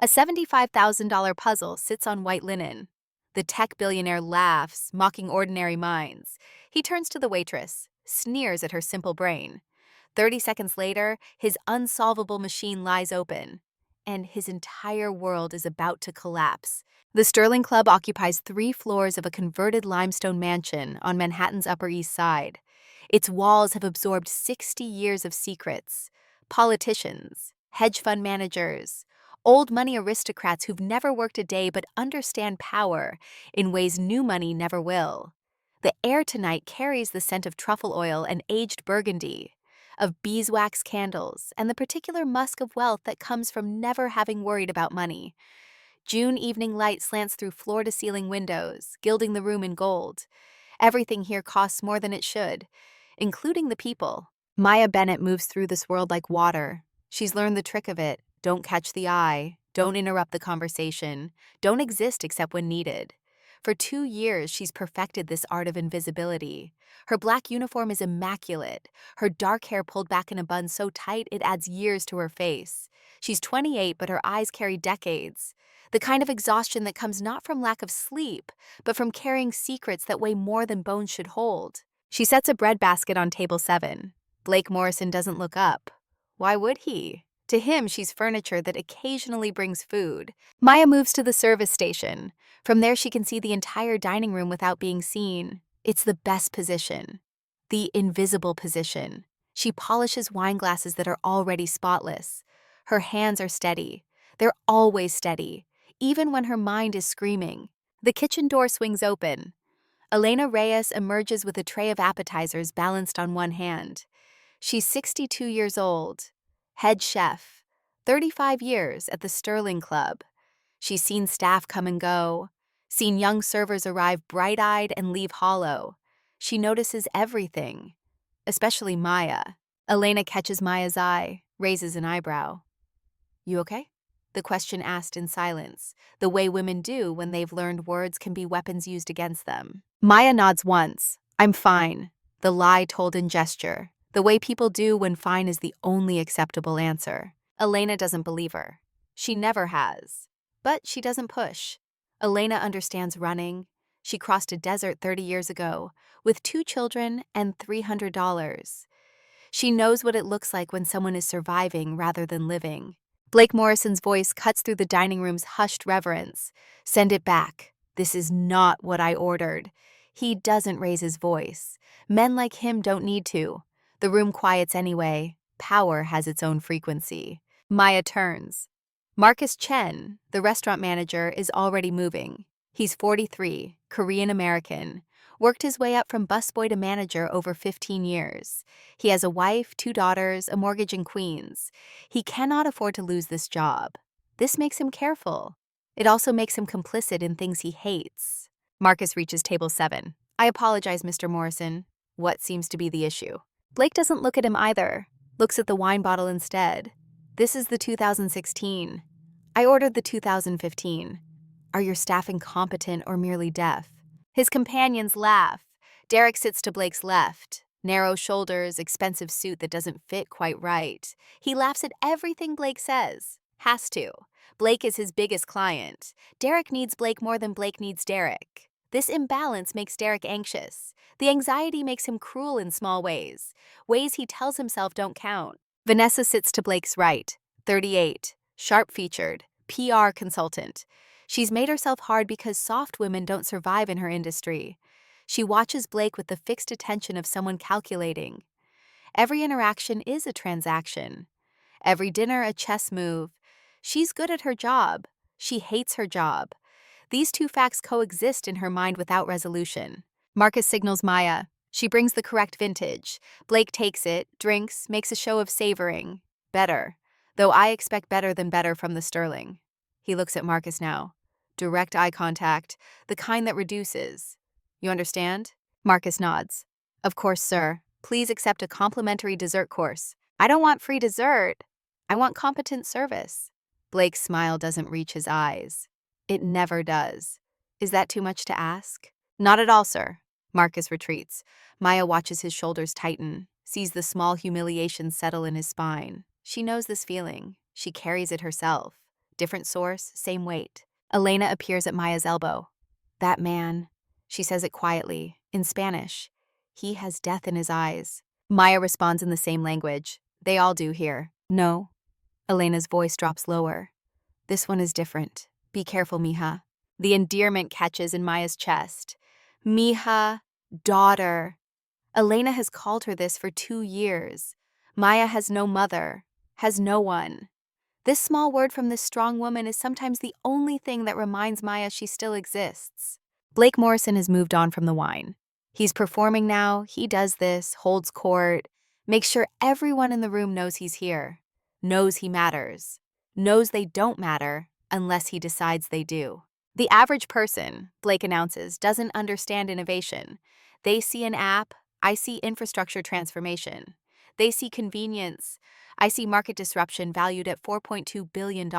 A $75,000 puzzle sits on white linen. The tech billionaire laughs, mocking ordinary minds. He turns to the waitress, sneers at her simple brain. 30 seconds later, his unsolvable machine lies open, and his entire world is about to collapse. The Sterling Club occupies 3 floors of a converted limestone mansion on Manhattan's Upper East Side. Its walls have absorbed 60 years of secrets, politicians, hedge fund managers, old money aristocrats who've never worked a day but understand power in ways new money never will. The air tonight carries the scent of truffle oil and aged burgundy, of beeswax candles, and the particular musk of wealth that comes from never having worried about money. June evening light slants through floor-to-ceiling windows, gilding the room in gold. Everything here costs more than it should, including the people. Maya Bennett moves through this world like water. She's learned the trick of it. Don't catch the eye. Don't interrupt the conversation. Don't exist except when needed. For 2 years, she's perfected this art of invisibility. Her black uniform is immaculate. Her dark hair pulled back in a bun so tight it adds years to her face. She's 28, but her eyes carry decades. The kind of exhaustion that comes not from lack of sleep, but from carrying secrets that weigh more than bones should hold. She sets a breadbasket on table 7. Blake Morrison doesn't look up. Why would he? To him, she's furniture that occasionally brings food. Maya moves to the service station. From there, she can see the entire dining room without being seen. It's the best position. The invisible position. She polishes wine glasses that are already spotless. Her hands are steady. They're always steady, even when her mind is screaming. The kitchen door swings open. Elena Reyes emerges with a tray of appetizers balanced on one hand. She's 62 years old, head chef, 35 years at the Sterling Club. She's seen staff come and go, seen young servers arrive bright-eyed and leave hollow. She notices everything, especially Maya. Elena catches Maya's eye, raises an eyebrow. "You okay?" The question asked in silence, the way women do when they've learned words can be weapons used against them. Maya nods once. "I'm fine," the lie told in gesture, the way people do when fine is the only acceptable answer. Elena doesn't believe her. She never has. But she doesn't push. Elena understands running. She crossed a desert 30 years ago, with 2 children and $300. She knows what it looks like when someone is surviving rather than living. Blake Morrison's voice cuts through the dining room's hushed reverence. "Send it back. This is not what I ordered." He doesn't raise his voice. Men like him don't need to. The room quiets anyway. Power has its own frequency. Maya turns. Marcus Chen, the restaurant manager, is already moving. He's 43, Korean-American, worked his way up from busboy to manager over 15 years. He has a wife, 2 daughters, a mortgage in Queens. He cannot afford to lose this job. This makes him careful. It also makes him complicit in things he hates. Marcus reaches table 7. "I apologize, Mr. Morrison." What seems to be the issue? Blake doesn't look at him either, looks at the wine bottle instead. "This is the 2016. I ordered the 2015. Are your staff incompetent or merely deaf?" His companions laugh. Derek sits to Blake's left. Narrow shoulders, expensive suit that doesn't fit quite right. He laughs at everything Blake says. Has to. Blake is his biggest client. Derek needs Blake more than Blake needs Derek. This imbalance makes Derek anxious. The anxiety makes him cruel in small ways he tells himself don't count. Vanessa sits to Blake's right, 38, sharp-featured, PR consultant. She's made herself hard because soft women don't survive in her industry. She watches Blake with the fixed attention of someone calculating. Every interaction is a transaction. Every dinner a chess move. She's good at her job. She hates her job. These 2 facts coexist in her mind without resolution. Marcus signals Maya. She brings the correct vintage. Blake takes it, drinks, makes a show of savoring. Better. Though I expect better than better from the Sterling. He looks at Marcus now. Direct eye contact, the kind that reduces. "You understand?" Marcus nods. "Of course, sir. Please accept a complimentary dessert course." "I don't want free dessert. I want competent service." Blake's smile doesn't reach his eyes. It never does. "Is that too much to ask?" "Not at all, sir." Marcus retreats. Maya watches his shoulders tighten, sees the small humiliation settle in his spine. She knows this feeling. She carries it herself. different source, same weight. Elena appears at Maya's elbow. That man, she says it quietly, in Spanish. He has death in his eyes. Maya responds in the same language. They all do here. No. Elena's voice drops lower. This one is different. Be careful, mija. The endearment catches in Maya's chest. Mija, daughter. Elena has called her this for 2 years. Maya has no mother, has no one. This small word from this strong woman is sometimes the only thing that reminds Maya she still exists. Blake Morrison has moved on from the wine. He's performing now, he does this, holds court, makes sure everyone in the room knows he's here, knows he matters, knows they don't matter unless he decides they do. The average person, Blake announces, doesn't understand innovation. They see an app, I see infrastructure transformation. They see convenience. I see market disruption valued at $4.2 billion.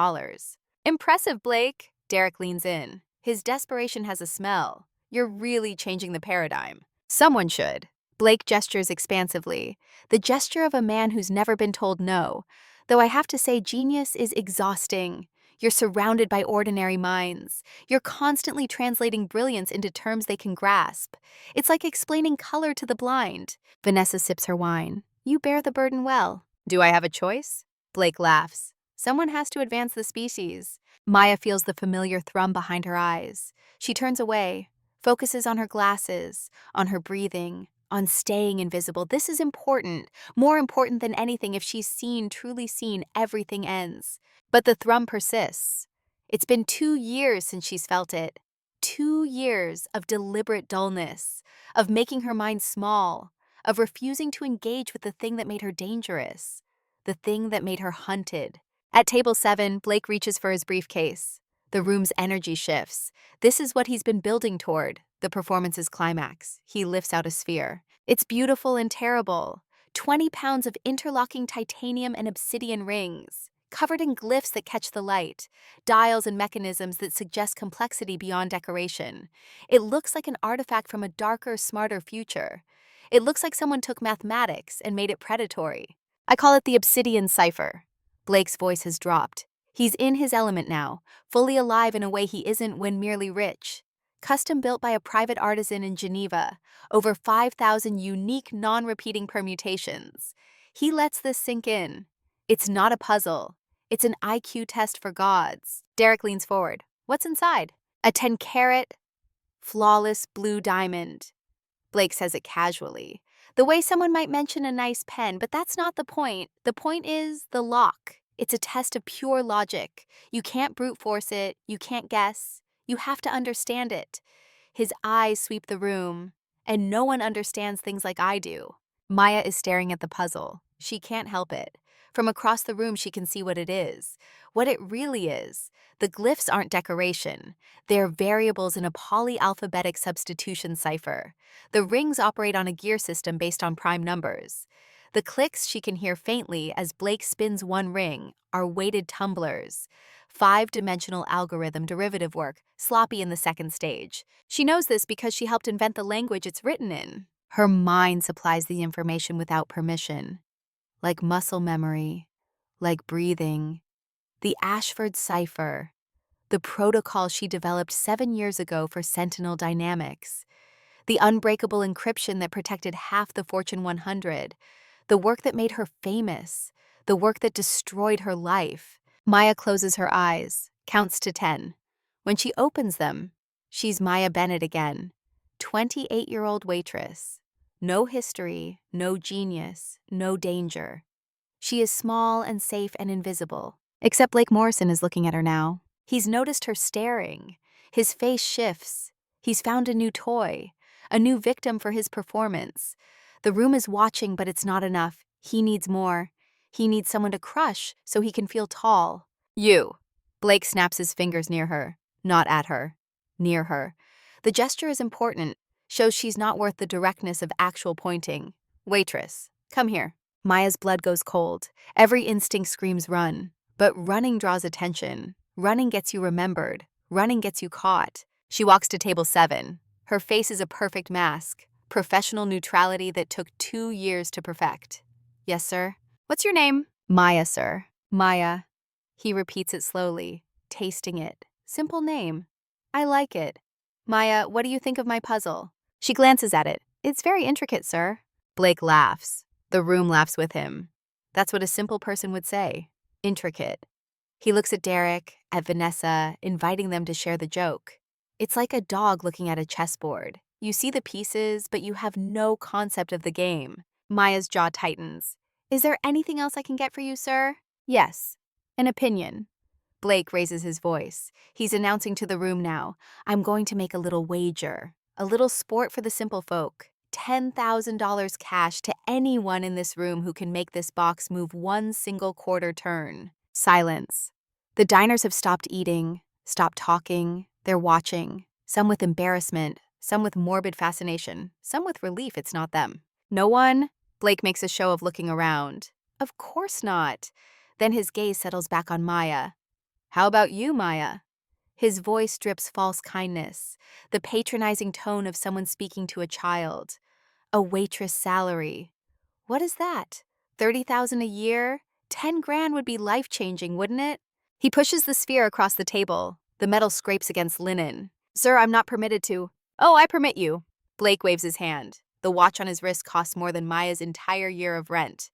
Impressive, Blake. Derek leans in. His desperation has a smell. You're really changing the paradigm. Someone should. Blake gestures expansively, the gesture of a man who's never been told no. Though I have to say, genius is exhausting. You're surrounded by ordinary minds. You're constantly translating brilliance into terms they can grasp. It's like explaining color to the blind. Vanessa sips her wine. You bear the burden well. Do I have a choice? Blake laughs. Someone has to advance the species. Maya feels the familiar thrum behind her eyes. She turns away, focuses on her glasses, on her breathing, on staying invisible. This is important, more important than anything. If she's seen, truly seen, everything ends. But the thrum persists. It's been 2 years since she's felt it. 2 years of deliberate dullness, of making her mind small, of refusing to engage with the thing that made her dangerous, the thing that made her hunted. At table 7, Blake reaches for his briefcase. The room's energy shifts. This is what he's been building toward, the performance's climax. He lifts out a sphere. It's beautiful and terrible. 20 pounds of interlocking titanium and obsidian rings, covered in glyphs that catch the light, dials and mechanisms that suggest complexity beyond decoration. It looks like an artifact from a darker, smarter future. It looks like someone took mathematics and made it predatory. I call it the obsidian cipher. Blake's voice has dropped. He's in his element now, fully alive in a way he isn't when merely rich. Custom built by a private artisan in Geneva, over 5,000 unique, non-repeating permutations. He lets this sink in. It's not a puzzle. It's an IQ test for gods. Derek leans forward. What's inside? A 10-carat, flawless blue diamond. Blake says it casually, the way someone might mention a nice pen, but that's not the point. The point is the lock. It's a test of pure logic. You can't brute force it. You can't guess. You have to understand it. His eyes sweep the room, and no one understands things like I do. Maya is staring at the puzzle. She can't help it. From across the room, she can see what it is, what it really is. The glyphs aren't decoration. They're variables in a polyalphabetic substitution cipher. The rings operate on a gear system based on prime numbers. The clicks she can hear faintly as Blake spins one ring are weighted tumblers. 5-dimensional algorithm derivative work, sloppy in the second stage. She knows this because she helped invent the language it's written in. Her mind supplies the information without permission. Like muscle memory, like breathing. The Ashford cipher, the protocol she developed 7 years ago for Sentinel Dynamics. The unbreakable encryption that protected half the Fortune 100. The work that made her famous. The work that destroyed her life. Maya closes her eyes, counts to 10. When she opens them, she's Maya Bennett again, 28-year-old waitress. No history, no genius, no danger. She is small and safe and invisible. Except Blake Morrison is looking at her now. He's noticed her staring. His face shifts. He's found a new toy, a new victim for his performance. The room is watching, but it's not enough. He needs more. He needs someone to crush so he can feel tall. You. Blake snaps his fingers near her. Not at her. Near her. The gesture is important. Shows she's not worth the directness of actual pointing. Waitress, come here. Maya's blood goes cold. Every instinct screams run. But running draws attention. Running gets you remembered. Running gets you caught. She walks to table 7. Her face is a perfect mask. Professional neutrality that took 2 years to perfect. Yes, sir. What's your name? Maya, sir. Maya. He repeats it slowly. tasting it. Simple name. I like it. Maya, what do you think of my puzzle? She glances at it. It's very intricate, sir. Blake laughs. The room laughs with him. That's what a simple person would say. Intricate. He looks at Derek, at Vanessa, inviting them to share the joke. It's like a dog looking at a chessboard. You see the pieces, but you have no concept of the game. Maya's jaw tightens. Is there anything else I can get for you, sir? Yes. An opinion. Blake raises his voice. He's announcing to the room now, I'm going to make a little wager. A little sport for the simple folk. $10,000 cash to anyone in this room who can make this box move one single quarter turn. Silence. The diners have stopped eating, stopped talking. They're watching. Some with embarrassment, some with morbid fascination, some with relief it's not them. No one? Blake makes a show of looking around. Of course not. Then his gaze settles back on Maya. How about you, Maya? His voice drips false kindness, the patronizing tone of someone speaking to a child. A waitress salary. What is that? 30,000 a year? 10 grand would be life-changing, wouldn't it? He pushes the sphere across the table. The metal scrapes against linen. Sir, I'm not permitted to. Oh, I permit you. Blake waves his hand. The watch on his wrist costs more than Maya's entire year of rent.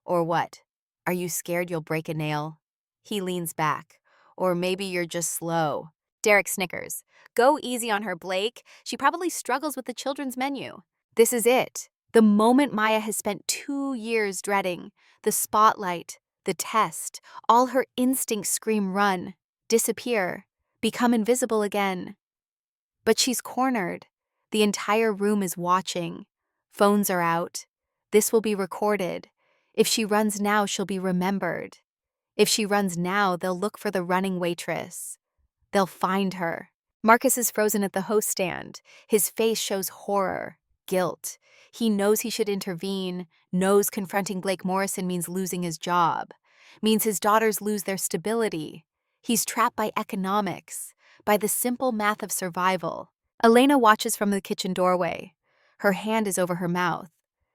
Or what? Are you scared you'll break a nail? He leans back. Or maybe you're just slow. Derek snickers. Go easy on her, Blake. She probably struggles with the children's menu. This is it. The moment Maya has spent 2 years dreading. The spotlight, the test. All her instincts scream run, disappear, become invisible again. But she's cornered. The entire room is watching. Phones are out. This will be recorded. If she runs now, she'll be remembered. If she runs now, they'll look for the running waitress. They'll find her. Marcus is frozen at the host stand. His face shows horror, guilt. He knows he should intervene, knows confronting Blake Morrison means losing his job, means his daughters lose their stability. He's trapped by economics, by the simple math of survival. Elena watches from the kitchen doorway. Her hand is over her mouth.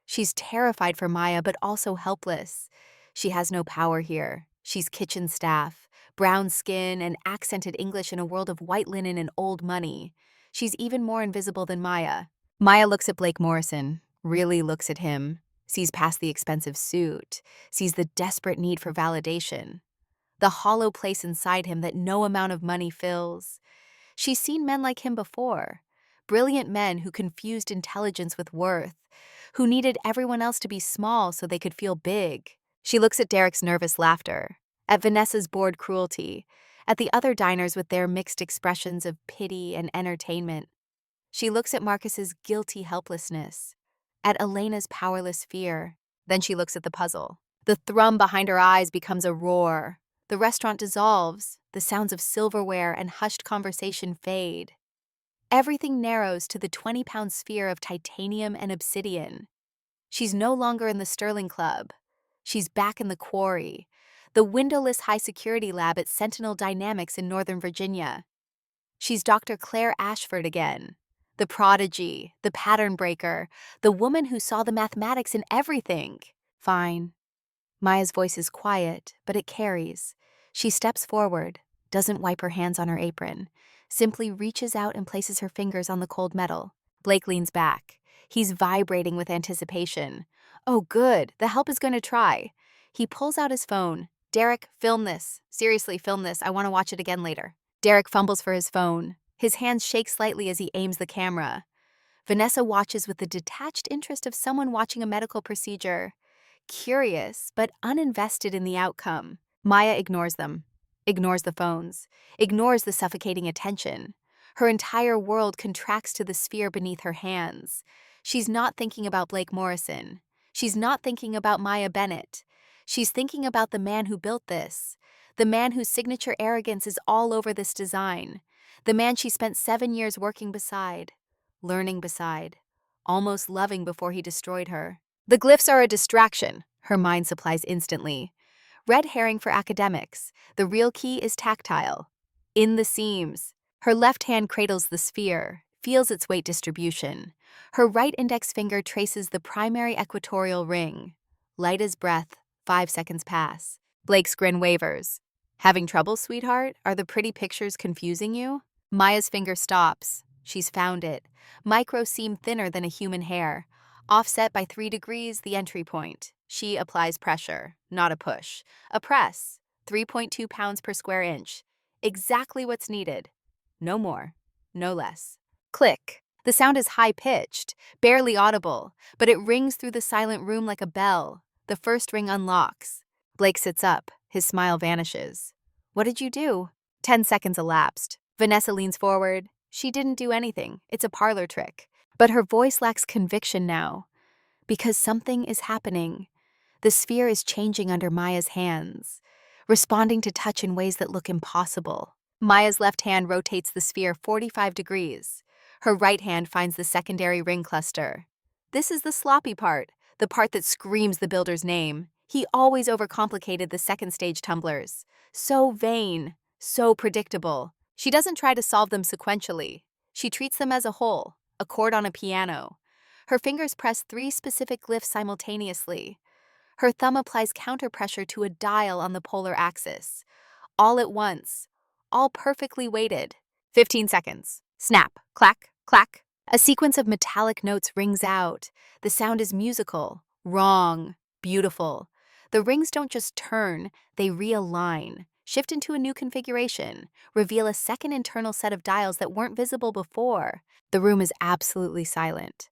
She's terrified for Maya, but also helpless. She has no power here. She's kitchen staff, brown skin and accented English in a world of white linen and old money. She's even more invisible than Maya. Maya looks at Blake Morrison, really looks at him, sees past the expensive suit, sees the desperate need for validation, the hollow place inside him that no amount of money fills. She's seen men like him before, brilliant men who confused intelligence with worth, who needed everyone else to be small so they could feel big. She looks at Derek's nervous laughter, at Vanessa's bored cruelty, at the other diners with their mixed expressions of pity and entertainment. She looks at Marcus's guilty helplessness, at Elena's powerless fear. Then she looks at the puzzle. The thrum behind her eyes becomes a roar. The restaurant dissolves. The sounds of silverware and hushed conversation fade. Everything narrows to the 20-pound sphere of titanium and obsidian. She's no longer in the Sterling Club. She's back in the quarry, the windowless high-security lab at Sentinel Dynamics in Northern Virginia. She's Dr. Claire Ashford again, the prodigy, the pattern breaker, the woman who saw the mathematics in everything. Fine. Maya's voice is quiet, but it carries. She steps forward, doesn't wipe her hands on her apron, simply reaches out and places her fingers on the cold metal. Blake leans back. He's vibrating with anticipation. Oh, good. The help is going to try. He pulls out his phone. Derek, film this. Seriously, film this. I want to watch it again later. Derek fumbles for his phone. His hands shake slightly as he aims the camera. Vanessa watches with the detached interest of someone watching a medical procedure. Curious, but uninvested in the outcome. Maya ignores them. Ignores the phones. Ignores the suffocating attention. Her entire world contracts to the sphere beneath her hands. She's not thinking about Blake Morrison. She's not thinking about Maya Bennett. She's thinking about the man who built this, the man whose signature arrogance is all over this design, the man she spent 7 years working beside, learning beside, almost loving before he destroyed her. The glyphs are a distraction, her mind supplies instantly. Red herring for academics. The real key is tactile. In the seams. Her left hand cradles the sphere, feels its weight distribution. Her right index finger traces the primary equatorial ring. Light as breath, 5 seconds pass. Blake's grin wavers. Having trouble, sweetheart? Are the pretty pictures confusing you? Maya's finger stops. She's found it. Micro seam thinner than a human hair. Offset by 3 degrees, the entry point. She applies pressure, not a push. A press, 3.2 pounds per square inch. Exactly what's needed. No more, no less. Click. The sound is high-pitched, barely audible, but it rings through the silent room like a bell. The first ring unlocks. Blake sits up. His smile vanishes. What did you do? 10 seconds elapsed. Vanessa leans forward. She didn't do anything. It's a parlor trick. But her voice lacks conviction now. Because something is happening. The sphere is changing under Maya's hands, responding to touch in ways that look impossible. Maya's left hand rotates the sphere 45 degrees. Her right hand finds the secondary ring cluster. This is the sloppy part, the part that screams the builder's name. He always overcomplicated the second stage tumblers. So vain, so predictable. She doesn't try to solve them sequentially. She treats them as a whole, a chord on a piano. Her fingers press 3 specific glyphs simultaneously. Her thumb applies counterpressure to a dial on the polar axis. All at once, all perfectly weighted. 15 seconds. Snap, clack, clack. A sequence of metallic notes rings out. The sound is musical, wrong, beautiful. The rings don't just turn, they realign, shift into a new configuration, reveal a second internal set of dials that weren't visible before. The room is absolutely silent.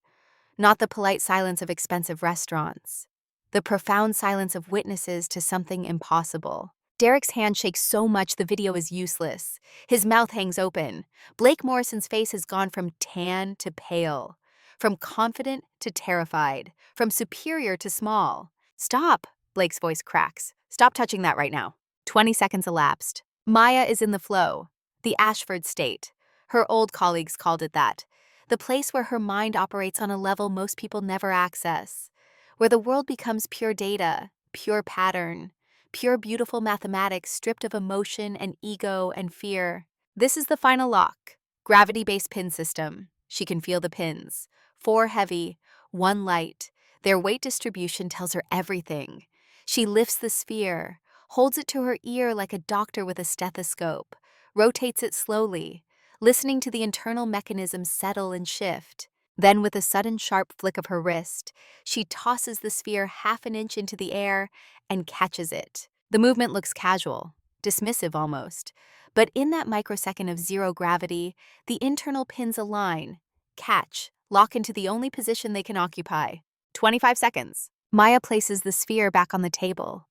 Not the polite silence of expensive restaurants. The profound silence of witnesses to something impossible. Derek's hand shakes so much the video is useless. His mouth hangs open. Blake Morrison's face has gone from tan to pale, from confident to terrified, from superior to small. Stop, Blake's voice cracks. Stop touching that right now. 20 seconds elapsed. Maya is in the flow, the Ashford state. Her old colleagues called it that. The place where her mind operates on a level most people never access, where the world becomes pure data, pure pattern, pure beautiful mathematics stripped of emotion and ego and fear. This is the final lock, gravity-based pin system. She can feel the pins. 4 heavy, 1 light. Their weight distribution tells her everything. She lifts the sphere, holds it to her ear like a doctor with a stethoscope, rotates it slowly, listening to the internal mechanisms settle and shift. Then, with a sudden sharp flick of her wrist, she tosses the sphere half an inch into the air and catches it. The movement looks casual, dismissive almost. But in that microsecond of zero gravity, the internal pins align, catch, lock into the only position they can occupy. 25 seconds. Maya places the sphere back on the table.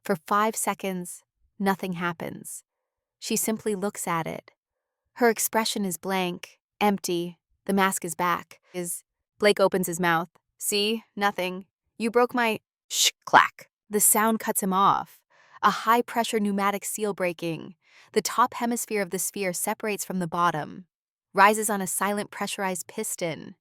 For 5 seconds, nothing happens. She simply looks at it. Her expression is blank, empty. The mask is back. Blake opens his mouth. See? Nothing. You broke my... Shh, clack. The sound cuts him off. A high-pressure pneumatic seal breaking. The top hemisphere of the sphere separates from the bottom, rises on a silent pressurized piston,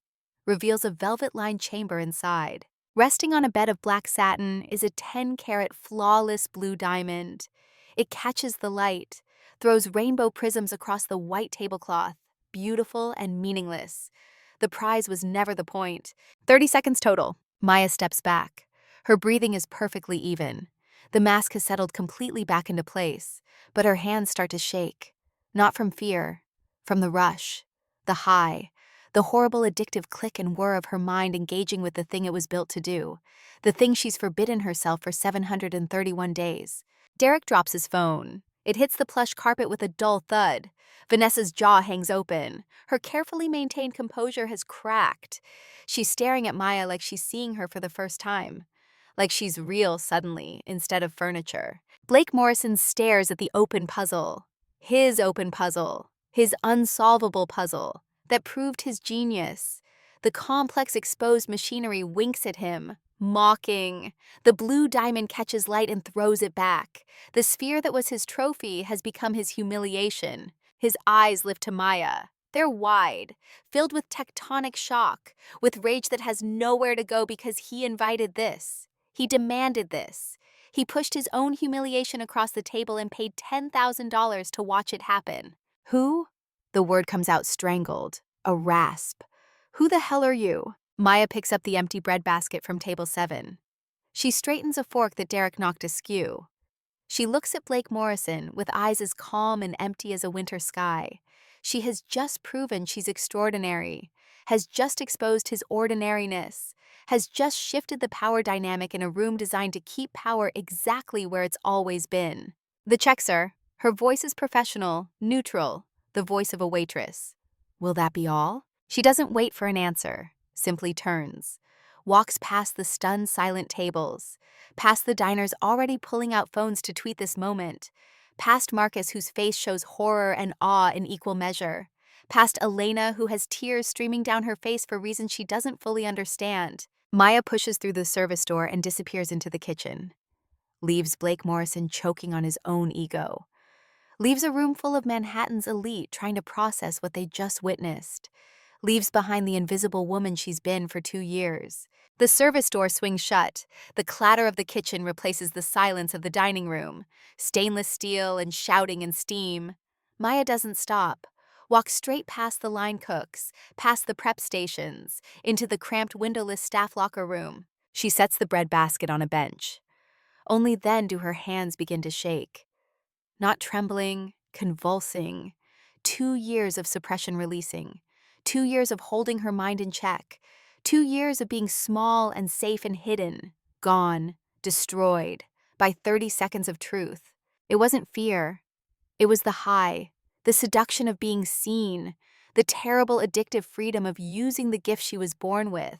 reveals a velvet-lined chamber inside. Resting on a bed of black satin is a 10-carat flawless blue diamond. It catches the light, throws rainbow prisms across the white tablecloth, beautiful and meaningless. The prize was never the point. 30 seconds total. Maya steps back. Her breathing is perfectly even. The mask has settled completely back into place, but her hands start to shake. Not from fear, from the rush, the high, the horrible addictive click and whir of her mind engaging with the thing it was built to do, the thing she's forbidden herself for 731 days. Derek drops his phone. It hits the plush carpet with a dull thud. Vanessa's jaw hangs open. Her carefully maintained composure has cracked. She's staring at Maya like she's seeing her for the first time. Like she's real suddenly, instead of furniture. Blake Morrison stares at the open puzzle. His open puzzle. His unsolvable puzzle. That proved his genius. The complex exposed machinery winks at him, mocking. The blue diamond catches light and throws it back. The sphere that was his trophy has become his humiliation. His eyes lift to Maya. They're wide, filled with tectonic shock, with rage that has nowhere to go because he invited this. He demanded this. He pushed his own humiliation across the table and paid $10,000 to watch it happen. Who? The word comes out strangled, a rasp. Who the hell are you? Maya picks up the empty bread basket from table 7. She straightens a fork that Derek knocked askew. She looks at Blake Morrison with eyes as calm and empty as a winter sky. She has just proven she's extraordinary, has just exposed his ordinariness, has just shifted the power dynamic in a room designed to keep power exactly where it's always been. The check, sir. Her voice is professional, neutral, the voice of a waitress. Will that be all? She doesn't wait for an answer, simply turns, walks past the stunned, silent tables, past the diners already pulling out phones to tweet this moment, past Marcus whose face shows horror and awe in equal measure, past Elena who has tears streaming down her face for reasons she doesn't fully understand. Maya pushes through the service door and disappears into the kitchen, leaves Blake Morrison choking on his own ego, leaves a room full of Manhattan's elite trying to process what they just witnessed, leaves behind the invisible woman she's been for 2 years. The service door swings shut. The clatter of the kitchen replaces the silence of the dining room, stainless steel and shouting and steam. Maya doesn't stop, walks straight past the line cooks, past the prep stations, into the cramped windowless staff locker room. She sets the bread basket on a bench. Only then do her hands begin to shake. Not trembling, convulsing. 2 years of suppression releasing. 2 years of holding her mind in check. 2 years of being small and safe and hidden. Gone, destroyed, by 30 seconds of truth. It wasn't fear. It was the high, the seduction of being seen, the terrible addictive freedom of using the gift she was born with,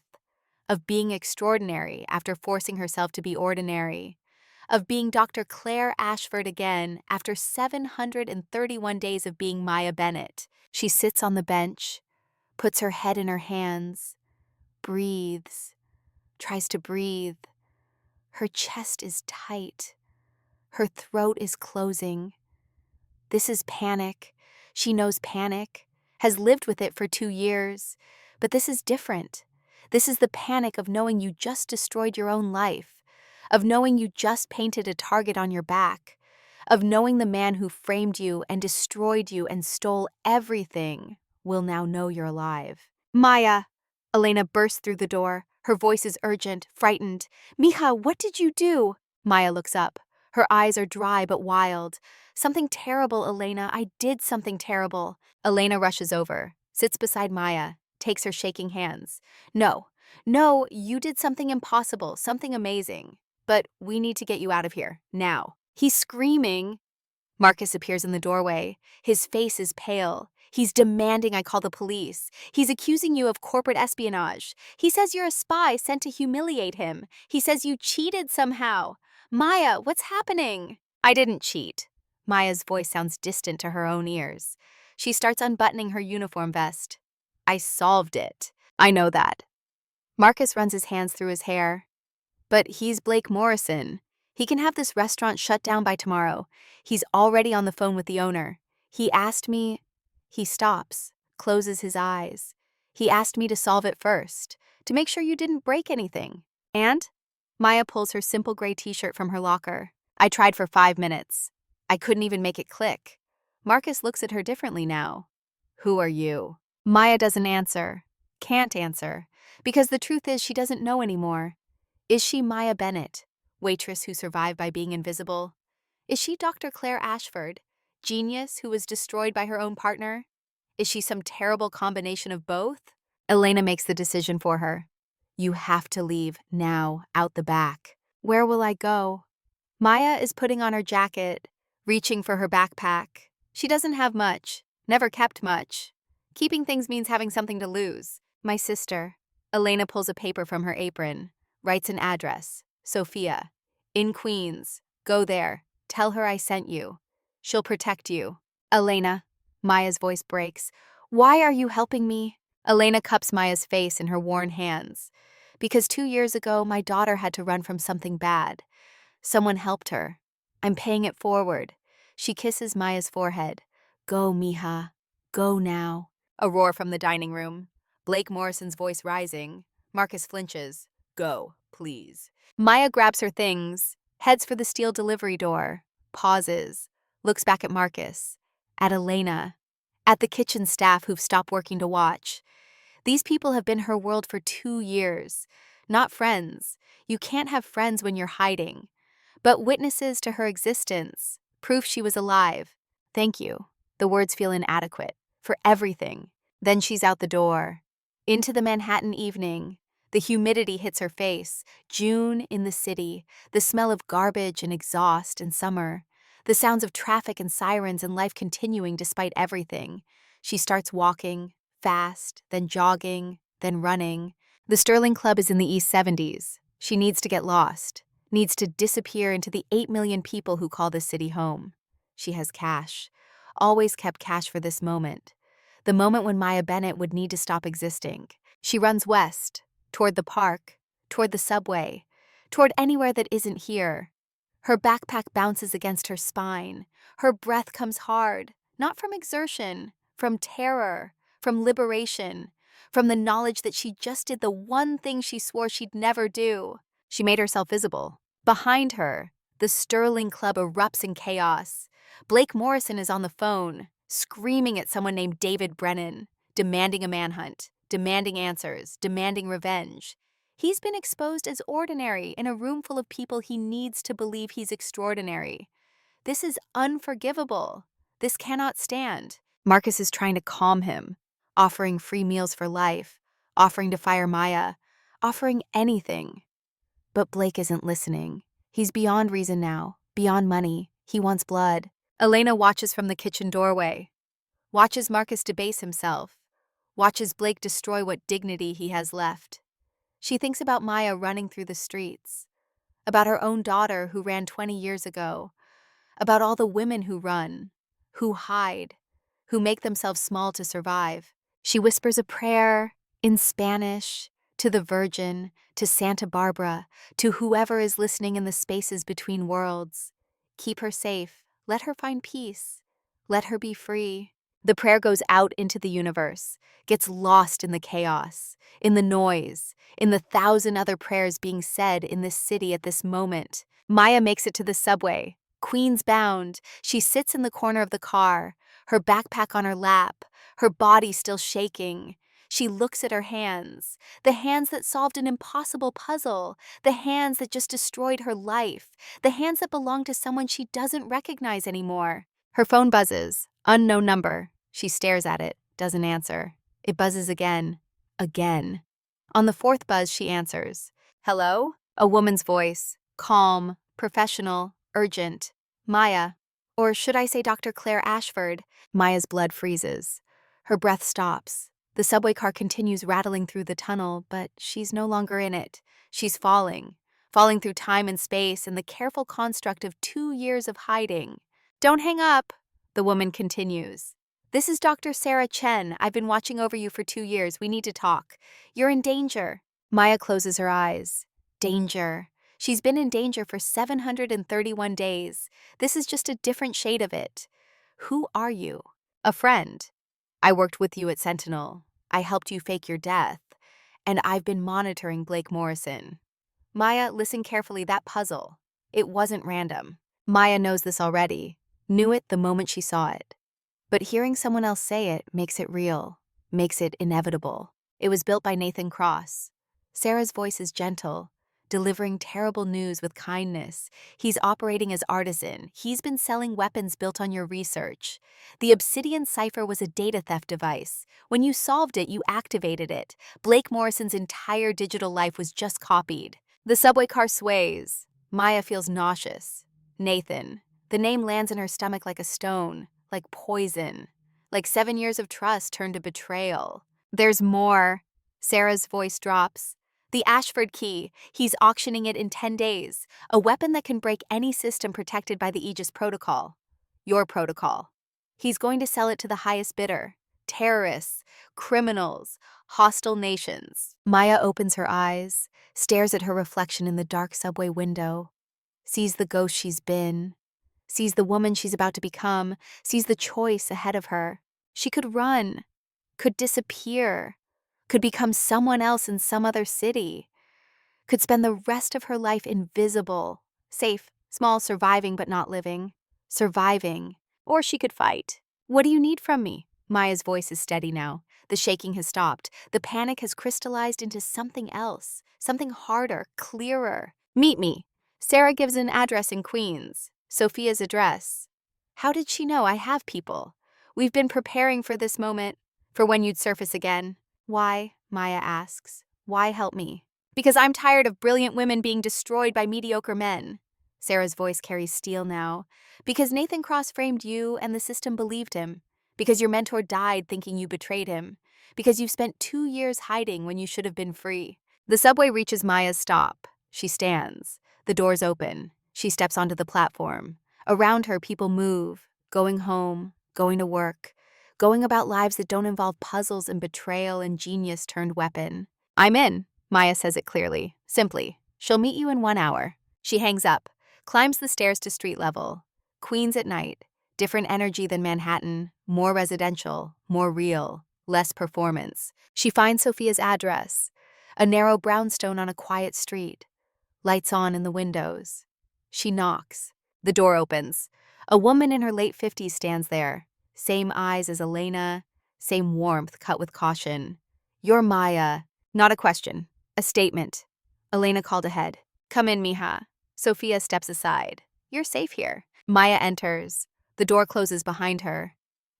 of being extraordinary after forcing herself to be ordinary, of being Dr. Claire Ashford again after 731 days of being Maya Bennett. She sits on the bench, puts her head in her hands, breathes, tries to breathe. Her chest is tight. Her throat is closing. This is panic. She knows panic, has lived with it for 2 years. But this is different. This is the panic of knowing you just destroyed your own life, of knowing you just painted a target on your back, of knowing the man who framed you and destroyed you and stole everything will now know you're alive. Maya! Elena bursts through the door. Her voice is urgent, frightened. Mija, what did you do? Maya looks up. Her eyes are dry but wild. Something terrible, Elena. I did something terrible. Elena rushes over, sits beside Maya, takes her shaking hands. No, you did something impossible, something amazing. But we need to get you out of here, now. He's screaming. Marcus appears in the doorway. His face is pale. He's demanding I call the police. He's accusing you of corporate espionage. He says you're a spy sent to humiliate him. He says you cheated somehow. Maya, what's happening? I didn't cheat. Maya's voice sounds distant to her own ears. She starts unbuttoning her uniform vest. I solved it. I know that. Marcus runs his hands through his hair. But he's Blake Morrison. He can have this restaurant shut down by tomorrow. He's already on the phone with the owner. He asked me... He stops, closes his eyes. He asked me to solve it first, to make sure you didn't break anything. And? Maya pulls her simple gray t-shirt from her locker. I tried for 5 minutes. I couldn't even make it click. Marcus looks at her differently now. Who are you? Maya doesn't answer. Can't answer. Because the truth is she doesn't know anymore. Is she Maya Bennett, waitress who survived by being invisible? Is she Dr. Claire Ashford, genius who was destroyed by her own partner? Is she some terrible combination of both? Elena makes the decision for her. You have to leave, now, out the back. Where will I go? Maya is putting on her jacket, reaching for her backpack. She doesn't have much, never kept much. Keeping things means having something to lose. My sister. Elena pulls a paper from her apron, writes an address. Sophia. In Queens. Go there. Tell her I sent you. She'll protect you. Elena. Maya's voice breaks. Why are you helping me? Elena cups Maya's face in her worn hands. Because 2 years ago, my daughter had to run from something bad. Someone helped her. I'm paying it forward. She kisses Maya's forehead. Go, mija. Go now. A roar from the dining room. Blake Morrison's voice rising. Marcus flinches. Go, please. Maya grabs her things, heads for the steel delivery door, pauses, looks back at Marcus, at Elena, at the kitchen staff who've stopped working to watch. These people have been her world for 2 years. Not friends. You can't have friends when you're hiding. but witnesses to her existence, proof she was alive. Thank you. The words feel inadequate. For everything. Then she's out the door. Into the Manhattan evening. The humidity hits her face. June in the city. The smell of garbage and exhaust in summer. The sounds of traffic and sirens and life continuing despite everything. She starts walking, fast, then jogging, then running. The Sterling Club is in the East 70s. She needs to get lost. Needs to disappear into the 8 million people who call this city home. She has cash. Always kept cash for this moment. The moment when Maya Bennett would need to stop existing. She runs west, toward the park, toward the subway, toward anywhere that isn't here. Her backpack bounces against her spine. Her breath comes hard, not from exertion, from terror, from liberation, from the knowledge that she just did the one thing she swore she'd never do. She made herself visible. Behind her, the Sterling Club erupts in chaos. Blake Morrison is on the phone, screaming at someone named David Brennan, demanding a manhunt, demanding answers, demanding revenge. He's been exposed as ordinary in a room full of people he needs to believe he's extraordinary. This is unforgivable. This cannot stand. Marcus is trying to calm him, offering free meals for life, offering to fire Maya, offering anything. But Blake isn't listening. He's beyond reason now, beyond money. He wants blood. Elena watches from the kitchen doorway, watches Marcus debase himself, watches Blake destroy what dignity he has left. She thinks about Maya running through the streets, about her own daughter who ran 20 years ago, about all the women who run, who hide, who make themselves small to survive. She whispers a prayer in Spanish to the Virgin, to Santa Barbara, to whoever is listening in the spaces between worlds. Keep her safe. Let her find peace. Let her be free. The prayer goes out into the universe, gets lost in the chaos, in the noise, in the 1,000 other prayers being said in this city at this moment. Maya makes it to the subway. Queens bound, she sits in the corner of the car, her backpack on her lap, her body still shaking. She looks at her hands, the hands that solved an impossible puzzle, the hands that just destroyed her life, the hands that belong to someone she doesn't recognize anymore. Her phone buzzes, unknown number. She stares at it, doesn't answer. It buzzes again, again. On the 4th buzz, she answers. Hello? A woman's voice, calm, professional, urgent. Maya. Or should I say Dr. Claire Ashford? Maya's blood freezes. Her breath stops. The subway car continues rattling through the tunnel, but she's no longer in it. She's falling through time and space and the careful construct of 2 years of hiding. Don't hang up, the woman continues. This is Dr. Sarah Chen. I've been watching over you for 2 years. We need to talk. You're in danger. Maya closes her eyes. Danger. She's been in danger for 731 days. This is just a different shade of it. Who are you? A friend. I worked with you at Sentinel. I helped you fake your death. And I've been monitoring Blake Morrison. Maya, listen carefully, that puzzle. It wasn't random. Maya knows this already. Knew it the moment she saw it. But hearing someone else say it makes it real, makes it inevitable. It was built by Nathan Cross. Sarah's voice is gentle, delivering terrible news with kindness. He's operating as artisan. He's been selling weapons built on your research. The Obsidian cipher was a data theft device. When you solved it, you activated it. Blake Morrison's entire digital life was just copied. The subway car sways. Maya feels nauseous. Nathan. The name lands in her stomach like a stone, like poison, like 7 years of trust turned to betrayal. There's more. Sarah's voice drops. The Ashford key. He's auctioning it in 10 days. A weapon that can break any system protected by the Aegis protocol. Your protocol. He's going to sell it to the highest bidder. Terrorists, criminals, hostile nations. Maya opens her eyes, stares at her reflection in the dark subway window, sees the ghost she's been, sees the woman she's about to become, sees the choice ahead of her. She could run, could disappear, could become someone else in some other city, could spend the rest of her life invisible, safe, small, surviving but not living, surviving, or she could fight. What do you need from me? Maya's voice is steady now. The shaking has stopped. The panic has crystallized into something else, something harder, clearer. Meet me. Sarah gives an address in Queens, Sophia's address. How did she know I have people? We've been preparing for this moment, for when you'd surface again. Why? Maya asks. Why help me? Because I'm tired of brilliant women being destroyed by mediocre men. Sarah's voice carries steel now. Because Nathan Cross framed you and the system believed him. Because your mentor died thinking you betrayed him. Because you've spent 2 years hiding when you should have been free. The subway reaches Maya's stop. She stands. The doors open. She steps onto the platform. Around her, people move, going home, going to work, going about lives that don't involve puzzles and betrayal and genius turned weapon. I'm in, Maya says it clearly, simply. She'll meet you in 1 hour. She hangs up, climbs the stairs to street level. Queens at night, different energy than Manhattan, more residential, more real, less performance. She finds Sophia's address, a narrow brownstone on a quiet street. Lights on in the windows. She knocks. The door opens. A woman in her late 50s stands there. Same eyes as Elena, same warmth cut with caution. You're Maya. Not a question. A statement. Elena called ahead. Come in, mija. Sophia steps aside. You're safe here. Maya enters. The door closes behind her.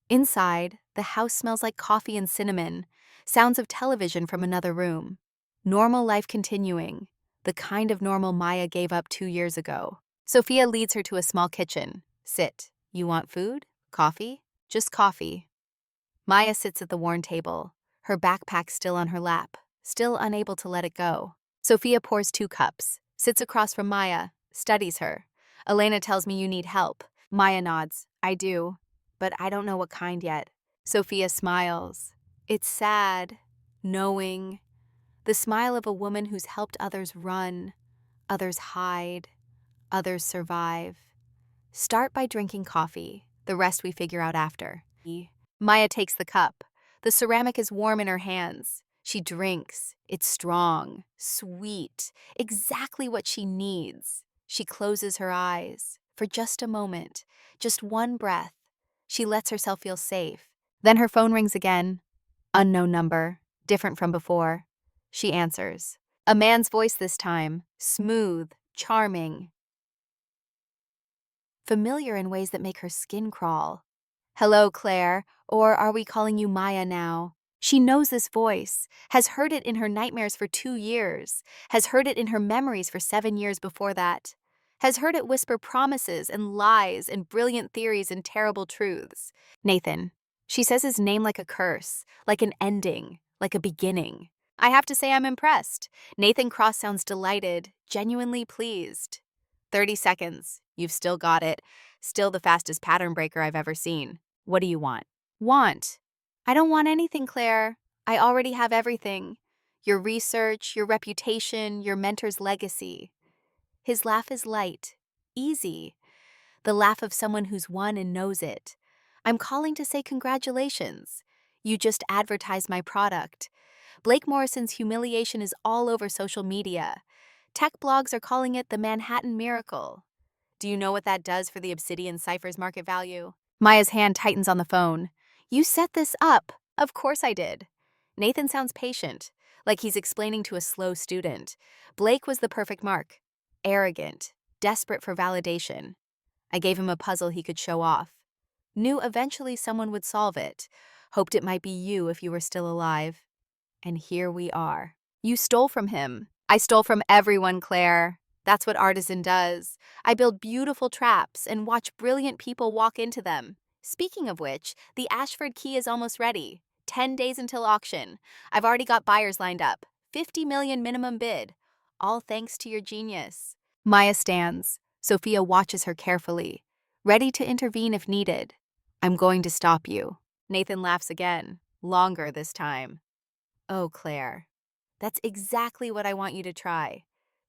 Inside, the house smells like coffee and cinnamon. Sounds of television from another room. Normal life continuing. The kind of normal Maya gave up 2 years ago. Sophia leads her to a small kitchen. Sit. You want food? Coffee? Just coffee. Maya sits at the worn table, her backpack still on her lap, still unable to let it go. Sophia pours 2 cups, sits across from Maya, studies her. Elena tells me you need help. Maya nods. I do, but I don't know what kind yet. Sophia smiles. It's sad, knowing. The smile of a woman who's helped others run, others hide, others survive. Start by drinking coffee. The rest we figure out after. Maya takes the cup. The ceramic is warm in her hands. She drinks. It's strong, sweet, exactly what she needs. She closes her eyes. For just a moment, just one breath. She lets herself feel safe. Then her phone rings again. Unknown number, different from before. She answers. A man's voice this time, smooth, charming. Familiar in ways that make her skin crawl. Hello, Claire, or are we calling you Maya now? She knows this voice, has heard it in her nightmares for 2 years, has heard it in her memories for 7 years before that, has heard it whisper promises and lies and brilliant theories and terrible truths. Nathan. She says his name like a curse, like an ending, like a beginning. I have to say I'm impressed. Nathan Cross sounds delighted, genuinely pleased. 30 seconds. You've still got it. Still the fastest pattern breaker I've ever seen. What do you want? Want? I don't want anything, Claire. I already have everything. Your research, your reputation, your mentor's legacy. His laugh is light, easy. The laugh of someone who's won and knows it. I'm calling to say congratulations. You just advertised my product. Blake Morrison's humiliation is all over social media. Tech blogs are calling it the Manhattan Miracle. Do you know what that does for the Obsidian Cipher's market value? Maya's hand tightens on the phone. You set this up. Of course I did. Nathan sounds patient, like he's explaining to a slow student. Blake was the perfect mark. Arrogant, desperate for validation. I gave him a puzzle he could show off. Knew eventually someone would solve it. Hoped it might be you if you were still alive. And here we are. You stole from him. I stole from everyone, Claire. That's what Artisan does. I build beautiful traps and watch brilliant people walk into them. Speaking of which, the Ashford key is almost ready. 10 days until auction. I've already got buyers lined up. 50 million minimum bid. All thanks to your genius. Maya stands. Sophia watches her carefully, ready to intervene if needed. I'm going to stop you. Nathan laughs again, longer this time. Oh, Claire, that's exactly what I want you to try.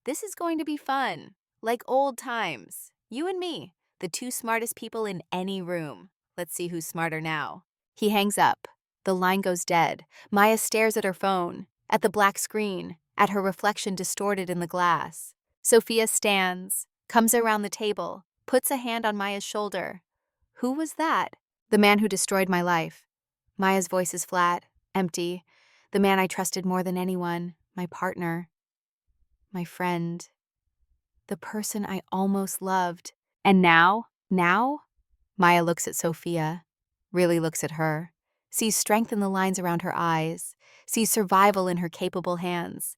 This is going to be fun, like old times. You and me, the 2 smartest people in any room. Let's see who's smarter now. He hangs up. The line goes dead. Maya stares at her phone, at the black screen, at her reflection distorted in the glass. Sophia stands, comes around the table, puts a hand on Maya's shoulder. Who was that? The man who destroyed my life. Maya's voice is flat, empty. The man I trusted more than anyone, my partner, my friend. the person I almost loved. And now? Maya looks at Sophia, really looks at her, sees strength in the lines around her eyes, sees survival in her capable hands,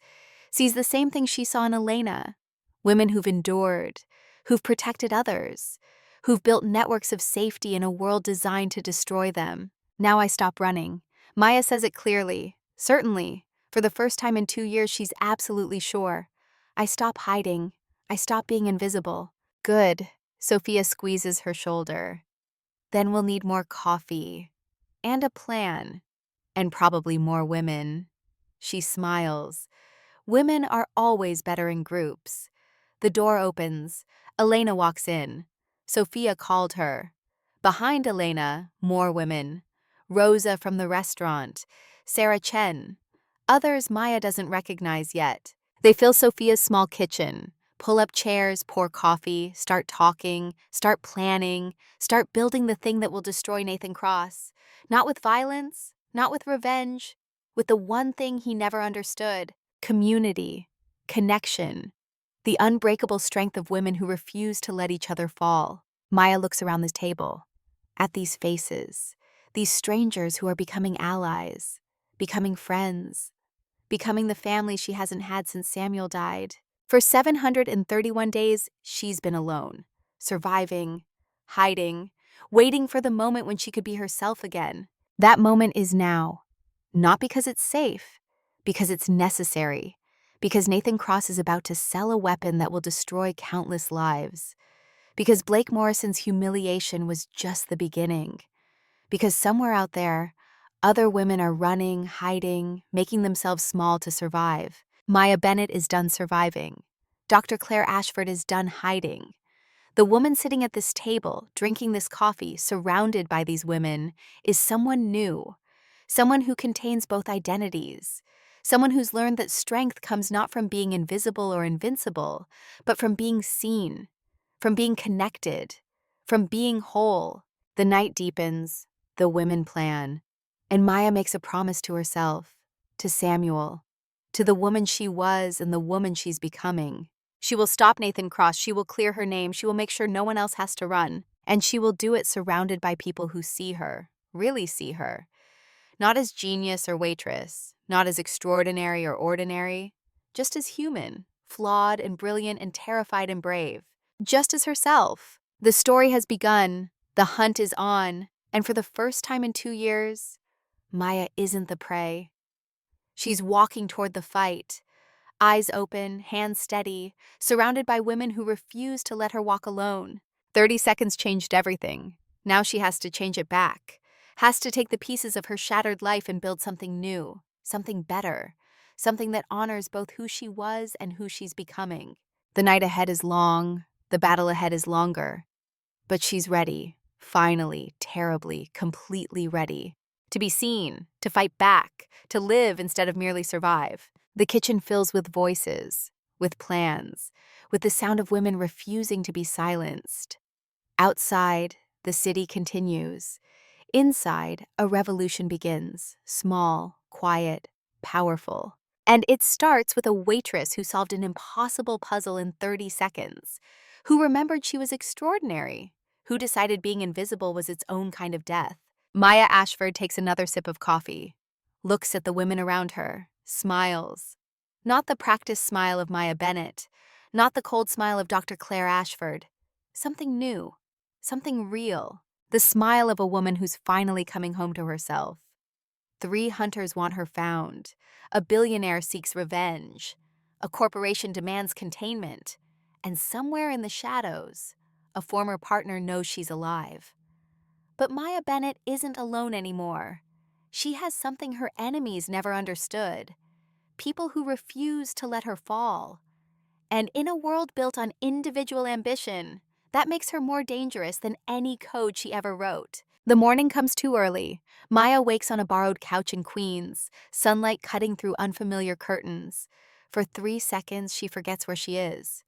sees the same thing she saw in Elena, women who've endured, who've protected others, who've built networks of safety in a world designed to destroy them. Now I stop running. Maya says it clearly, certainly. For the first time in 2 years, she's absolutely sure. I stop hiding. I stop being invisible. Good. Sophia squeezes her shoulder. Then we'll need more coffee. And a plan. And probably more women. She smiles. Women are always better in groups. The door opens. Elena walks in. Sophia called her. Behind Elena, more women. Rosa from the restaurant. Sarah Chen. Others Maya doesn't recognize yet. They fill Sophia's small kitchen. Pull up chairs, pour coffee, start talking, start planning, start building the thing that will destroy Nathan Cross. Not with violence, not with revenge, with the one thing he never understood: community, connection, the unbreakable strength of women who refuse to let each other fall. Maya looks around the table, at these faces, these strangers who are becoming allies, becoming friends, becoming the family she hasn't had since Samuel died. For 731 days, she's been alone, surviving, hiding, waiting for the moment when she could be herself again. That moment is now. Not because it's safe, because it's necessary, because Nathan Cross is about to sell a weapon that will destroy countless lives, because Blake Morrison's humiliation was just the beginning, because somewhere out there, other women are running, hiding, making themselves small to survive. Maya Bennett is done surviving. Dr. Claire Ashford is done hiding. The woman sitting at this table, drinking this coffee, surrounded by these women, is someone new, someone who contains both identities, someone who's learned that strength comes not from being invisible or invincible, but from being seen, from being connected, from being whole. The night deepens, the women plan, and Maya makes a promise to herself, to Samuel, to the woman she was and the woman she's becoming. She will stop Nathan Cross, she will clear her name, she will make sure no one else has to run, and she will do it surrounded by people who see her, really see her. Not as genius or waitress, not as extraordinary or ordinary, just as human, flawed and brilliant and terrified and brave. Just as herself. The story has begun, the hunt is on, and for the first time in 2 years, Maya isn't the prey. She's walking toward the fight, eyes open, hands steady, surrounded by women who refuse to let her walk alone. 30 seconds changed everything. Now she has to change it back, has to take the pieces of her shattered life and build something new, something better, something that honors both who she was and who she's becoming. The night ahead is long, the battle ahead is longer, but she's ready, finally, terribly, completely ready. To be seen, to fight back, to live instead of merely survive. The kitchen fills with voices, with plans, with the sound of women refusing to be silenced. Outside, the city continues. Inside, a revolution begins, small, quiet, powerful. And it starts with a waitress who solved an impossible puzzle in 30 seconds, who remembered she was extraordinary, who decided being invisible was its own kind of death. Maya Ashford takes another sip of coffee, looks at the women around her, smiles. Not the practiced smile of Maya Bennett, not the cold smile of Dr. Claire Ashford. Something new, something real. The smile of a woman who's finally coming home to herself. 3 hunters want her found. A billionaire seeks revenge. A corporation demands containment. And somewhere in the shadows, a former partner knows she's alive. But Maya Bennett isn't alone anymore. She has something her enemies never understood. People who refuse to let her fall. And in a world built on individual ambition, that makes her more dangerous than any code she ever wrote. The morning comes too early. Maya wakes on a borrowed couch in Queens, sunlight cutting through unfamiliar curtains. For 3 seconds, she forgets where she is.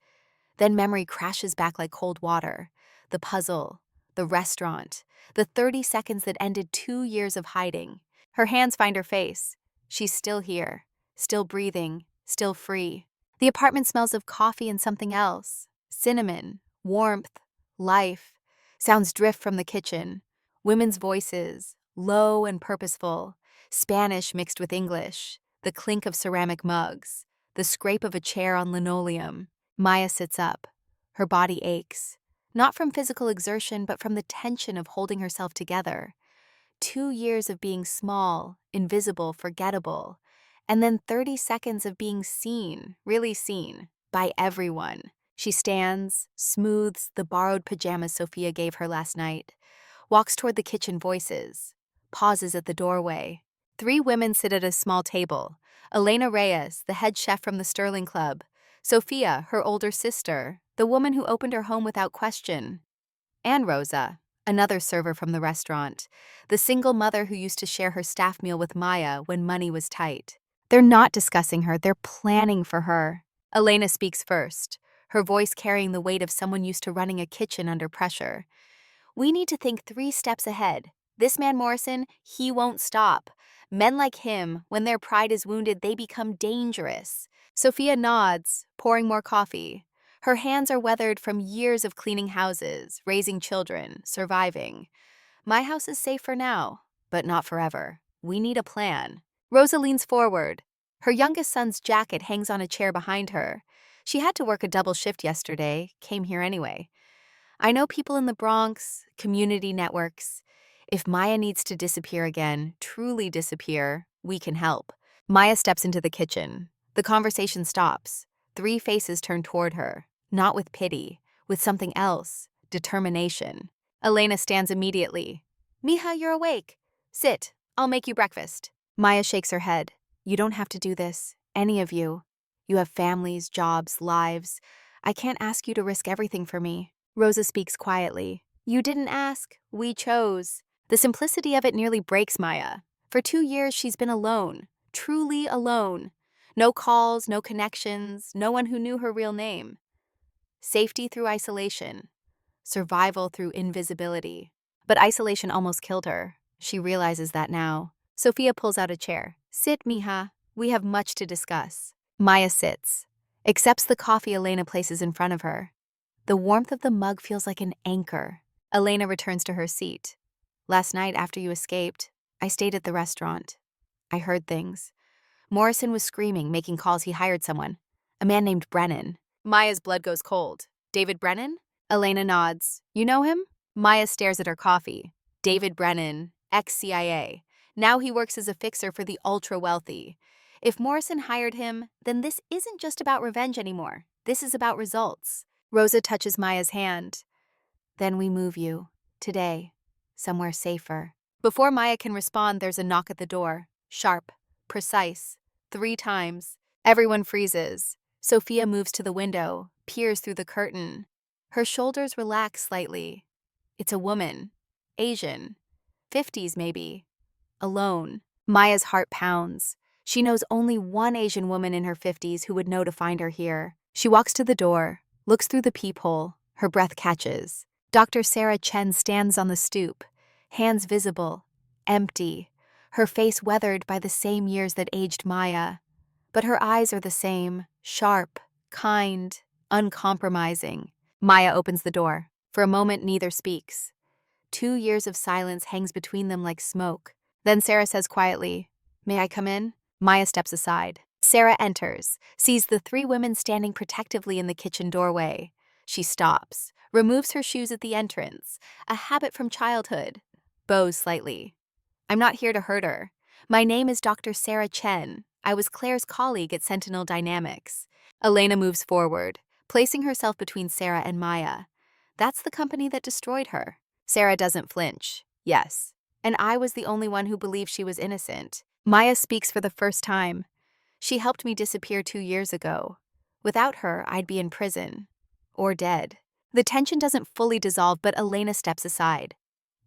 Then memory crashes back like cold water. The puzzle, the restaurant, the 30 seconds that ended 2 years of hiding. Her hands find her face. She's still here, still breathing, still free. The apartment smells of coffee and something else. Cinnamon, warmth, life. Sounds drift from the kitchen. Women's voices, low and purposeful. Spanish mixed with English. The clink of ceramic mugs. The scrape of a chair on linoleum. Maya sits up. Her body aches. Not from physical exertion, but from the tension of holding herself together. 2 years of being small, invisible, forgettable. And then 30 seconds of being seen, really seen, by everyone. She stands, smooths the borrowed pajamas Sophia gave her last night, walks toward the kitchen voices, pauses at the doorway. 3 women sit at a small table. Elena Reyes, the head chef from the Sterling Club. Sophia, her older sister, the woman who opened her home without question. And Rosa, another server from the restaurant, the single mother who used to share her staff meal with Maya when money was tight. They're not discussing her, they're planning for her. Elena speaks first, her voice carrying the weight of someone used to running a kitchen under pressure. We need to think 3 steps ahead. This man Morrison, he won't stop. Men like him, when their pride is wounded, they become dangerous. Sophia nods, pouring more coffee. Her hands are weathered from years of cleaning houses, raising children, surviving. My house is safe for now, but not forever. We need a plan. Rosa leans forward. Her youngest son's jacket hangs on a chair behind her. She had to work a double shift yesterday, came here anyway. I know people in the Bronx, community networks. If Maya needs to disappear again, truly disappear, we can help. Maya steps into the kitchen. The conversation stops. 3 faces turn toward her, not with pity, with something else, determination. Elena stands immediately. Mija, you're awake. Sit, I'll make you breakfast. Maya shakes her head. You don't have to do this, any of you. You have families, jobs, lives. I can't ask you to risk everything for me. Rosa speaks quietly. You didn't ask, we chose. The simplicity of it nearly breaks Maya. For 2 years, she's been alone, truly alone. No calls, no connections, no one who knew her real name. Safety through isolation. Survival through invisibility. But isolation almost killed her. She realizes that now. Sophia pulls out a chair. Sit, mija. We have much to discuss. Maya sits, accepts the coffee Elena places in front of her. The warmth of the mug feels like an anchor. Elena returns to her seat. Last night, after you escaped, I stayed at the restaurant. I heard things. Morrison was screaming, making calls he hired someone. A man named Brennan. Maya's blood goes cold. David Brennan? Elena nods. You know him? Maya stares at her coffee. David Brennan, ex-CIA. Now he works as a fixer for the ultra-wealthy. If Morrison hired him, then this isn't just about revenge anymore. This is about results. Rosa touches Maya's hand. Then we move you. Today. Somewhere safer. Before Maya can respond, there's a knock at the door. Sharp. Precise. 3 times. Everyone freezes. Sophia moves to the window, peers through the curtain. Her shoulders relax slightly. It's a woman. Asian. 50s maybe. Alone. Maya's heart pounds. She knows only one Asian woman in her 50s who would know to find her here. She walks to the door, looks through the peephole. Her breath catches. Dr. Sarah Chen stands on the stoop, hands visible, empty, her face weathered by the same years that aged Maya. But her eyes are the same, sharp, kind, uncompromising. Maya opens the door. For a moment, neither speaks. 2 years of silence hangs between them like smoke. Then Sarah says quietly, May I come in? Maya steps aside. Sarah enters, sees the 3 women standing protectively in the kitchen doorway. She stops, removes her shoes at the entrance, a habit from childhood, bows slightly. I'm not here to hurt her. My name is Dr. Sarah Chen. I was Claire's colleague at Sentinel Dynamics. Elena moves forward, placing herself between Sarah and Maya. That's the company that destroyed her. Sarah doesn't flinch. Yes. And I was the only one who believed she was innocent. Maya speaks for the first time. She helped me disappear 2 years ago. Without her, I'd be in prison. Or dead. The tension doesn't fully dissolve, but Elena steps aside.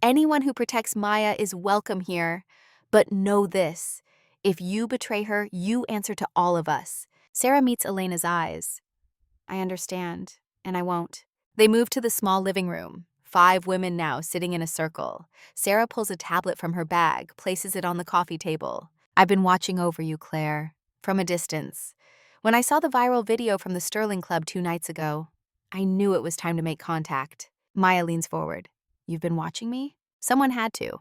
Anyone who protects Maya is welcome here. But know this. If you betray her, you answer to all of us. Sarah meets Elena's eyes. I understand, and I won't. They move to the small living room. 5 women now sitting in a circle. Sarah pulls a tablet from her bag, places it on the coffee table. I've been watching over you, Claire, from a distance. When I saw the viral video from the Sterling Club 2 nights ago, I knew it was time to make contact. Maya leans forward. You've been watching me? Someone had to.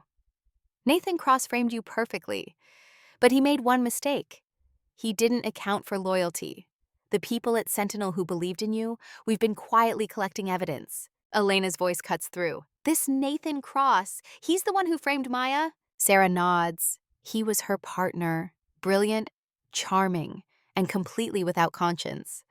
Nathan cross-framed you perfectly, but he made one mistake. He didn't account for loyalty. The people at Sentinel who believed in you, we've been quietly collecting evidence. Elena's voice cuts through. This Nathan Cross, he's the one who framed Maya? Sarah nods. He was her partner. Brilliant, charming, and completely without conscience.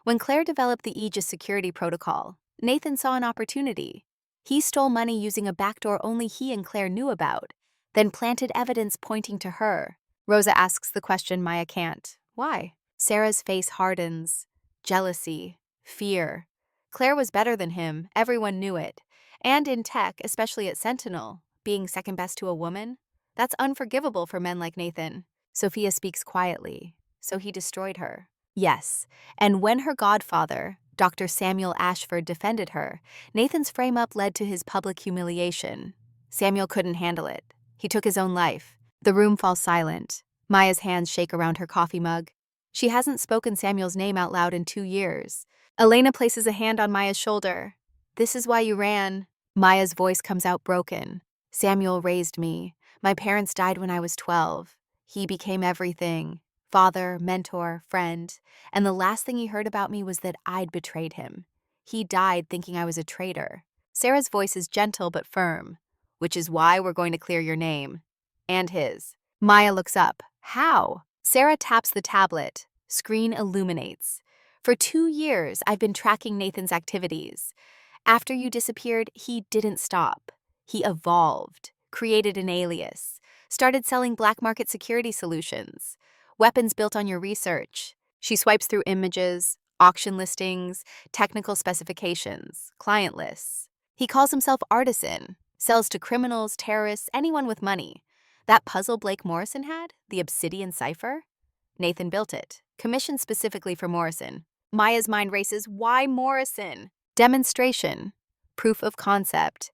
When Claire developed the Aegis security protocol, Nathan saw an opportunity. He stole money using a backdoor only he and Claire knew about, then planted evidence pointing to her. Rosa asks the question Maya can't. Why? Sarah's face hardens. Jealousy. Fear. Claire was better than him, everyone knew it. And in tech, especially at Sentinel, being second best to a woman? That's unforgivable for men like Nathan. Sophia speaks quietly. So he destroyed her. Yes, and when her godfather, Dr. Samuel Ashford, defended her, Nathan's frame-up led to his public humiliation. Samuel couldn't handle it. He took his own life. The room falls silent. Maya's hands shake around her coffee mug. She hasn't spoken Samuel's name out loud in 2 years. Elena places a hand on Maya's shoulder. This is why you ran. Maya's voice comes out broken. Samuel raised me. My parents died when I was 12. He became everything. Father, mentor, friend. And the last thing he heard about me was that I'd betrayed him. He died thinking I was a traitor. Sarah's voice is gentle but firm. Which is why we're going to clear your name. And his. Maya looks up. How? Sarah taps the tablet. Screen illuminates. For 2 years, I've been tracking Nathan's activities. After you disappeared, he didn't stop. He evolved, created an alias, started selling black market security solutions, weapons built on your research. She swipes through images, auction listings, technical specifications, client lists. He calls himself Artisan, sells to criminals, terrorists, anyone with money. That puzzle Blake Morrison had, the Obsidian cipher? Nathan built it, commissioned specifically for Morrison. Maya's mind races, why Morrison? Demonstration. Proof of concept.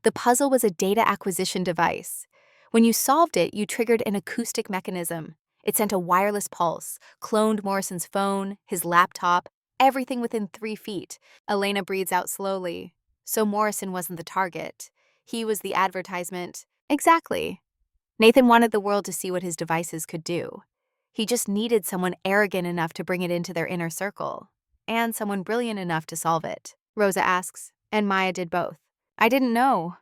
The puzzle was a data acquisition device. When you solved it, you triggered an acoustic mechanism. It sent a wireless pulse, cloned Morrison's phone, his laptop, everything within 3 feet. Elena breathes out slowly. So Morrison wasn't the target. He was the advertisement. Exactly. Nathan wanted the world to see what his devices could do. He just needed someone arrogant enough to bring it into their inner circle, and someone brilliant enough to solve it. Rosa asks, and Maya did both. I didn't know.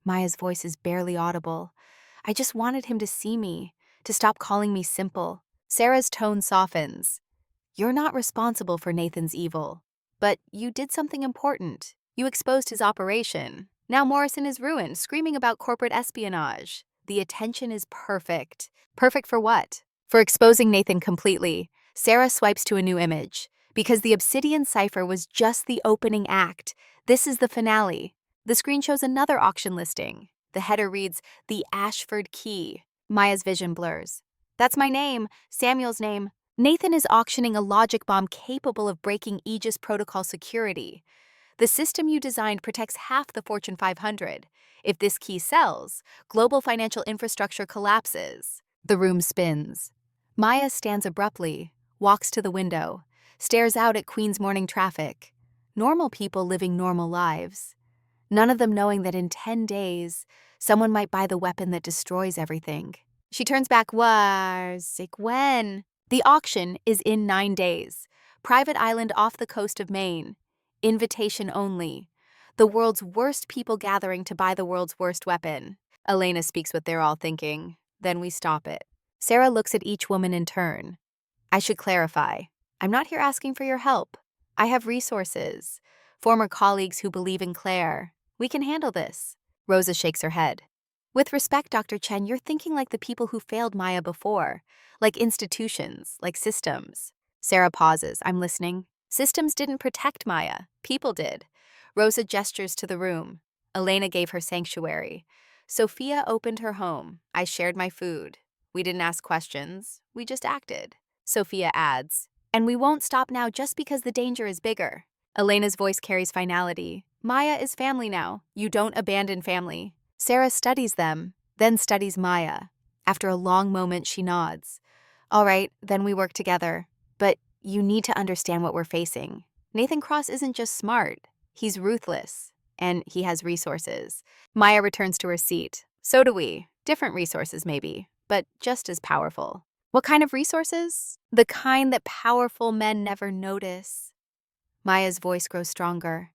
Maya's voice is barely audible. I just wanted him to see me, to stop calling me simple. Sarah's tone softens. You're not responsible for Nathan's evil, but you did something important. You exposed his operation. Now Morrison is ruined, screaming about corporate espionage. The attention is perfect. Perfect for what? For exposing Nathan completely. Sarah swipes to a new image. Because the Obsidian cipher was just the opening act. This is the finale. The screen shows another auction listing. The header reads, The Ashford Key. Maya's vision blurs. That's my name, Samuel's name. Nathan is auctioning a logic bomb capable of breaking Aegis protocol security. The system you designed protects half the Fortune 500. If this key sells, global financial infrastructure collapses. The room spins. Maya stands abruptly, walks to the window, stares out at Queen's morning traffic. Normal people living normal lives. None of them knowing that in 10 days, someone might buy the weapon that destroys everything. She turns back. When? The auction is in 9 days. Private island off the coast of Maine. Invitation only. The world's worst people gathering to buy the world's worst weapon. Elena speaks what they're all thinking. Then we stop it. Sarah looks at each woman in turn. I should clarify. I'm not here asking for your help. I have resources. Former colleagues who believe in Claire. We can handle this. Rosa shakes her head. With respect, Dr. Chen, you're thinking like the people who failed Maya before. Like institutions, like systems. Sarah pauses. I'm listening. Systems didn't protect Maya. People did. Rosa gestures to the room. Elena gave her sanctuary. Sophia opened her home. I shared my food. We didn't ask questions. We just acted. Sophia adds, and we won't stop now just because the danger is bigger. Elena's voice carries finality. Maya is family now. You don't abandon family. Sarah studies them, then studies Maya. After a long moment, she nods. All right, then we work together. But you need to understand what we're facing. Nathan Cross isn't just smart, he's ruthless, and he has resources. Maya returns to her seat. So do we. Different resources, maybe, but just as powerful. What kind of resources? The kind that powerful men never notice. Maya's voice grows stronger.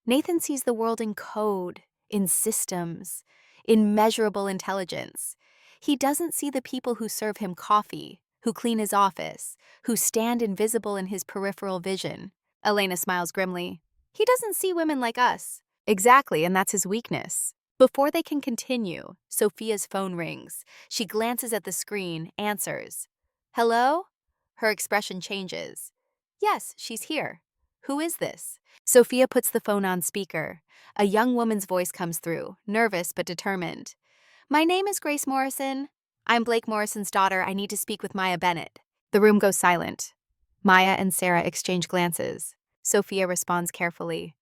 Nathan sees the world in code, in systems, in measurable intelligence. He doesn't see the people who serve him coffee, who clean his office, who stand invisible in his peripheral vision. Elena smiles grimly. He doesn't see women like us. Exactly, and that's his weakness. Before they can continue, Sophia's phone rings. She glances at the screen, answers. Hello? Her expression changes. Yes, she's here. Who is this? Sophia puts the phone on speaker. A young woman's voice comes through, nervous but determined. My name is Grace Morrison. I'm Blake Morrison's daughter. I need to speak with Maya Bennett. The room goes silent. Maya and Sarah exchange glances. Sophia responds carefully.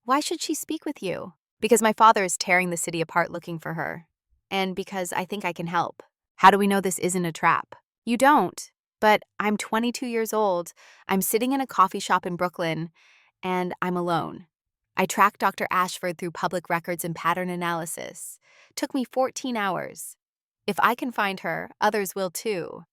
Why should she speak with you? Because my father is tearing the city apart looking for her. And because I think I can help. How do we know this isn't a trap? You don't. But I'm 22 years old. I'm sitting in a coffee shop in Brooklyn, and I'm alone. I tracked Dr. Ashford through public records and pattern analysis. Took me 14 hours. If I can find her, others will too.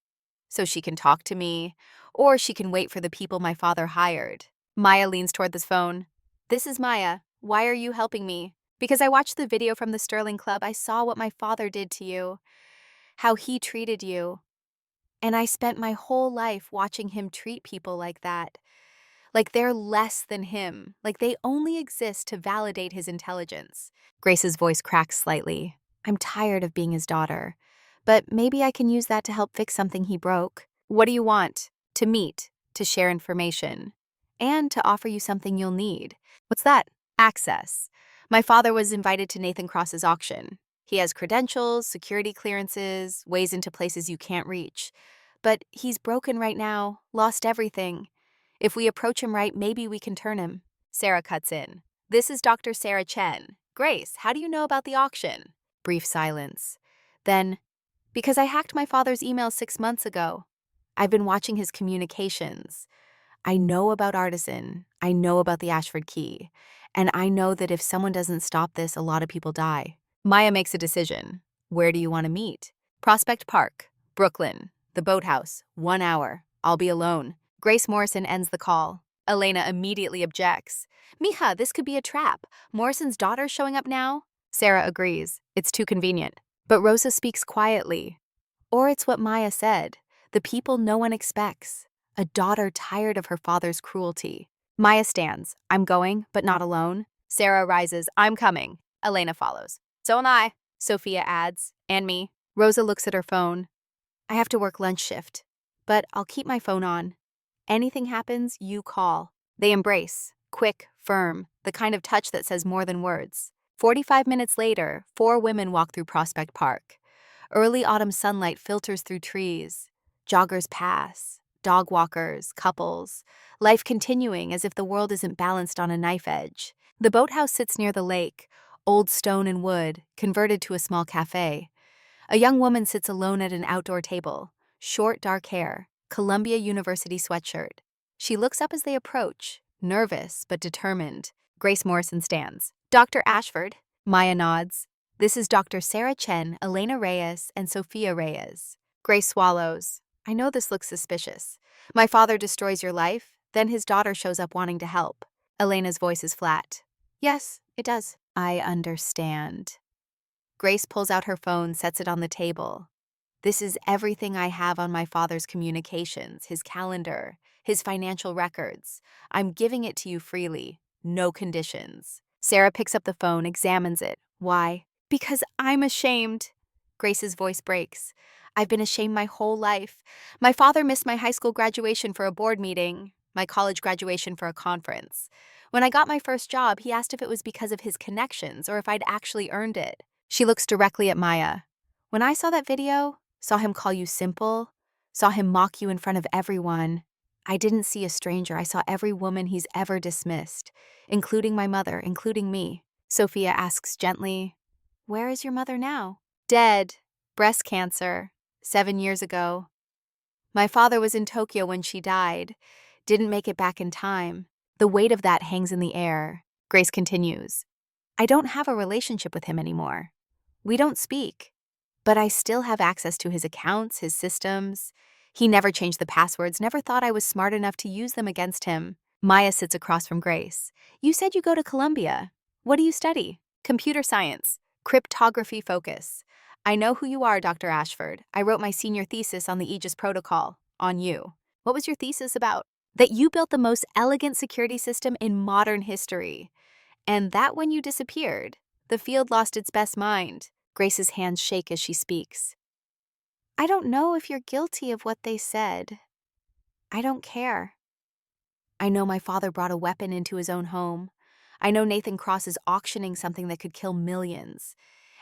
So she can talk to me, or she can wait for the people my father hired. Maya leans toward the phone. This is Maya. Why are you helping me? Because I watched the video from the Sterling Club. I saw what my father did to you, how he treated you. And I spent my whole life watching him treat people like that. Like they're less than him, like they only exist to validate his intelligence. Grace's voice cracks slightly. I'm tired of being his daughter, but maybe I can use that to help fix something he broke. What do you want? To meet, to share information, and to offer you something you'll need. What's that? Access. My father was invited to Nathan Cross's auction. He has credentials, security clearances, ways into places you can't reach. But he's broken right now, lost everything. If we approach him right, maybe we can turn him. Sarah cuts in. This is Dr. Sarah Chen. Grace, how do you know about the auction? Brief silence. Then, because I hacked my father's email 6 months ago. I've been watching his communications. I know about Artisan. I know about the Ashford key. And I know that if someone doesn't stop this, a lot of people die. Maya makes a decision. Where do you want to meet? Prospect Park, Brooklyn, the boathouse, 1 hour. I'll be alone. Grace Morrison ends the call. Elena immediately objects. Mija, this could be a trap. Morrison's daughter's showing up now? Sarah agrees. It's too convenient. But Rosa speaks quietly. Or it's what Maya said. The people no one expects. A daughter tired of her father's cruelty. Maya stands. I'm going, but not alone. Sarah rises. I'm coming. Elena follows. So am I. Sophia adds. And me. Rosa looks at her phone. I have to work lunch shift, but I'll keep my phone on. Anything happens, you call. They embrace. Quick, firm. The kind of touch that says more than words. 45 minutes later, 4 women walk through Prospect Park. Early autumn sunlight filters through trees. Joggers pass. Dog walkers, couples. Life continuing as if the world isn't balanced on a knife edge. The boathouse sits near the lake. Old stone and wood, converted to a small cafe. A young woman sits alone at an outdoor table. Short, dark hair. Columbia University sweatshirt. She looks up as they approach, nervous but determined. Grace Morrison stands. Dr. Ashford. Maya nods. This is Dr. Sarah Chen, Elena Reyes, and Sophia Reyes. Grace swallows. I know this looks suspicious. My father destroys your life, then his daughter shows up wanting to help. Elena's voice is flat. Yes, it does. I understand. Grace pulls out her phone, sets it on the table. This is everything I have on my father's communications, his calendar, his financial records. I'm giving it to you freely, no conditions. Sarah picks up the phone, examines it. Why? Because I'm ashamed. Grace's voice breaks. I've been ashamed my whole life. My father missed my high school graduation for a board meeting, my college graduation for a conference. When I got my first job, he asked if it was because of his connections or if I'd actually earned it. She looks directly at Maya. When I saw that video, saw him call you simple, saw him mock you in front of everyone, I didn't see a stranger. I saw every woman he's ever dismissed, including my mother, including me. Sophia asks gently, where is your mother now? Dead. Breast cancer. 7 years ago. My father was in Tokyo when she died. Didn't make it back in time. The weight of that hangs in the air. Grace continues. I don't have a relationship with him anymore. We don't speak. But I still have access to his accounts, his systems. He never changed the passwords, never thought I was smart enough to use them against him. Maya sits across from Grace. You said you go to Columbia. What do you study? Computer science. Cryptography focus. I know who you are, Dr. Ashford. I wrote my senior thesis on the Aegis Protocol. On you. What was your thesis about? That you built the most elegant security system in modern history. And that when you disappeared, the field lost its best mind. Grace's hands shake as she speaks. I don't know if you're guilty of what they said. I don't care. I know my father brought a weapon into his own home. I know Nathan Cross is auctioning something that could kill millions.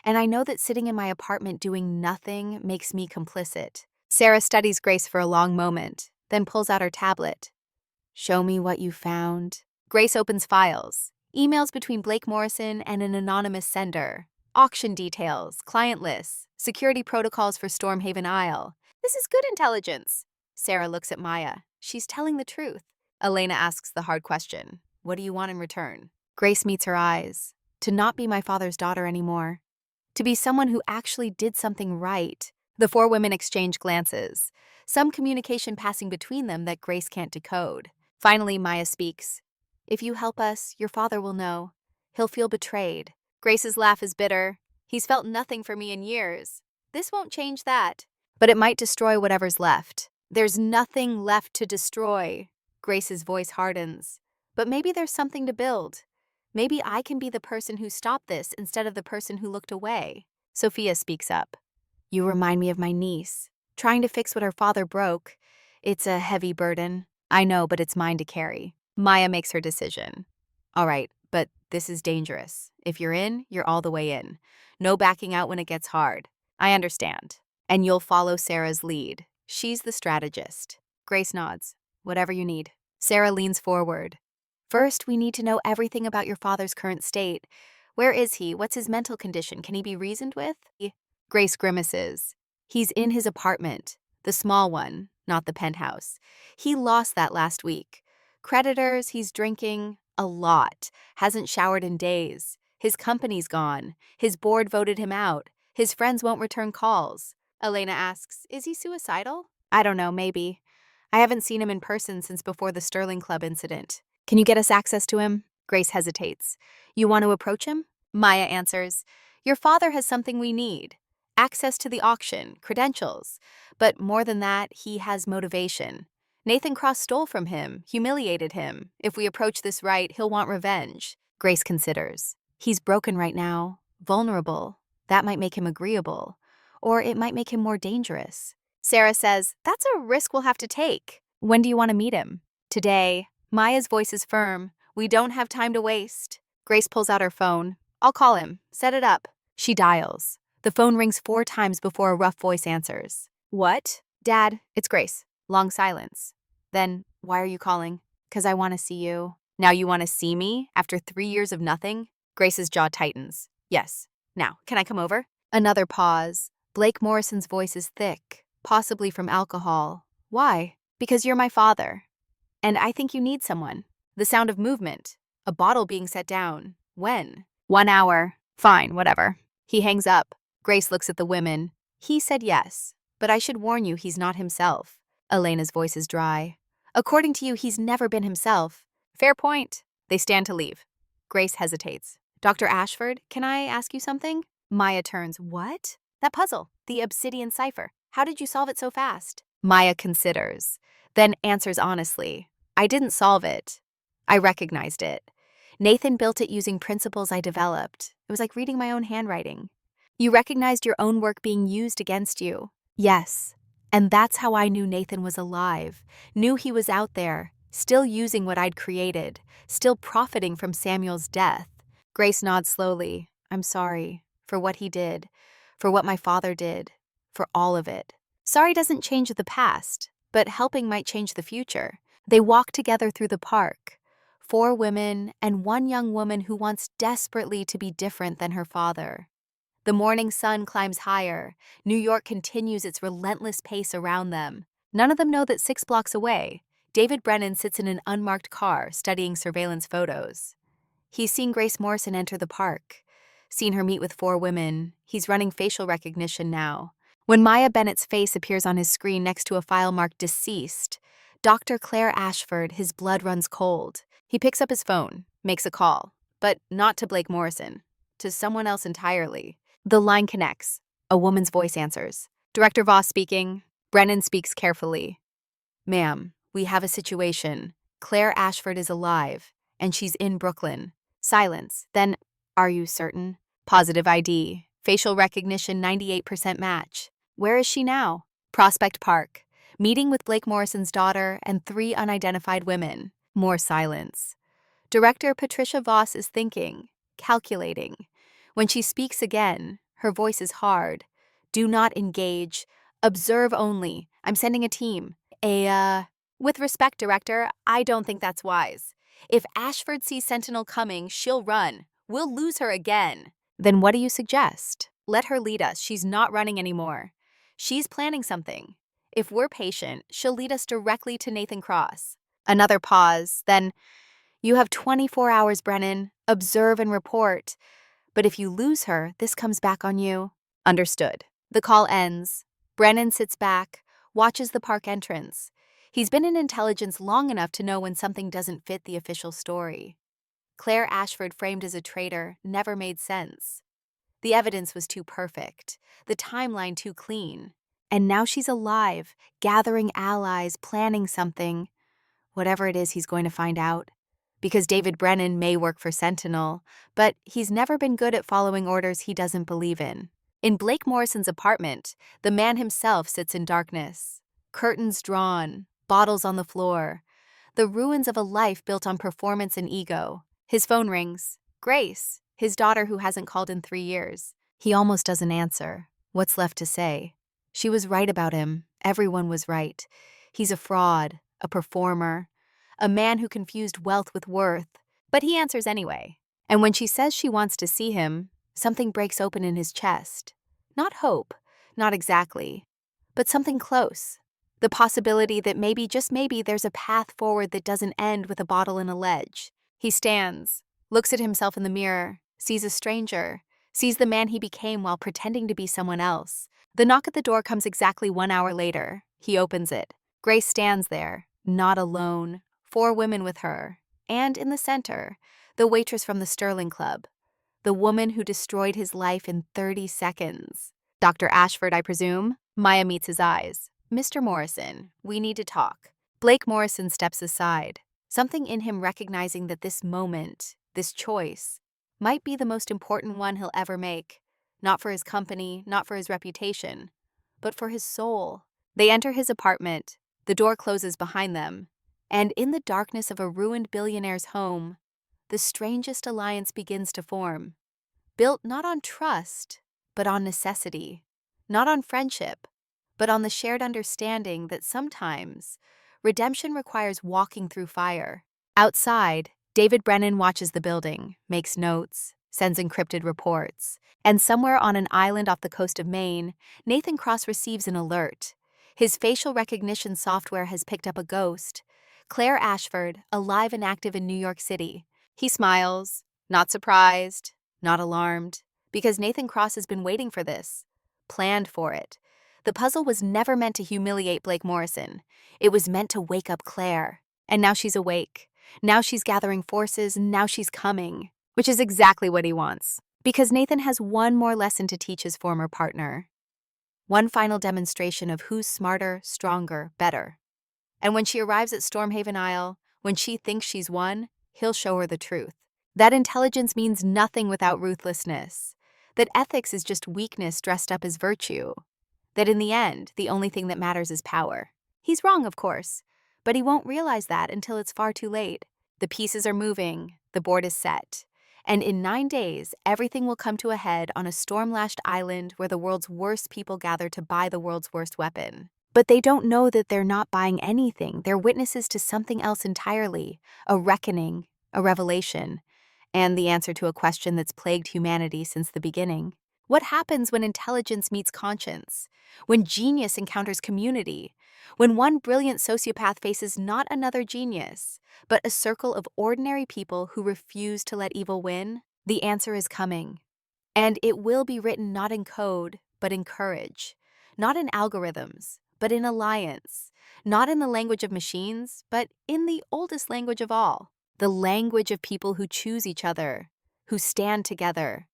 And I know that sitting in my apartment doing nothing makes me complicit. Sarah studies Grace for a long moment, then pulls out her tablet. Show me what you found. Grace opens files. Emails between Blake Morrison and an anonymous sender. Auction details, client lists, security protocols for Stormhaven Isle. This is good intelligence. Sarah looks at Maya. She's telling the truth. Elena asks the hard question. What do you want in return? Grace meets her eyes. To not be my father's daughter anymore. To be someone who actually did something right. The four women exchange glances. Some communication passing between them that Grace can't decode. Finally, Maya speaks. If you help us, your father will know. He'll feel betrayed. Grace's laugh is bitter. He's felt nothing for me in years. This won't change that. But it might destroy whatever's left. There's nothing left to destroy. Grace's voice hardens. But maybe there's something to build. Maybe I can be the person who stopped this instead of the person who looked away. Sophia speaks up. You remind me of my niece. Trying to fix what her father broke. It's a heavy burden. I know, but it's mine to carry. Maya makes her decision. All right, but this is dangerous. If you're in, you're all the way in. No backing out when it gets hard. I understand. And you'll follow Sarah's lead. She's the strategist. Grace nods. Whatever you need. Sarah leans forward. First, we need to know everything about your father's current state. Where is he? What's his mental condition? Can he be reasoned with? Grace grimaces. He's in his apartment. The small one, not the penthouse. He lost that last week. Creditors, he's drinking a lot. Hasn't showered in days. His company's gone. His board voted him out. His friends won't return calls. Elena asks, is he suicidal? I don't know, maybe. I haven't seen him in person since before the Sterling Club incident. Can you get us access to him? Grace hesitates. You want to approach him? Maya answers, your father has something we need. Access to the auction, credentials. But more than that, he has motivation. Nathan Cross stole from him, humiliated him. If we approach this right, he'll want revenge. Grace considers. He's broken right now, vulnerable. That might make him agreeable. Or it might make him more dangerous. Sarah says, that's a risk we'll have to take. When do you want to meet him? Today. Maya's voice is firm. We don't have time to waste. Grace pulls out her phone. I'll call him. Set it up. She dials. The phone rings 4 times before a rough voice answers. What? Dad, it's Grace. Long silence. Then, why are you calling? 'Cause I want to see you. Now you want to see me? After 3 years of nothing? Grace's jaw tightens. Yes. Now, can I come over? Another pause. Blake Morrison's voice is thick, possibly from alcohol. Why? Because you're my father. And I think you need someone. The sound of movement. A bottle being set down. When? 1 hour. Fine, whatever. He hangs up. Grace looks at the women. He said yes, but I should warn you he's not himself. Elena's voice is dry. According to you, he's never been himself. Fair point. They stand to leave. Grace hesitates. Dr. Ashford, can I ask you something? Maya turns. What? That puzzle. The obsidian cipher. How did you solve it so fast? Maya considers. Then answers honestly. I didn't solve it. I recognized it. Nathan built it using principles I developed. It was like reading my own handwriting. You recognized your own work being used against you. Yes. And that's how I knew Nathan was alive. Knew he was out there, still using what I'd created, still profiting from Samuel's death. Grace nods slowly. I'm sorry. For what he did. For what my father did. For all of it. Sorry doesn't change the past, but helping might change the future. They walk together through the park. 4 women and 1 young woman who wants desperately to be different than her father. The morning sun climbs higher. New York continues its relentless pace around them. None of them know that 6 blocks away, David Brennan sits in an unmarked car studying surveillance photos. He's seen Grace Morrison enter the park, seen her meet with 4 women. He's running facial recognition now. When Maya Bennett's face appears on his screen next to a file marked deceased, Dr. Claire Ashford, his blood runs cold. He picks up his phone, makes a call, but not to Blake Morrison, to someone else entirely. The line connects. A woman's voice answers. Director Voss speaking. Brennan speaks carefully. Ma'am, we have a situation. Claire Ashford is alive, and she's in Brooklyn. Silence. Then, are you certain? Positive ID. Facial recognition 98% match. Where is she now? Prospect Park. Meeting with Blake Morrison's daughter and 3 unidentified women. More silence. Director Patricia Voss is thinking, calculating. When she speaks again, her voice is hard. Do not engage. Observe only. I'm sending a team. With respect, Director, I don't think that's wise. If Ashford sees Sentinel coming, she'll run. We'll lose her again. Then what do you suggest? Let her lead us. She's not running anymore. She's planning something. If we're patient, she'll lead us directly to Nathan Cross. Another pause, then, you have 24 hours, Brennan. Observe and report. But if you lose her, this comes back on you. Understood. The call ends. Brennan sits back, watches the park entrance. He's been in intelligence long enough to know when something doesn't fit the official story. Claire Ashford framed as a traitor never made sense. The evidence was too perfect, the timeline too clean. And now she's alive, gathering allies, planning something. Whatever it is, he's going to find out. Because David Brennan may work for Sentinel, but he's never been good at following orders he doesn't believe in. In Blake Morrison's apartment, the man himself sits in darkness. Curtains drawn, bottles on the floor. The ruins of a life built on performance and ego. His phone rings. Grace, his daughter who hasn't called in 3 years. He almost doesn't answer. What's left to say? She was right about him. Everyone was right. He's a fraud, a performer, a man who confused wealth with worth. But he answers anyway. And when she says she wants to see him, something breaks open in his chest. Not hope, not exactly, but something close. The possibility that maybe, just maybe, there's a path forward that doesn't end with a bottle and a ledge. He stands, looks at himself in the mirror, sees a stranger, sees the man he became while pretending to be someone else. The knock at the door comes exactly 1 hour later. He opens it. Grace stands there, not alone, 4 women with her, and in the center, the waitress from the Sterling Club, the woman who destroyed his life in 30 seconds. Dr. Ashford, I presume? Maya meets his eyes. Mr. Morrison, we need to talk. Blake Morrison steps aside, something in him recognizing that this moment, this choice, might be the most important one he'll ever make. Not for his company, not for his reputation, but for his soul. They enter his apartment. The door closes behind them. And in the darkness of a ruined billionaire's home, the strangest alliance begins to form. Built not on trust, but on necessity. Not on friendship, but on the shared understanding that sometimes redemption requires walking through fire. Outside, David Brennan watches the building, makes notes, sends encrypted reports. And somewhere on an island off the coast of Maine, Nathan Cross receives an alert. His facial recognition software has picked up a ghost. Claire Ashford, alive and active in New York City. He smiles, not surprised, not alarmed, because Nathan Cross has been waiting for this, planned for it. The puzzle was never meant to humiliate Blake Morrison. It was meant to wake up Claire. And now she's awake. Now she's gathering forces, and now she's coming. Which is exactly what he wants. Because Nathan has one more lesson to teach his former partner. One final demonstration of who's smarter, stronger, better. And when she arrives at Stormhaven Isle, when she thinks she's won, he'll show her the truth. That intelligence means nothing without ruthlessness. That ethics is just weakness dressed up as virtue. That in the end, the only thing that matters is power. He's wrong, of course, but he won't realize that until it's far too late. The pieces are moving, the board is set. And in 9 days, everything will come to a head on a storm-lashed island where the world's worst people gather to buy the world's worst weapon. But they don't know that they're not buying anything. They're witnesses to something else entirely, a reckoning, a revelation, and the answer to a question that's plagued humanity since the beginning. What happens when intelligence meets conscience? When genius encounters community? When one brilliant sociopath faces not another genius, but a circle of ordinary people who refuse to let evil win? The answer is coming. And it will be written not in code, but in courage. Not in algorithms, but in alliance. Not in the language of machines, but in the oldest language of all. The language of people who choose each other, who stand together,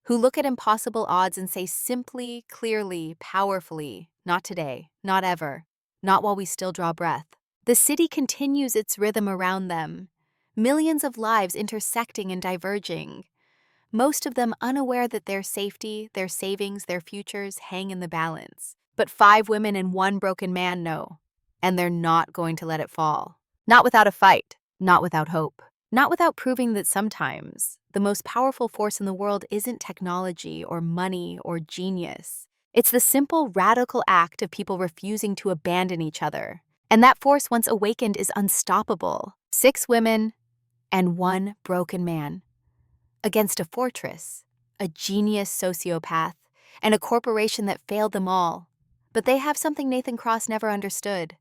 who look at impossible odds and say simply, clearly, powerfully, not today, not ever, not while we still draw breath. The city continues its rhythm around them, millions of lives intersecting and diverging, most of them unaware that their safety, their savings, their futures hang in the balance. But 5 women and 1 broken man know, and they're not going to let it fall. Not without a fight, not without hope, not without proving that sometimes the most powerful force in the world isn't technology or money or genius. It's the simple, radical act of people refusing to abandon each other. And that force, once awakened, is unstoppable. 6 women and 1 broken man. Against a fortress, a genius sociopath, and a corporation that failed them all. But they have something Nathan Cross never understood,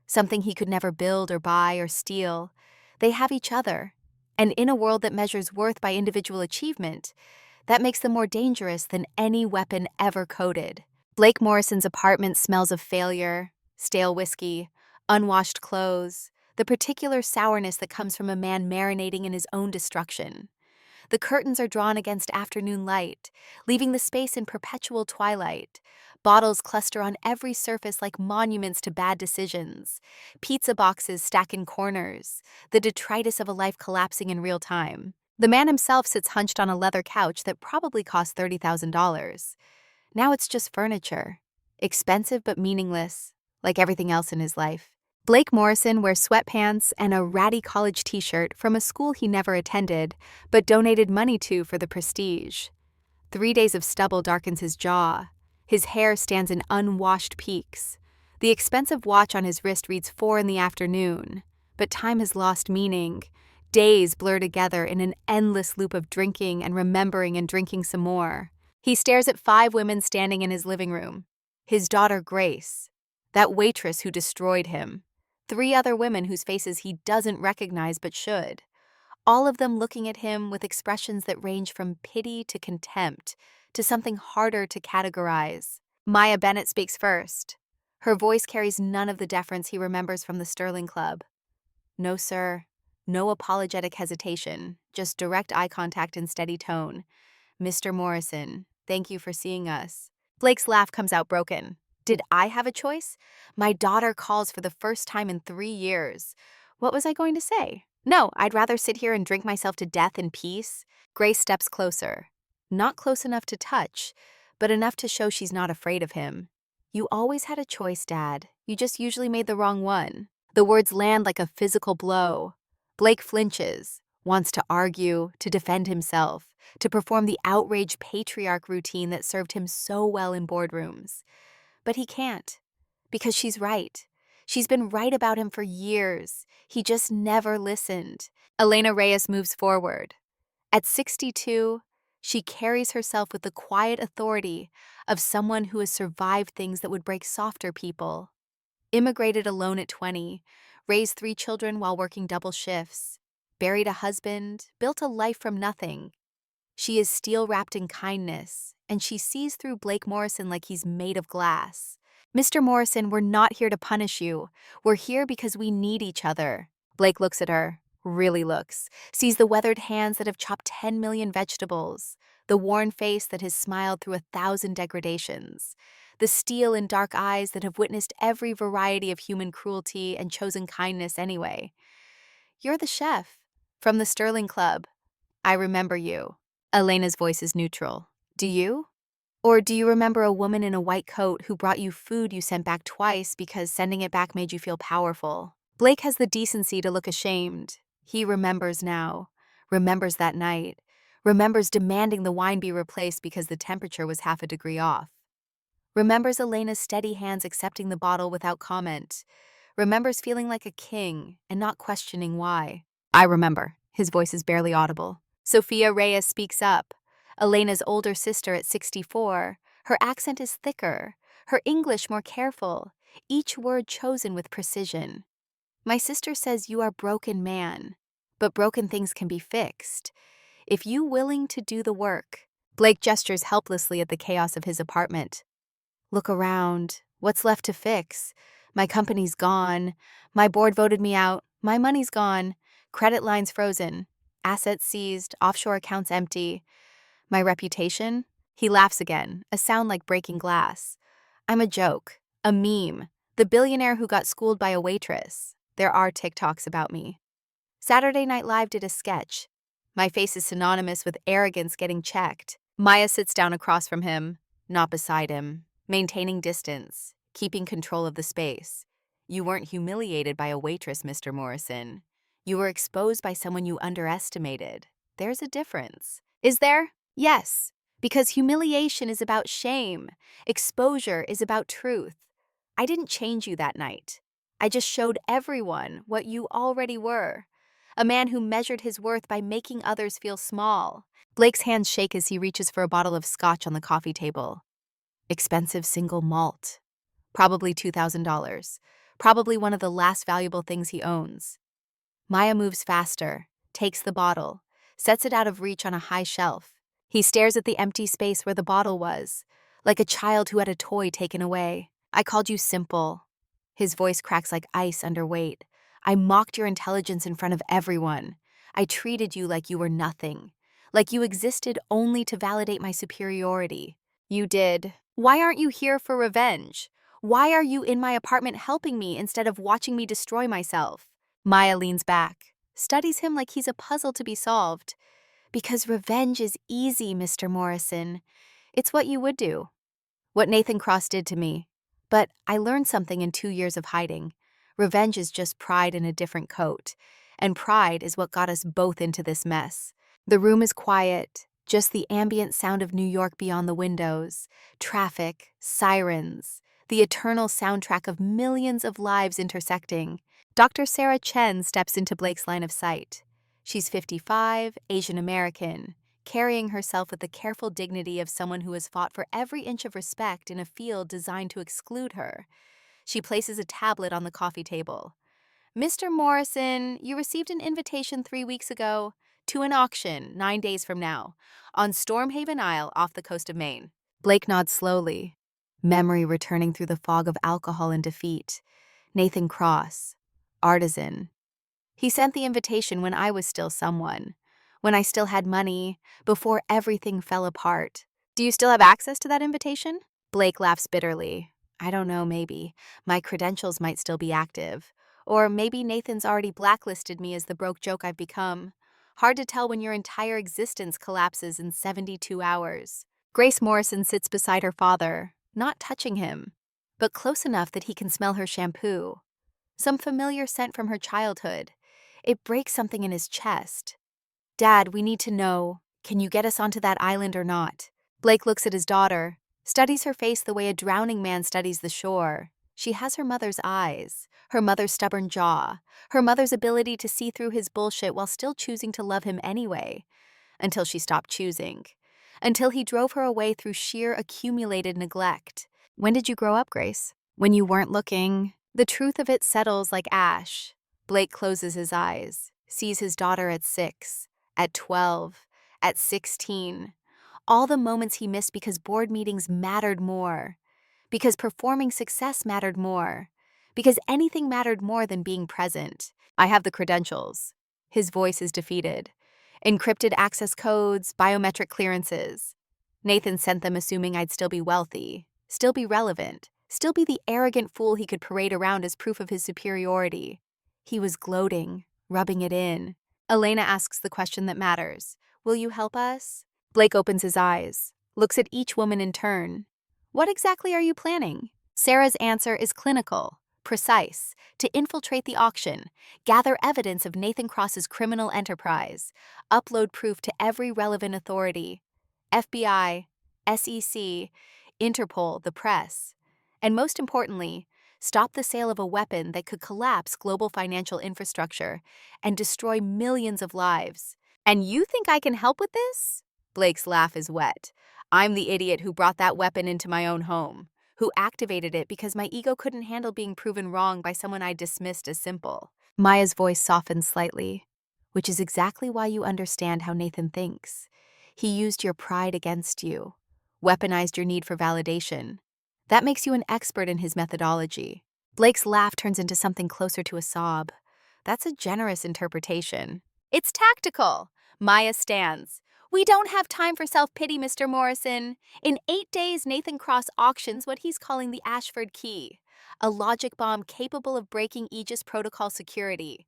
something he could never build or buy or steal. They have each other, and in a world that measures worth by individual achievement, that makes them more dangerous than any weapon ever coded. Blake Morrison's apartment smells of failure, stale whiskey, unwashed clothes, the particular sourness that comes from a man marinating in his own destruction. The curtains are drawn against afternoon light, leaving the space in perpetual twilight. Bottles cluster on every surface like monuments to bad decisions. Pizza boxes stack in corners, the detritus of a life collapsing in real time. The man himself sits hunched on a leather couch that probably cost $30,000. Now it's just furniture. Expensive but meaningless, like everything else in his life. Blake Morrison wears sweatpants and a ratty college t-shirt from a school he never attended, but donated money to for the prestige. 3 days of stubble darkens his jaw. His hair stands in unwashed peaks. The expensive watch on his wrist reads 4 in the afternoon, but time has lost meaning. Days blur together in an endless loop of drinking and remembering and drinking some more. He stares at 5 women standing in his living room. His daughter Grace, that waitress who destroyed him. 3 other women whose faces he doesn't recognize but should. All of them looking at him with expressions that range from pity to contempt to something harder to categorize. Maya Bennett speaks first. Her voice carries none of the deference he remembers from the Sterling Club. No, sir. No apologetic hesitation, just direct eye contact and steady tone. Mr. Morrison, thank you for seeing us. Blake's laugh comes out broken. Did I have a choice? My daughter calls for the first time in 3 years. What was I going to say? No, I'd rather sit here and drink myself to death in peace. Grace steps closer. Not close enough to touch, but enough to show she's not afraid of him. You always had a choice, Dad. You just usually made the wrong one. The words land like a physical blow. Blake flinches, wants to argue, to defend himself, to perform the outraged patriarch routine that served him so well in boardrooms. But he can't, because she's right. She's been right about him for years. He just never listened. Elena Reyes moves forward. At 62, she carries herself with the quiet authority of someone who has survived things that would break softer people. Immigrated alone at 20, raised 3 children while working double shifts, buried a husband, built a life from nothing. She is steel-wrapped in kindness, and she sees through Blake Morrison like he's made of glass. Mr. Morrison, we're not here to punish you. We're here because we need each other. Blake looks at her, really looks, sees the weathered hands that have chopped 10 million vegetables, the worn face that has smiled through 1,000 degradations, the steel and dark eyes that have witnessed every variety of human cruelty and chosen kindness anyway. You're the chef from the Sterling Club. I remember you. Elena's voice is neutral. Do you? Or do you remember a woman in a white coat who brought you food you sent back twice because sending it back made you feel powerful? Blake has the decency to look ashamed. He remembers now, remembers that night, remembers demanding the wine be replaced because the temperature was half a degree off. Remembers Elena's steady hands accepting the bottle without comment. Remembers feeling like a king and not questioning why. I remember. His voice is barely audible. Sophia Reyes speaks up. Elena's older sister at 64, her accent is thicker, her English more careful, each word chosen with precision. My sister says you are broken man, but broken things can be fixed. If you willing to do the work. Blake gestures helplessly at the chaos of his apartment. Look around. What's left to fix? My company's gone. My board voted me out. My money's gone. Credit lines frozen. Assets seized. Offshore accounts empty. My reputation? He laughs again, a sound like breaking glass. I'm a joke. A meme. The billionaire who got schooled by a waitress. There are TikToks about me. Saturday Night Live did a sketch. My face is synonymous with arrogance getting checked. Maya sits down across from him, not beside him, maintaining distance, keeping control of the space. You weren't humiliated by a waitress, Mr. Morrison. You were exposed by someone you underestimated. There's a difference. Is there? Yes, because humiliation is about shame. Exposure is about truth. I didn't change you that night. I just showed everyone what you already were. A man who measured his worth by making others feel small. Blake's hands shake as he reaches for a bottle of scotch on the coffee table. Expensive single malt. Probably $2,000. Probably one of the last valuable things he owns. Maya moves faster, takes the bottle, sets it out of reach on a high shelf. He stares at the empty space where the bottle was, like a child who had a toy taken away. I called you simple. His voice cracks like ice under weight. I mocked your intelligence in front of everyone. I treated you like you were nothing, like you existed only to validate my superiority. You did. Why aren't you here for revenge? Why are you in my apartment helping me instead of watching me destroy myself? Maya leans back, studies him like he's a puzzle to be solved. Because revenge is easy, Mr. Morrison. It's what you would do. What Nathan Cross did to me. But I learned something in 2 years of hiding. Revenge is just pride in a different coat. And pride is what got us both into this mess. The room is quiet, just the ambient sound of New York beyond the windows, traffic, sirens, the eternal soundtrack of millions of lives intersecting. Dr. Sarah Chen steps into Blake's line of sight. She's 55, Asian American, carrying herself with the careful dignity of someone who has fought for every inch of respect in a field designed to exclude her. She places a tablet on the coffee table. Mr. Morrison, you received an invitation 3 weeks ago to an auction 9 days from now on Stormhaven Isle off the coast of Maine. Blake nods slowly, memory returning through the fog of alcohol and defeat. Nathan Cross, artisan. He sent the invitation when I was still someone, when I still had money, before everything fell apart. Do you still have access to that invitation? Blake laughs bitterly. I don't know, maybe. My credentials might still be active. Or maybe Nathan's already blacklisted me as the broke joke I've become. Hard to tell when your entire existence collapses in 72 hours. Grace Morrison sits beside her father, not touching him, but close enough that he can smell her shampoo. Some familiar scent from her childhood. It breaks something in his chest. Dad, we need to know. Can you get us onto that island or not? Blake looks at his daughter, studies her face the way a drowning man studies the shore. She has her mother's eyes, her mother's stubborn jaw, her mother's ability to see through his bullshit while still choosing to love him anyway. Until she stopped choosing. Until he drove her away through sheer accumulated neglect. When did you grow up, Grace? When you weren't looking. The truth of it settles like ash. Blake closes his eyes, sees his daughter at 6, at 12, at 16. All the moments he missed because board meetings mattered more. Because performing success mattered more. Because anything mattered more than being present. I have the credentials. His voice is defeated. Encrypted access codes, biometric clearances. Nathan sent them assuming I'd still be wealthy, still be relevant, still be the arrogant fool he could parade around as proof of his superiority. He was gloating, rubbing it in. Elena asks the question that matters. Will you help us? Blake opens his eyes, looks at each woman in turn. What exactly are you planning? Sarah's answer is clinical, precise, to infiltrate the auction, gather evidence of Nathan Cross's criminal enterprise, upload proof to every relevant authority, FBI, SEC, Interpol, the press, and most importantly, stop the sale of a weapon that could collapse global financial infrastructure and destroy millions of lives. And you think I can help with this? Blake's laugh is wet. I'm the idiot who brought that weapon into my own home, who activated it because my ego couldn't handle being proven wrong by someone I dismissed as simple. Maya's voice softens slightly, which is exactly why you understand how Nathan thinks. He used your pride against you, weaponized your need for validation. That makes you an expert in his methodology. Blake's laugh turns into something closer to a sob. That's a generous interpretation. It's tactical. Maya stands. We don't have time for self-pity, Mr. Morrison. In 8 days, Nathan Cross auctions what he's calling the Ashford key, a logic bomb capable of breaking Aegis protocol security.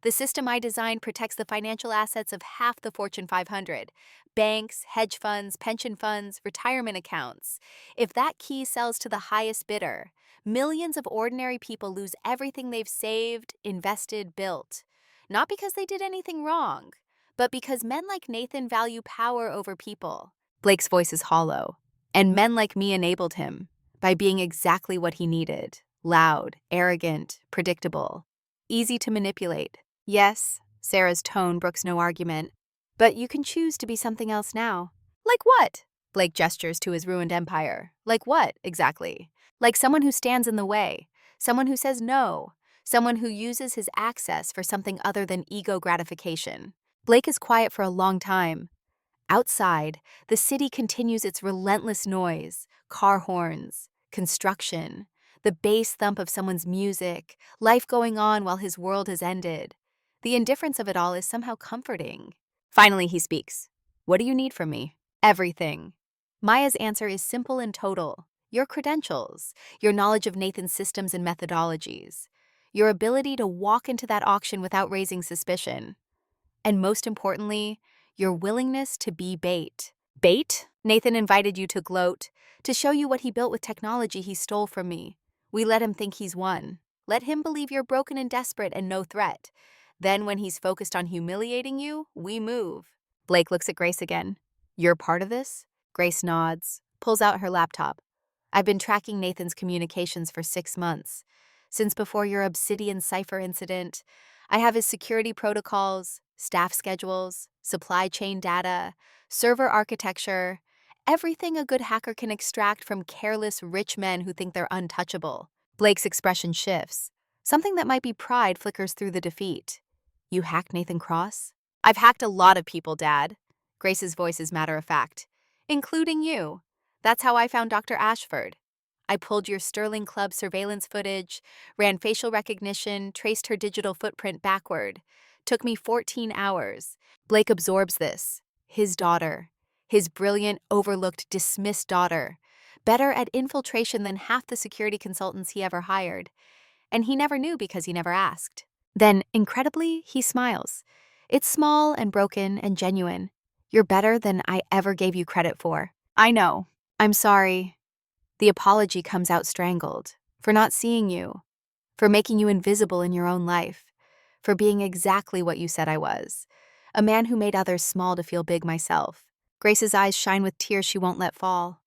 The system I designed protects the financial assets of half the Fortune 500, banks, hedge funds, pension funds, retirement accounts. If that key sells to the highest bidder, millions of ordinary people lose everything they've saved, invested, built. Not because they did anything wrong, but because men like Nathan value power over people. Blake's voice is hollow, and men like me enabled him by being exactly what he needed: loud, arrogant, predictable, easy to manipulate. Yes, Sarah's tone brooks no argument, but you can choose to be something else now. Like what? Blake gestures to his ruined empire. Like what, exactly? Like someone who stands in the way, someone who says no, someone who uses his access for something other than ego gratification. Blake is quiet for a long time. Outside, the city continues its relentless noise: car horns, construction, the bass thump of someone's music, life going on while his world has ended. The indifference of it all is somehow comforting. Finally, he speaks. What do you need from me? Everything. Maya's answer is simple and total. Your credentials, your knowledge of Nathan's systems and methodologies, your ability to walk into that auction without raising suspicion, and most importantly, your willingness to be bait. Bait? Nathan invited you to gloat, to show you what he built with technology he stole from me. We let him think he's won. Let him believe you're broken and desperate and no threat. Then when he's focused on humiliating you, we move. Blake looks at Grace again. You're part of this? Grace nods, pulls out her laptop. I've been tracking Nathan's communications for 6 months. Since before your Obsidian cipher incident, I have his security protocols, staff schedules, supply chain data, server architecture, everything a good hacker can extract from careless, rich men who think they're untouchable. Blake's expression shifts. Something that might be pride flickers through the defeat. You hacked Nathan Cross? I've hacked a lot of people, Dad. Grace's voice is matter-of-fact. Including you. That's how I found Dr. Ashford. I pulled your Sterling Club surveillance footage, ran facial recognition, traced her digital footprint backward. Took me 14 hours. Blake absorbs this. His daughter. His brilliant, overlooked, dismissed daughter. Better at infiltration than half the security consultants he ever hired. And he never knew because he never asked. Then, incredibly, he smiles. It's small and broken and genuine. You're better than I ever gave you credit for. I know. I'm sorry. The apology comes out strangled. For not seeing you. For making you invisible in your own life. For being exactly what you said I was. A man who made others small to feel big myself. Grace's eyes shine with tears she won't let fall.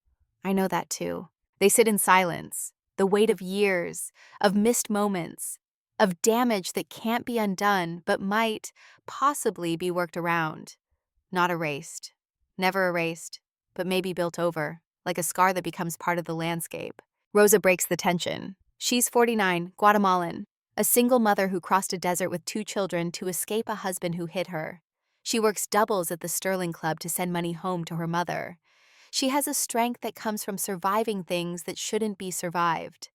I know that too. They sit in silence. The weight of years, of missed moments, of damage that can't be undone but might possibly be worked around. Not erased. Never erased, but maybe built over, like a scar that becomes part of the landscape. Rosa breaks the tension. She's 49, Guatemalan, a single mother who crossed a desert with 2 children to escape a husband who hit her. She works doubles at the Sterling Club to send money home to her mother. She has a strength that comes from surviving things that shouldn't be survived.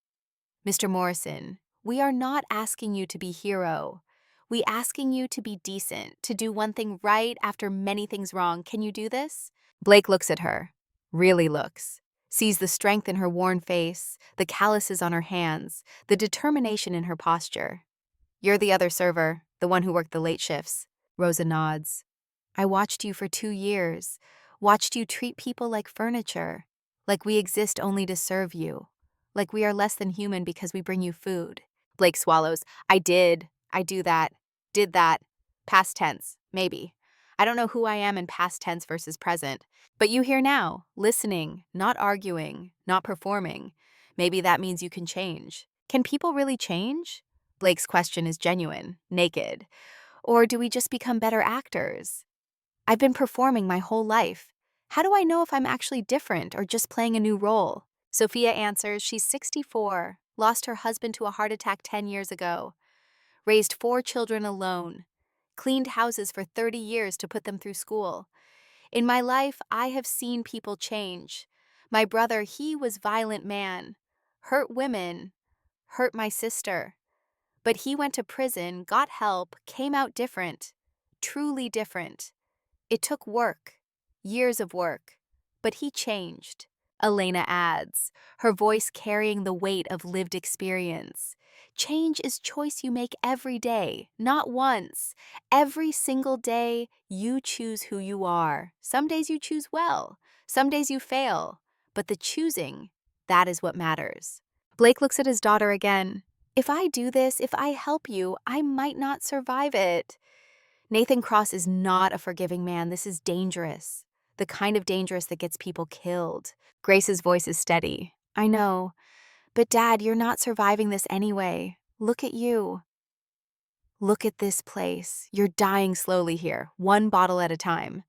Mr. Morrison, we are not asking you to be hero. We asking you to be decent, to do one thing right after many things wrong. Can you do this? Blake looks at her. Really looks. Sees the strength in her worn face, the calluses on her hands, the determination in her posture. You're the other server, the one who worked the late shifts. Rosa nods. I watched you for 2 years. Watched you treat people like furniture. Like we exist only to serve you. Like we are less than human because we bring you food. Blake swallows. I do that. Did that. Past tense. Maybe. I don't know who I am in past tense versus present. But you here now, listening, not arguing, not performing. Maybe that means you can change. Can people really change? Blake's question is genuine, naked. Or do we just become better actors? I've been performing my whole life. How do I know if I'm actually different or just playing a new role? Sophia answers she's 64, lost her husband to a heart attack 10 years ago, raised 4 children alone, cleaned houses for 30 years to put them through school. In my life, I have seen people change. My brother, he was violent man, hurt women, hurt my sister. But he went to prison, got help, came out different, truly different. It took work, years of work, but he changed. Elena adds, her voice carrying the weight of lived experience. Change is choice you make every day, not once. Every single day, you choose who you are. Some days you choose well, some days you fail, but the choosing, that is what matters. Blake looks at his daughter again. If I do this, if I help you, I might not survive it. Nathan Cross is not a forgiving man. This is dangerous. The kind of dangerous that gets people killed. Grace's voice is steady. I know. But Dad, you're not surviving this anyway. Look at you. Look at this place. You're dying slowly here, one bottle at a time.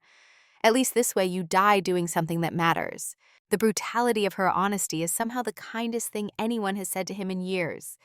At least this way you die doing something that matters. The brutality of her honesty is somehow the kindest thing anyone has said to him in years.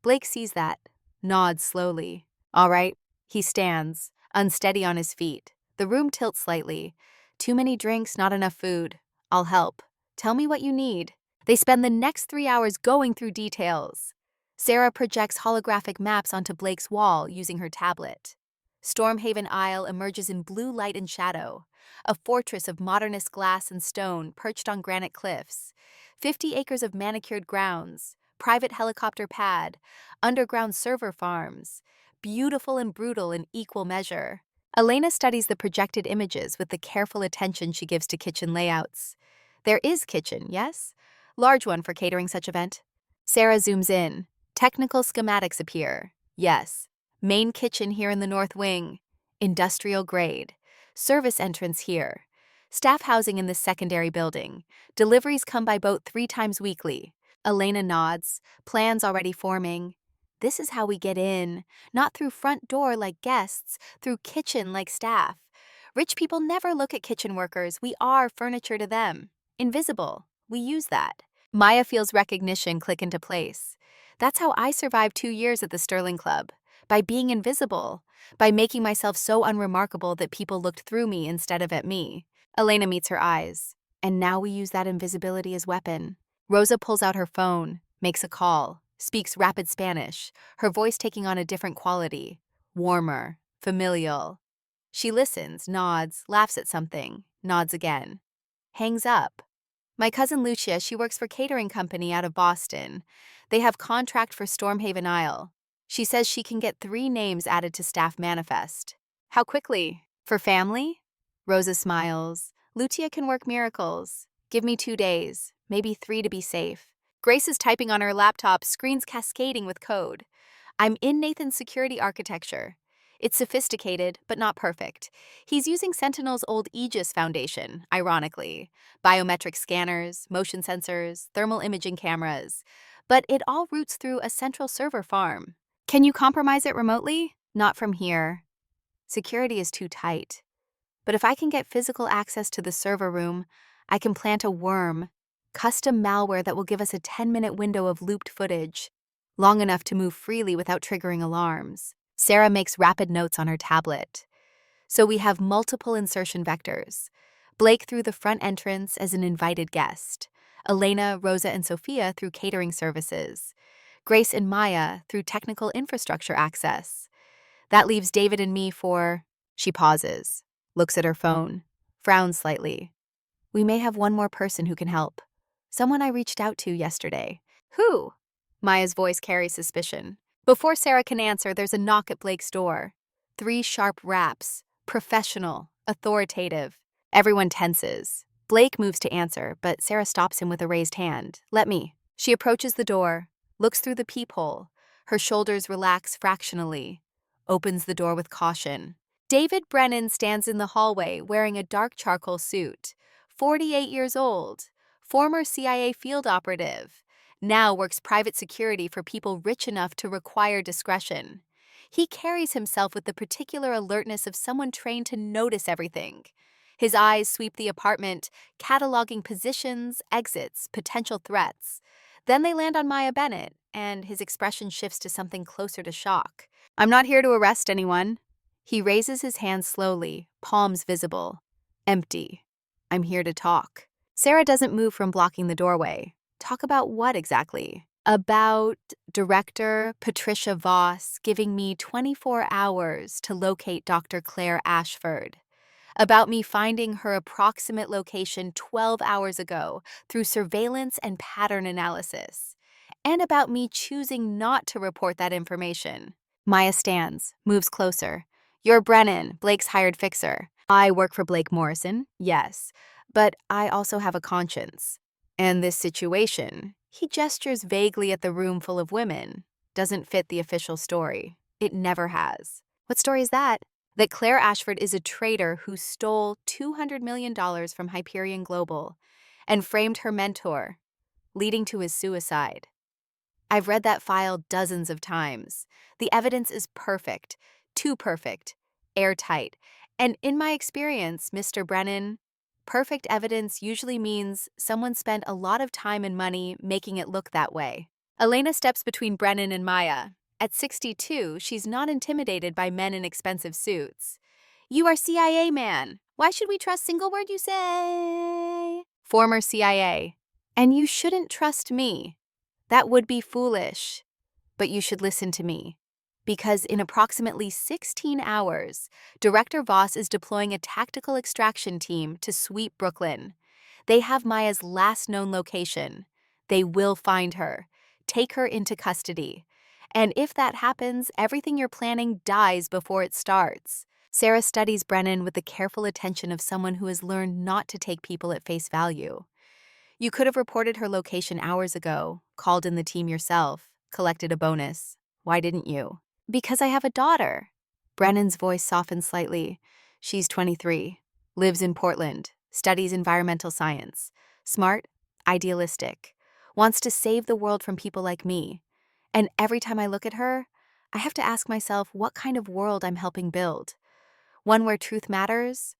Blake sees that, nods slowly. All right. He stands, unsteady on his feet. The room tilts slightly. Too many drinks, not enough food. I'll help. Tell me what you need. They spend the next 3 hours going through details. Sarah projects holographic maps onto Blake's wall using her tablet. Stormhaven Isle emerges in blue light and shadow, a fortress of modernist glass and stone perched on granite cliffs. 50 acres of manicured grounds, private helicopter pad, underground server farms, beautiful and brutal in equal measure. Elena studies the projected images with the careful attention she gives to kitchen layouts. There is kitchen, yes? Large one for catering such event. Sarah zooms in. Technical schematics appear. Yes. Main kitchen here in the north wing. Industrial grade. Service entrance here. Staff housing in the secondary building. Deliveries come by boat 3 times weekly. Elena nods. Plans already forming. This is how we get in. Not through front door like guests, through kitchen like staff. Rich people never look at kitchen workers. We are furniture to them. Invisible. We use that. Maya feels recognition click into place. That's how I survived 2 years at the Sterling Club. By being invisible. By making myself so unremarkable that people looked through me instead of at me. Elena meets her eyes. And now we use that invisibility as weapon. Rosa pulls out her phone, makes a call, speaks rapid Spanish, her voice taking on a different quality. Warmer, familial. She listens, nods, laughs at something, nods again. Hangs up. My cousin Lucia, she works for catering company out of Boston. They have contract for Stormhaven Isle. She says she can get 3 names added to staff manifest. How quickly? For family? Rosa smiles. Lucia can work miracles. Give me 2 days, maybe 3 to be safe. Grace is typing on her laptop, screens cascading with code. I'm in Nathan's security architecture. It's sophisticated, but not perfect. He's using Sentinel's old Aegis foundation, ironically. Biometric scanners, motion sensors, thermal imaging cameras. But it all routes through a central server farm. Can you compromise it remotely? Not from here. Security is too tight. But if I can get physical access to the server room, I can plant a worm, custom malware that will give us a 10-minute window of looped footage, long enough to move freely without triggering alarms. Sarah makes rapid notes on her tablet. So we have multiple insertion vectors. Blake through the front entrance as an invited guest. Elena, Rosa, and Sophia through catering services. Grace and Maya through technical infrastructure access. That leaves David and me for... She pauses, looks at her phone, frowns slightly. We may have one more person who can help. Someone I reached out to yesterday. Who? Maya's voice carries suspicion. Before Sarah can answer, there's a knock at Blake's door. 3 sharp raps. Professional. Authoritative. Everyone tenses. Blake moves to answer, but Sarah stops him with a raised hand. Let me. She approaches the door, looks through the peephole. Her shoulders relax fractionally. Opens the door with caution. David Brennan stands in the hallway wearing a dark charcoal suit. 48 years old. Former CIA field operative. Now works private security for people rich enough to require discretion. He carries himself with the particular alertness of someone trained to notice everything. His eyes sweep the apartment, cataloging positions, exits, potential threats. Then they land on Maya Bennett, and his expression shifts to something closer to shock. "I'm not here to arrest anyone." He raises his hands slowly, palms visible. "Empty. I'm here to talk." Sarah doesn't move from blocking the doorway. "Talk about what exactly?" "About Director Patricia Voss giving me 24 hours to locate Dr. Claire Ashford. About me finding her approximate location 12 hours ago through surveillance and pattern analysis. And about me choosing not to report that information." Maya stands, moves closer. "You're Brennan, Blake's hired fixer. I work for Blake Morrison, yes, but I also have a conscience. And this situation," he gestures vaguely at the room full of women, "doesn't fit the official story. It never has." "What story is that?" "That Claire Ashford is a traitor who stole $200 million from Hyperion Global and framed her mentor, leading to his suicide. I've read that file dozens of times. The evidence is perfect, too perfect, airtight. And in my experience, Mr. Brennan, perfect evidence usually means someone spent a lot of time and money making it look that way." Elena steps between Brennan and Maya. At 62, she's not intimidated by men in expensive suits. "You are CIA man. Why should we trust single word you say?" "Former CIA. And you shouldn't trust me. That would be foolish. But you should listen to me. Because in approximately 16 hours, Director Voss is deploying a tactical extraction team to sweep Brooklyn. They have Maya's last known location. They will find her, take her into custody. And if that happens, everything you're planning dies before it starts." Sarah studies Brennan with the careful attention of someone who has learned not to take people at face value. "You could have reported her location hours ago, called in the team yourself, collected a bonus. Why didn't you?" "Because I have a daughter." Brennan's voice softens slightly. "She's 23, lives in Portland, studies environmental science. Smart, idealistic, wants to save the world from people like me. And every time I look at her, I have to ask myself what kind of world I'm helping build. One where truth matters,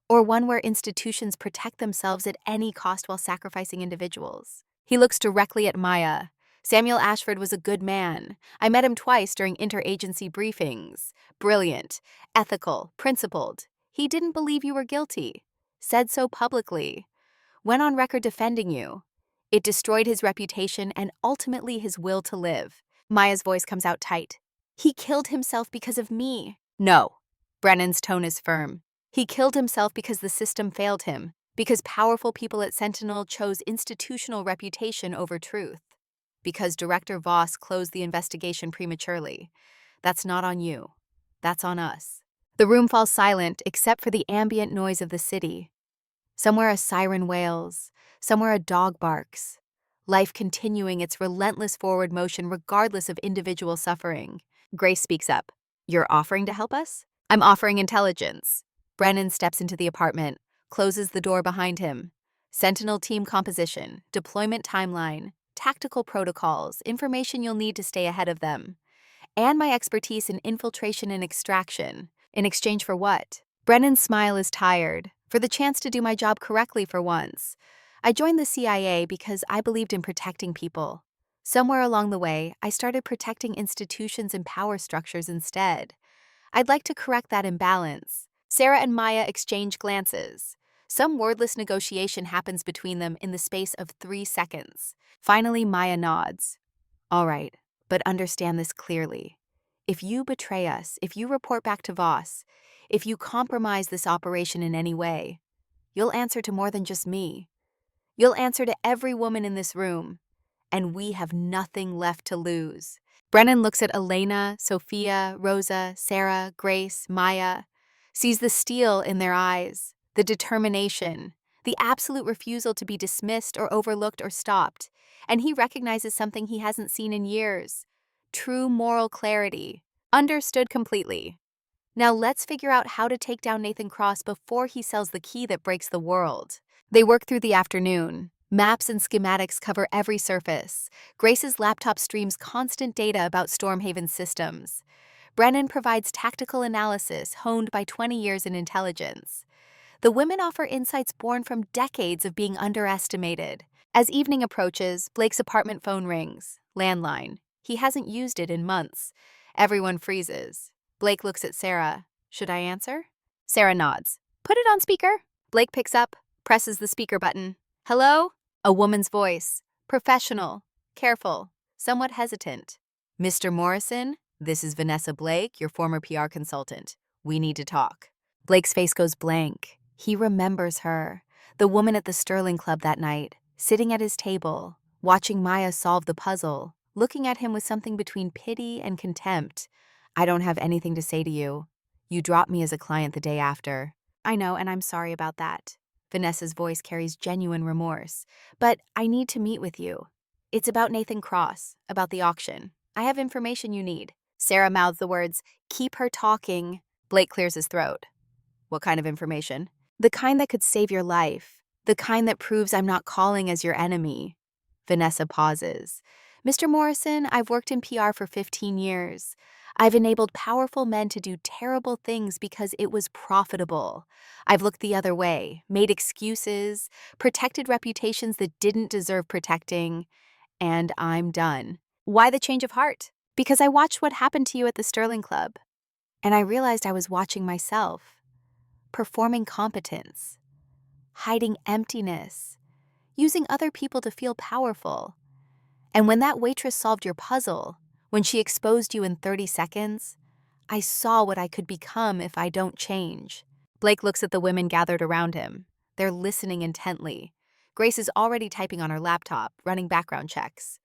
or one where institutions protect themselves at any cost while sacrificing individuals." He looks directly at Maya. "Samuel Ashford was a good man. I met him twice during interagency briefings. Brilliant, ethical, principled. He didn't believe you were guilty. Said so publicly. Went on record defending you. It destroyed his reputation and ultimately his will to live." Maya's voice comes out tight. "He killed himself because of me." "No." Brennan's tone is firm. "He killed himself because the system failed him, because powerful people at Sentinel chose institutional reputation over truth, because Director Voss closed the investigation prematurely. That's not on you. That's on us." The room falls silent except for the ambient noise of the city. Somewhere a siren wails, somewhere a dog barks. Life continuing its relentless forward motion regardless of individual suffering. Grace speaks up. "You're offering to help us?" "I'm offering intelligence." Brennan steps into the apartment, closes the door behind him. "Sentinel team composition, deployment timeline, tactical protocols, information you'll need to stay ahead of them. And my expertise in infiltration and extraction. In exchange for what?" Brennan's smile is tired. "For the chance to do my job correctly for once. I joined the CIA because I believed in protecting people. Somewhere along the way, I started protecting institutions and power structures instead. I'd like to correct that imbalance." Sarah and Maya exchange glances. Some wordless negotiation happens between them in the space of 3 seconds. Finally, Maya nods. "All right, but understand this clearly. If you betray us, if you report back to Voss, if you compromise this operation in any way, you'll answer to more than just me. You'll answer to every woman in this room, and we have nothing left to lose." Brennan looks at Elena, Sophia, Rosa, Sarah, Grace, Maya, sees the steel in their eyes, the determination, the absolute refusal to be dismissed or overlooked or stopped, and he recognizes something he hasn't seen in years. True moral clarity. Understood completely. Now let's figure out how to take down Nathan Cross before he sells the key that breaks the world. They work through the afternoon. Maps and schematics cover every surface. Grace's laptop streams constant data about Stormhaven's systems. Brennan provides tactical analysis honed by 20 years in intelligence. The women offer insights born from decades of being underestimated. As evening approaches, Blake's apartment phone rings. Landline. He hasn't used it in months. Everyone freezes. Blake looks at Sarah. Should I answer? Sarah nods. Put it on speaker. Blake picks up, presses the speaker button. Hello? A woman's voice. Professional. Careful. Somewhat hesitant. Mr. Morrison, this is Vanessa Blake, your former PR consultant. We need to talk. Blake's face goes blank. He remembers her. The woman at the Sterling Club that night, sitting at his table, watching Maya solve the puzzle, looking at him with something between pity and contempt. I don't have anything to say to you. You dropped me as a client the day after. I know, and I'm sorry about that. Vanessa's voice carries genuine remorse. But I need to meet with you. It's about Nathan Cross, about the auction. I have information you need. Sarah mouths the words, keep her talking. Blake clears his throat. What kind of information? The kind that could save your life. The kind that proves I'm not calling as your enemy. Vanessa pauses. Mr. Morrison, I've worked in PR for 15 years. I've enabled powerful men to do terrible things because it was profitable. I've looked the other way, made excuses, protected reputations that didn't deserve protecting, and I'm done. Why the change of heart? Because I watched what happened to you at the Sterling Club, and I realized I was watching myself, performing competence, hiding emptiness, using other people to feel powerful. And when that waitress solved your puzzle, when she exposed you in 30 seconds, I saw what I could become if I don't change. Blake looks at the women gathered around him. They're listening intently. Grace is already typing on her laptop, running background checks.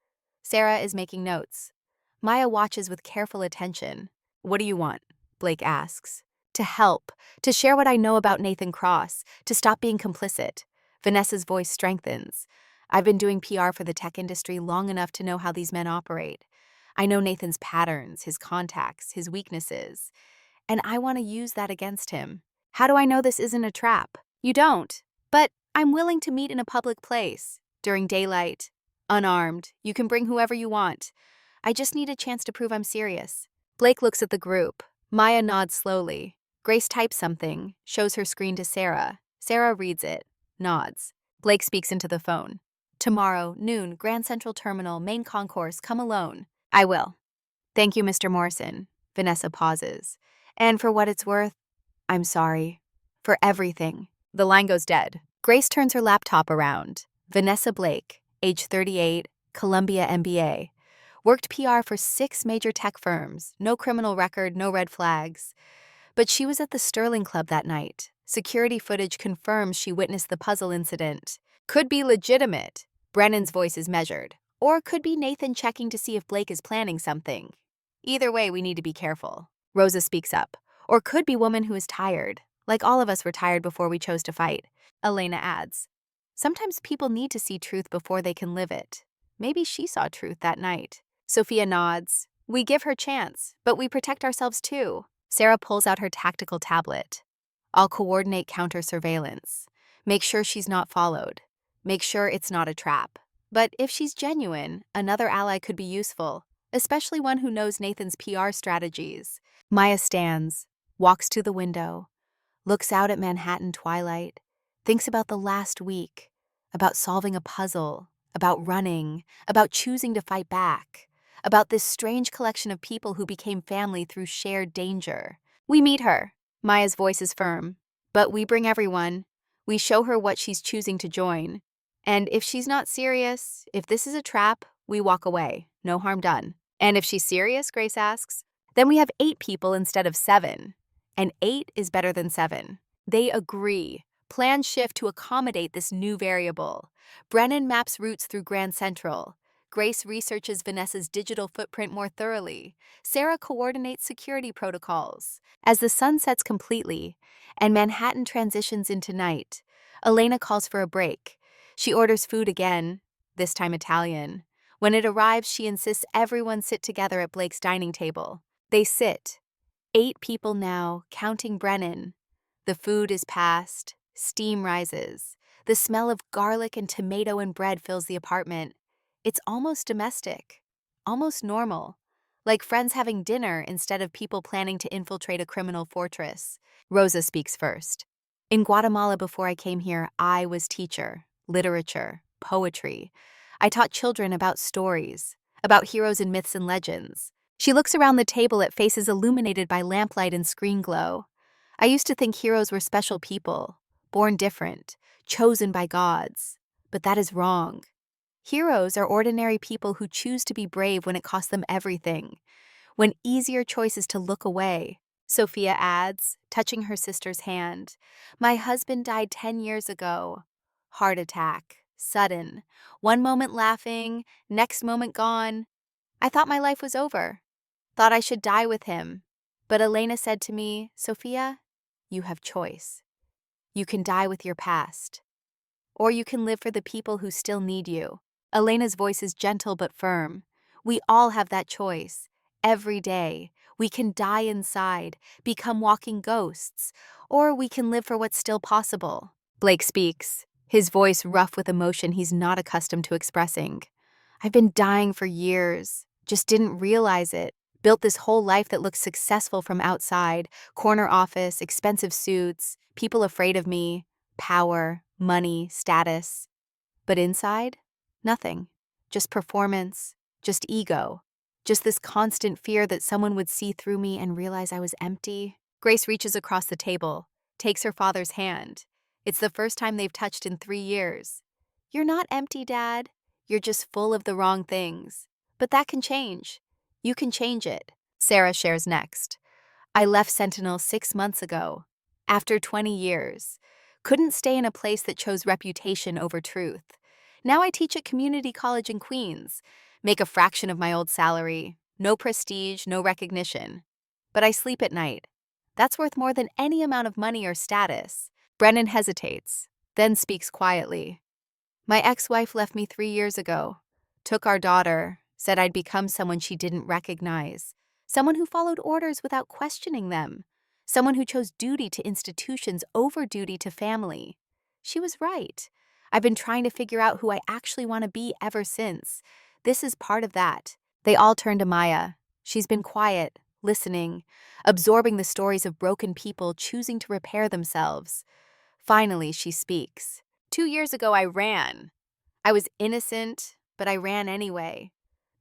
Sarah is making notes. Maya watches with careful attention. What do you want? Blake asks. To help, to share what I know about Nathan Cross, to stop being complicit. Vanessa's voice strengthens. I've been doing PR for the tech industry long enough to know how these men operate. I know Nathan's patterns, his contacts, his weaknesses, and I want to use that against him. How do I know this isn't a trap? You don't. But I'm willing to meet in a public place, during daylight, unarmed. You can bring whoever you want. I just need a chance to prove I'm serious. Blake looks at the group. Maya nods slowly. Grace types something, shows her screen to Sarah. Sarah reads it, nods. Blake speaks into the phone. Tomorrow, noon, Grand Central Terminal, main concourse, come alone. I will. Thank you, Mr. Morrison. Vanessa pauses. And for what it's worth, I'm sorry. For everything. The line goes dead. Grace turns her laptop around. Vanessa Blake, age 38, Columbia MBA. Worked PR for 6 major tech firms. No criminal record, no red flags. But she was at the Sterling Club that night. Security footage confirms she witnessed the puzzle incident. Could be legitimate. Brennan's voice is measured. Or could be Nathan checking to see if Blake is planning something. Either way, we need to be careful. Rosa speaks up. Or could be woman who is tired. Like all of us were tired before we chose to fight. Elena adds. Sometimes people need to see truth before they can live it. Maybe she saw truth that night. Sophia nods. We give her chance, but we protect ourselves too. Sarah pulls out her tactical tablet. I'll coordinate counter-surveillance. Make sure she's not followed. Make sure it's not a trap. But if she's genuine, another ally could be useful, especially one who knows Nathan's PR strategies. Maya stands, walks to the window, looks out at Manhattan twilight, thinks about the last week, about solving a puzzle, about running, about choosing to fight back, about this strange collection of people who became family through shared danger. We meet her. Maya's voice is firm. But we bring everyone. We show her what she's choosing to join. And if she's not serious, if this is a trap, we walk away. No harm done. And if she's serious, Grace asks, then we have 8 people instead of 7. And 8 is better than 7. They agree. Plans shift to accommodate this new variable. Brennan maps routes through Grand Central. Grace researches Vanessa's digital footprint more thoroughly. Sarah coordinates security protocols. As the sun sets completely and Manhattan transitions into night, Elena calls for a break. She orders food again, this time Italian. When it arrives, she insists everyone sit together at Blake's dining table. They sit. 8 people now, counting Brennan. The food is passed. Steam rises. The smell of garlic and tomato and bread fills the apartment. It's almost domestic, almost normal, like friends having dinner instead of people planning to infiltrate a criminal fortress. Rosa speaks first. In Guatemala before I came here, I was teacher, literature, poetry. I taught children about stories, about heroes and myths and legends. She looks around the table at faces illuminated by lamplight and screen glow. I used to think heroes were special people, born different, chosen by gods. But that is wrong. Heroes are ordinary people who choose to be brave when it costs them everything, when easier choice is to look away. Sophia adds, touching her sister's hand. My husband died 10 years ago. Heart attack. Sudden. One moment laughing, next moment gone. I thought my life was over. Thought I should die with him. But Elena said to me, Sophia, you have choice. You can die with your past. Or you can live for the people who still need you. Elena's voice is gentle but firm. We all have that choice. Every day, we can die inside, become walking ghosts, or we can live for what's still possible. Blake speaks, his voice rough with emotion he's not accustomed to expressing. I've been dying for years, just didn't realize it. Built this whole life that looks successful from outside, corner office, expensive suits, people afraid of me, power, money, status. But inside, nothing. Just performance, just ego. Just this constant fear that someone would see through me and realize I was empty. Grace reaches across the table, takes her father's hand. It's the first time they've touched in 3 years. You're not empty, Dad. You're just full of the wrong things. But that can change. You can change it. Sarah shares next. I left Sentinel 6 months ago. After 20 years. Couldn't stay in a place that chose reputation over truth. Now I teach at community college in Queens. Make a fraction of my old salary. No prestige, no recognition. But I sleep at night. That's worth more than any amount of money or status. Brennan hesitates, then speaks quietly. My ex-wife left me 3 years ago. Took our daughter, said I'd become someone she didn't recognize. Someone who followed orders without questioning them. Someone who chose duty to institutions over duty to family. She was right. I've been trying to figure out who I actually want to be ever since. This is part of that. They all turn to Maya. She's been quiet, listening, absorbing the stories of broken people choosing to repair themselves. Finally, she speaks. 2 years ago, I ran. I was innocent, but I ran anyway.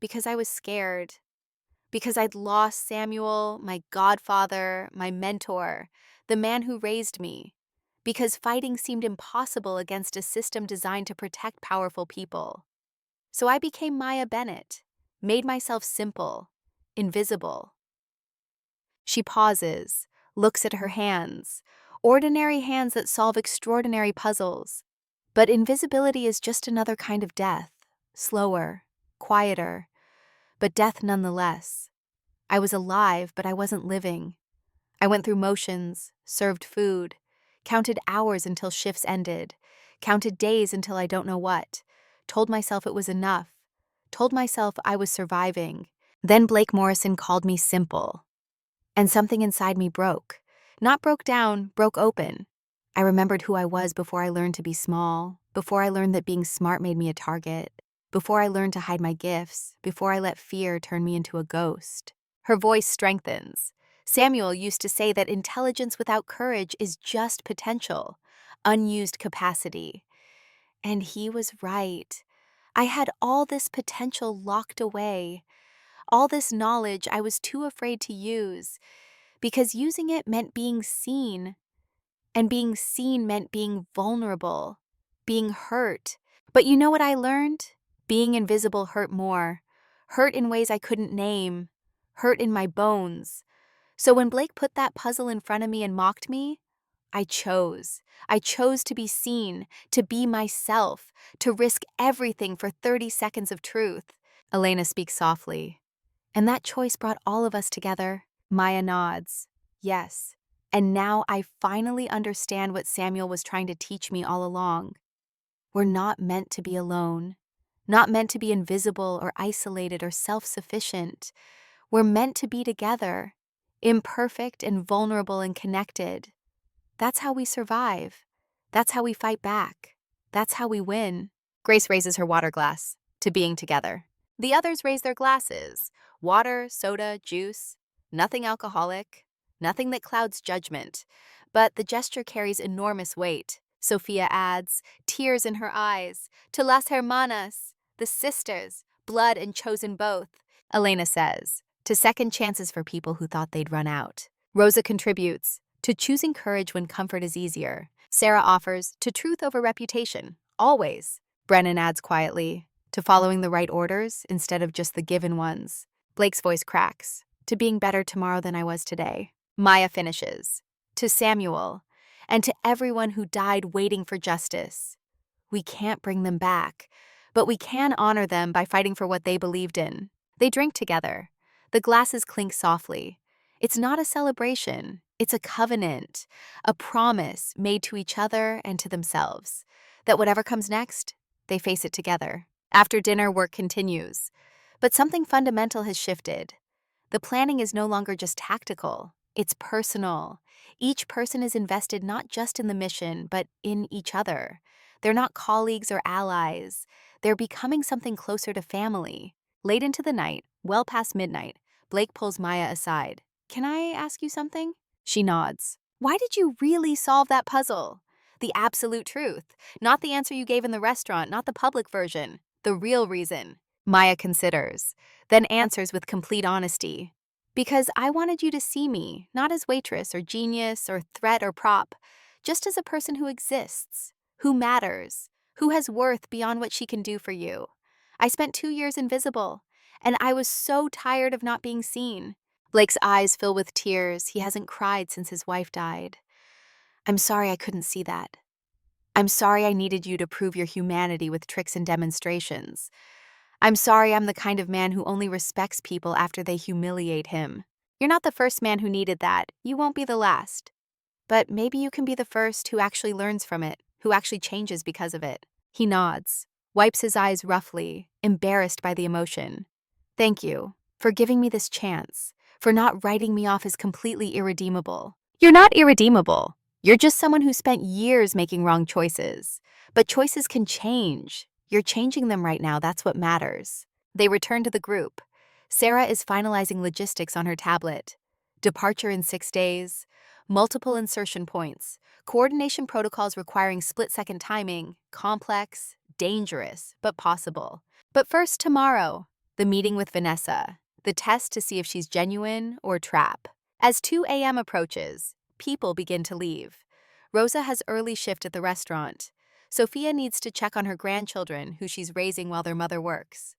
Because I was scared. Because I'd lost Samuel, my godfather, my mentor, the man who raised me. Because fighting seemed impossible against a system designed to protect powerful people. So I became Maya Bennett, made myself simple, invisible. She pauses, looks at her hands, ordinary hands that solve extraordinary puzzles. But invisibility is just another kind of death, slower, quieter, but death nonetheless. I was alive, but I wasn't living. I went through motions, served food, counted hours until shifts ended, counted days until I don't know what, told myself it was enough, told myself I was surviving. Then Blake Morrison called me simple. And something inside me broke. Not broke down, broke open. I remembered who I was before I learned to be small, before I learned that being smart made me a target, before I learned to hide my gifts, before I let fear turn me into a ghost. Her voice strengthens. Samuel used to say that intelligence without courage is just potential, unused capacity. And he was right. I had all this potential locked away, all this knowledge I was too afraid to use, because using it meant being seen, and being seen meant being vulnerable, being hurt. But you know what I learned? Being invisible hurt more, hurt in ways I couldn't name, hurt in my bones. So when Blake put that puzzle in front of me and mocked me, I chose. I chose to be seen, to be myself, to risk everything for 30 seconds of truth. Elena speaks softly. And that choice brought all of us together. Maya nods. Yes. And now I finally understand what Samuel was trying to teach me all along. We're not meant to be alone. Not meant to be invisible or isolated or self-sufficient. We're meant to be together, imperfect and vulnerable and connected. That's how we survive. That's how we fight back. That's how we win. Grace raises her water glass to being together. The others raise their glasses. Water, soda, juice. Nothing alcoholic. Nothing that clouds judgment. But the gesture carries enormous weight. Sophia adds, tears in her eyes, to las hermanas, the sisters, blood and chosen both. Elena says, to second chances for people who thought they'd run out. Rosa contributes, to choosing courage when comfort is easier. Sarah offers, to truth over reputation, always. Brennan adds quietly, to following the right orders instead of just the given ones. Blake's voice cracks, to being better tomorrow than I was today. Maya finishes, to Samuel, and to everyone who died waiting for justice. We can't bring them back, but we can honor them by fighting for what they believed in. They drink together. The glasses clink softly. It's not a celebration. It's a covenant, a promise made to each other and to themselves, that whatever comes next, they face it together. After dinner, work continues. But something fundamental has shifted. The planning is no longer just tactical. It's personal. Each person is invested not just in the mission, but in each other. They're not colleagues or allies. They're becoming something closer to family. Late into the night, well past midnight, Blake pulls Maya aside. Can I ask you something? She nods. Why did you really solve that puzzle? The absolute truth. Not the answer you gave in the restaurant, not the public version. The real reason. Maya considers, then answers with complete honesty. Because I wanted you to see me, not as waitress or genius or threat or prop, just as a person who exists, who matters, who has worth beyond what she can do for you. I spent 2 years invisible, and I was so tired of not being seen. Blake's eyes fill with tears. He hasn't cried since his wife died. I'm sorry I couldn't see that. I'm sorry I needed you to prove your humanity with tricks and demonstrations. I'm sorry I'm the kind of man who only respects people after they humiliate him. You're not the first man who needed that. You won't be the last. But maybe you can be the first who actually learns from it, who actually changes because of it. He nods, wipes his eyes roughly, embarrassed by the emotion. Thank you for giving me this chance, for not writing me off as completely irredeemable. You're not irredeemable. You're just someone who spent years making wrong choices. But choices can change. You're changing them right now, that's what matters. They return to the group. Sarah is finalizing logistics on her tablet. Departure in 6 days, multiple insertion points, coordination protocols requiring split-second timing, complex, dangerous, but possible. But first, tomorrow, the meeting with Vanessa, the test to see if she's genuine or trap. As 2 a.m. approaches, people begin to leave. Rosa has early shift at the restaurant. Sophia needs to check on her grandchildren, who she's raising while their mother works.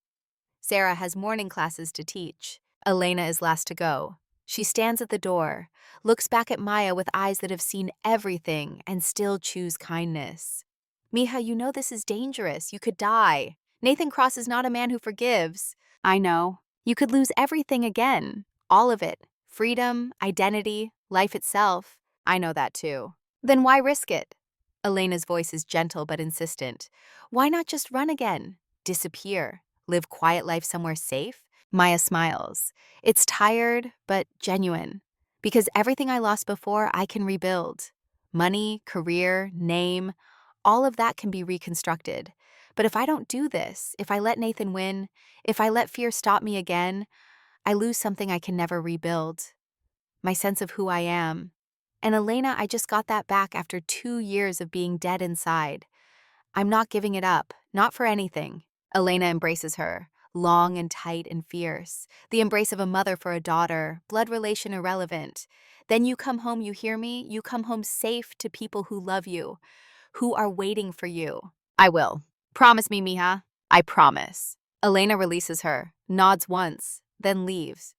Sarah has morning classes to teach. Elena is last to go. She stands at the door, looks back at Maya with eyes that have seen everything and still choose kindness. Mija, you know this is dangerous. You could die. Nathan Cross is not a man who forgives. I know. You could lose everything again. All of it. Freedom, identity, life itself. I know that too. Then why risk it? Elena's voice is gentle but insistent. Why not just run again? Disappear? Live quiet life somewhere safe? Maya smiles. It's tired, but genuine. Because everything I lost before, I can rebuild. Money, career, name, all of that can be reconstructed. But if I don't do this, if I let Nathan win, if I let fear stop me again, I lose something I can never rebuild. My sense of who I am. And Elena, I just got that back after 2 years of being dead inside. I'm not giving it up, not for anything. Elena embraces her, long and tight and fierce. The embrace of a mother for a daughter, blood relation irrelevant. Then you come home, you hear me? You come home safe to people who love you, who are waiting for you. I will. Promise me, Mija. I promise. Elena releases her, nods once, then leaves.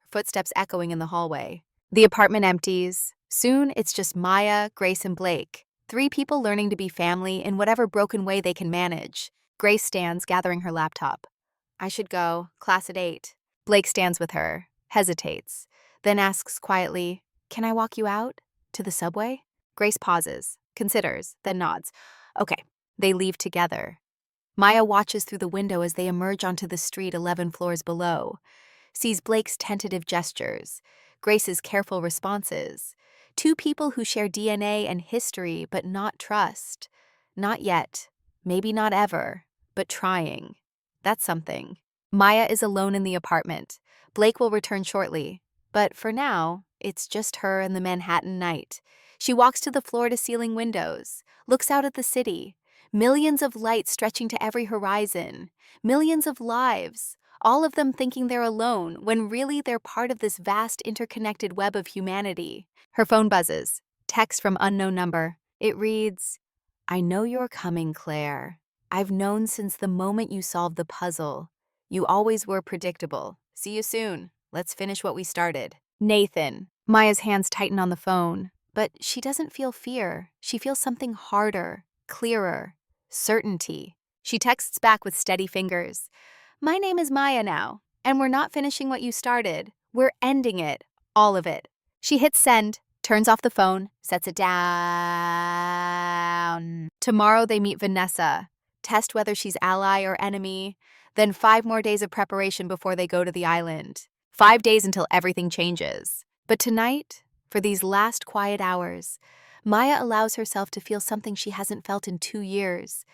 Footsteps echoing in the hallway. The apartment empties. Soon, it's just Maya, Grace, and Blake. 3 people learning to be family in whatever broken way they can manage. Grace stands, gathering her laptop. I should go. Class at 8. Blake stands with her, hesitates, then asks quietly, Can I walk you out? To the subway? Grace pauses, considers, then nods. Okay. They leave together. Maya watches through the window as they emerge onto the street 11 floors below, sees Blake's tentative gestures, Grace's careful responses. 2 people who share DNA and history, but not trust. Not yet. Maybe not ever. But trying. That's something. Maya is alone in the apartment. Blake will return shortly. But for now, It's just her and the Manhattan night. She walks to the floor-to-ceiling windows, looks out at the city, millions of lights stretching to every horizon, millions of lives, all of them thinking they're alone when really they're part of this vast interconnected web of humanity. Her phone buzzes. Text from unknown number. It reads, "I know you're coming, Claire. I've known since the moment you solved the puzzle. You always were predictable. See you soon. Let's finish what we started." Nathan. Maya's hands tighten on the phone, but she doesn't feel fear. She feels something harder, clearer, certainty. She texts back with steady fingers. "My name is Maya now, and we're not finishing what you started. We're ending it, all of it." She hits send, turns off the phone, sets it down. Tomorrow they meet Vanessa, test whether she's ally or enemy, then 5 more days of preparation before they go to the island. 5 days until everything changes. But tonight, for these last quiet hours, Maya allows herself to feel something she hasn't felt in 2 years,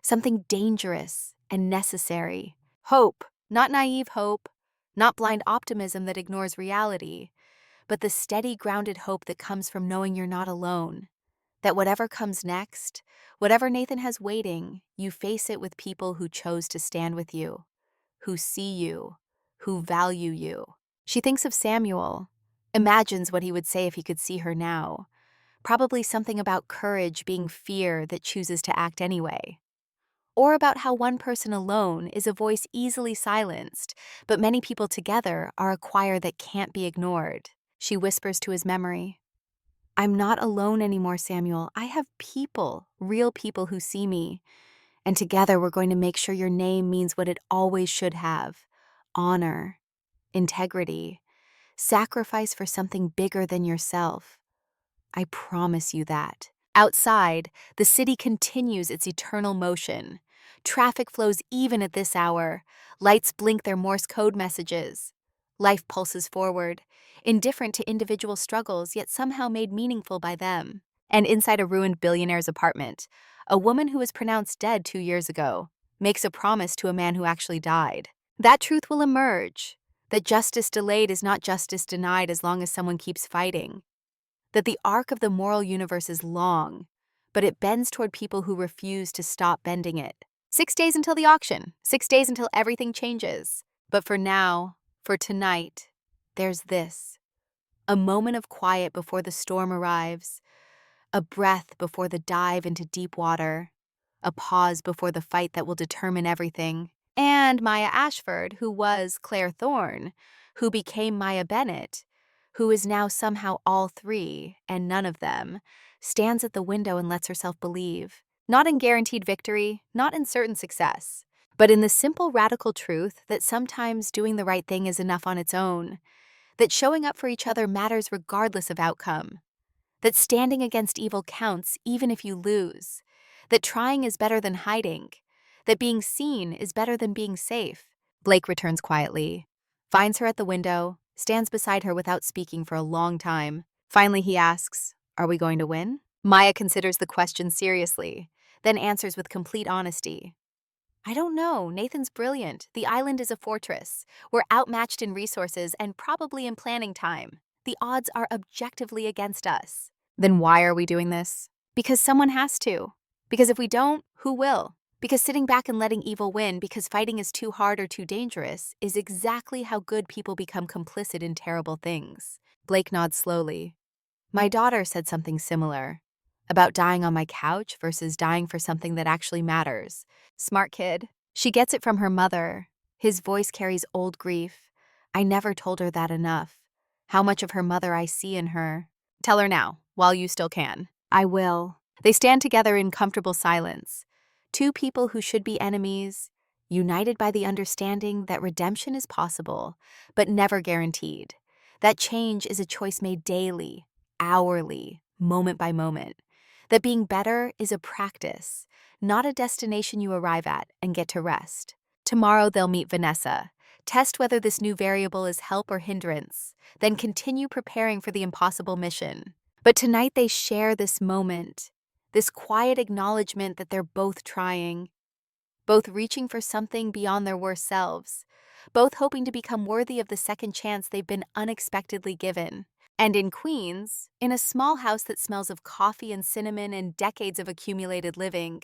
something dangerous and necessary. Hope, not naive hope, not blind optimism that ignores reality, but the steady, grounded hope that comes from knowing you're not alone. That whatever comes next, whatever Nathan has waiting, you face it with people who chose to stand with you, who see you, who value you. She thinks of Samuel, imagines what he would say if he could see her now. Probably something about courage being fear that chooses to act anyway. Or about how one person alone is a voice easily silenced, but many people together are a choir that can't be ignored. She whispers to his memory, "I'm not alone anymore, Samuel. I have people, real people who see me. And together we're going to make sure your name means what it always should have: honor, integrity, sacrifice for something bigger than yourself. I promise you that." Outside, the city continues its eternal motion. Traffic flows even at this hour. Lights blink their Morse code messages. Life pulses forward, indifferent to individual struggles, yet somehow made meaningful by them. And inside a ruined billionaire's apartment, a woman who was pronounced dead 2 years ago makes a promise to a man who actually died. That truth will emerge, that justice delayed is not justice denied as long as someone keeps fighting. That the arc of the moral universe is long, but it bends toward people who refuse to stop bending it. 6 days until the auction, 6 days until everything changes. But for now, for tonight, there's this. A moment of quiet before the storm arrives, a breath before the dive into deep water, a pause before the fight that will determine everything. And Maya Ashford, who was Claire Thorne, who became Maya Bennett, who is now somehow all three and none of them, stands at the window and lets herself believe. Not in guaranteed victory, not in certain success, but in the simple radical truth that sometimes doing the right thing is enough on its own, that showing up for each other matters regardless of outcome, that standing against evil counts even if you lose, that trying is better than hiding, that being seen is better than being safe. Blake returns quietly, finds her at the window, stands beside her without speaking for a long time. Finally, he asks, "Are we going to win?" Maya considers the question seriously, then answers with complete honesty. "I don't know. Nathan's brilliant. The island is a fortress. We're outmatched in resources and probably in planning time. The odds are objectively against us." Then why are we doing this? Because someone has to. Because if we don't, who will? Because sitting back and letting evil win because fighting is too hard or too dangerous is exactly how good people become complicit in terrible things. Blake nods slowly. My daughter said something similar. About dying on my couch versus dying for something that actually matters. Smart kid. She gets it from her mother. His voice carries old grief. I never told her that enough. How much of her mother I see in her. Tell her now, while you still can. I will. They stand together in comfortable silence. Two people who should be enemies, united by the understanding that redemption is possible, but never guaranteed. That change is a choice made daily, hourly, moment by moment. That being better is a practice, not a destination you arrive at and get to rest. Tomorrow they'll meet Vanessa, test whether this new variable is help or hindrance, then continue preparing for the impossible mission. But tonight they share this moment, this quiet acknowledgement that they're both trying, both reaching for something beyond their worst selves, both hoping to become worthy of the second chance they've been unexpectedly given. And in Queens, in a small house that smells of coffee and cinnamon and decades of accumulated living,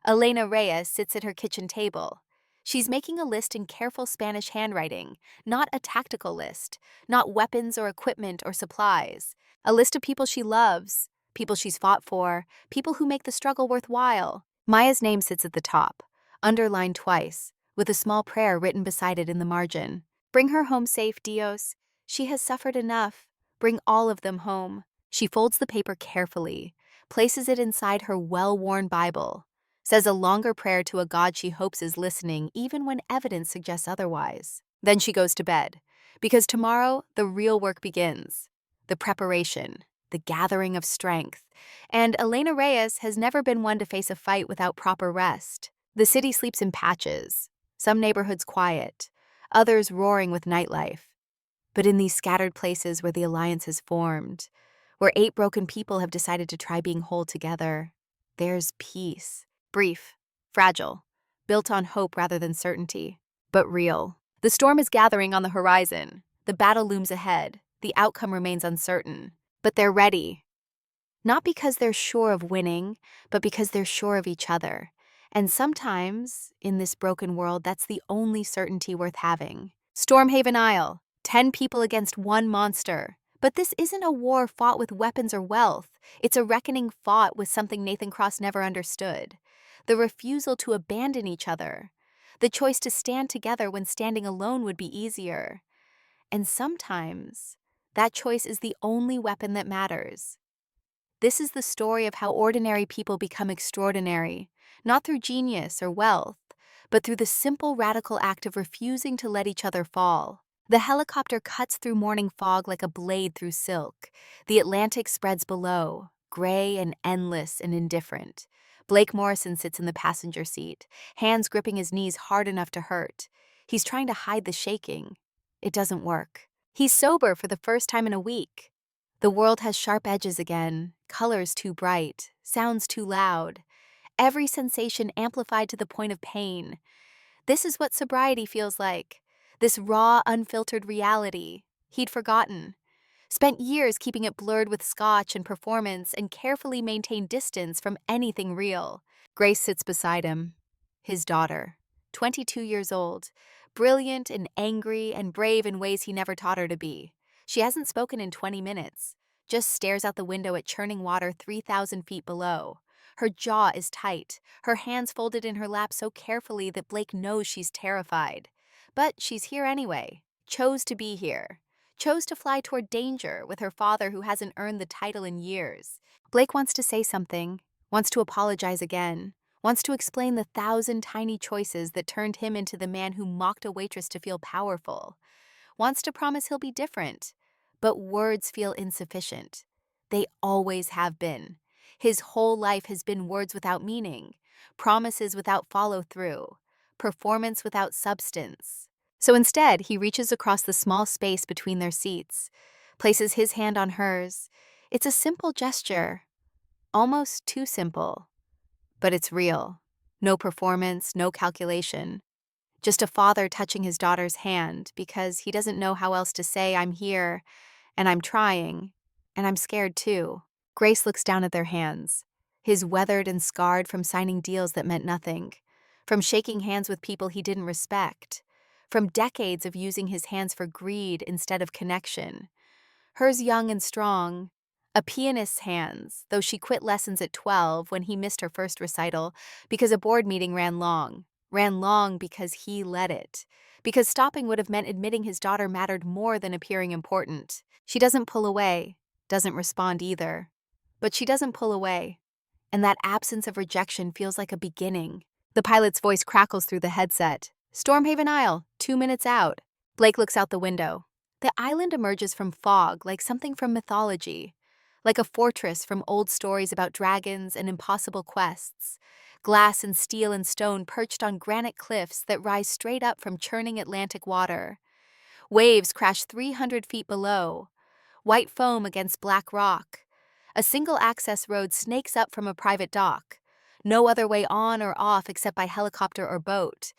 Elena Reyes sits at her kitchen table. She's making a list in careful Spanish handwriting, not a tactical list, not weapons or equipment or supplies. A list of people she loves, people she's fought for, people who make the struggle worthwhile. Maya's name sits at the top, underlined twice, with a small prayer written beside it in the margin. Bring her home safe, Dios. She has suffered enough. Bring all of them home. She folds the paper carefully, places it inside her well-worn Bible, says a longer prayer to a God she hopes is listening even when evidence suggests otherwise. Then she goes to bed, because tomorrow the real work begins. The preparation, the gathering of strength. And Elena Reyes has never been one to face a fight without proper rest. The city sleeps in patches, some neighborhoods quiet, others roaring with nightlife. But in these scattered places where the alliance has formed, where 8 broken people have decided to try being whole together, there's peace. Brief, fragile, built on hope rather than certainty, but real. The storm is gathering on the horizon. The battle looms ahead. The outcome remains uncertain. But they're ready. Not because they're sure of winning, but because they're sure of each other. And sometimes, in this broken world, that's the only certainty worth having. Stormhaven Isle, 10 people against 1 monster. But this isn't a war fought with weapons or wealth. It's a reckoning fought with something Nathan Cross never understood. The refusal to abandon each other. The choice to stand together when standing alone would be easier. And sometimes, that choice is the only weapon that matters. This is the story of how ordinary people become extraordinary, not through genius or wealth, but through the simple radical act of refusing to let each other fall. The helicopter cuts through morning fog like a blade through silk. The Atlantic spreads below, gray and endless and indifferent. Blake Morrison sits in the passenger seat, hands gripping his knees hard enough to hurt. He's trying to hide the shaking. It doesn't work. He's sober for the first time in a week. The world has sharp edges again, colors too bright, sounds too loud. Every sensation amplified to the point of pain. This is what sobriety feels like. This raw, unfiltered reality. He'd forgotten. Spent years keeping it blurred with scotch and performance and carefully maintained distance from anything real. Grace sits beside him. His daughter, 22 years old, brilliant and angry and brave in ways he never taught her to be. She hasn't spoken in 20 minutes, just stares out the window at churning water 3,000 feet below. Her jaw is tight, her hands folded in her lap so carefully that Blake knows she's terrified. But she's here anyway, chose to be here, chose to fly toward danger with her father who hasn't earned the title in years. Blake wants to say something, wants to apologize again, wants to explain the 1,000 tiny choices that turned him into the man who mocked a waitress to feel powerful. Wants to promise he'll be different, but words feel insufficient. They always have been. His whole life has been words without meaning, promises without follow-through, performance without substance. So instead, he reaches across the small space between their seats, places his hand on hers. It's a simple gesture, almost too simple, but it's real. No performance, no calculation. Just a father touching his daughter's hand because he doesn't know how else to say, I'm here, and I'm trying, and I'm scared too. Grace looks down at their hands, his weathered and scarred from signing deals that meant nothing, from shaking hands with people he didn't respect, from decades of using his hands for greed instead of connection. Hers young and strong, a pianist's hands, though she quit lessons at 12 when he missed her first recital because a board meeting ran long because he let it, because stopping would have meant admitting his daughter mattered more than appearing important. She doesn't pull away, doesn't respond either. But she doesn't pull away, and that absence of rejection feels like a beginning. The pilot's voice crackles through the headset. Stormhaven Isle, 2 minutes out. Blake looks out the window. The island emerges from fog like something from mythology, like a fortress from old stories about dragons and impossible quests. Glass and steel and stone perched on granite cliffs that rise straight up from churning Atlantic water. Waves crash 300 feet below. White foam against black rock. A single access road snakes up from a private dock. No other way on or off except by helicopter or boat.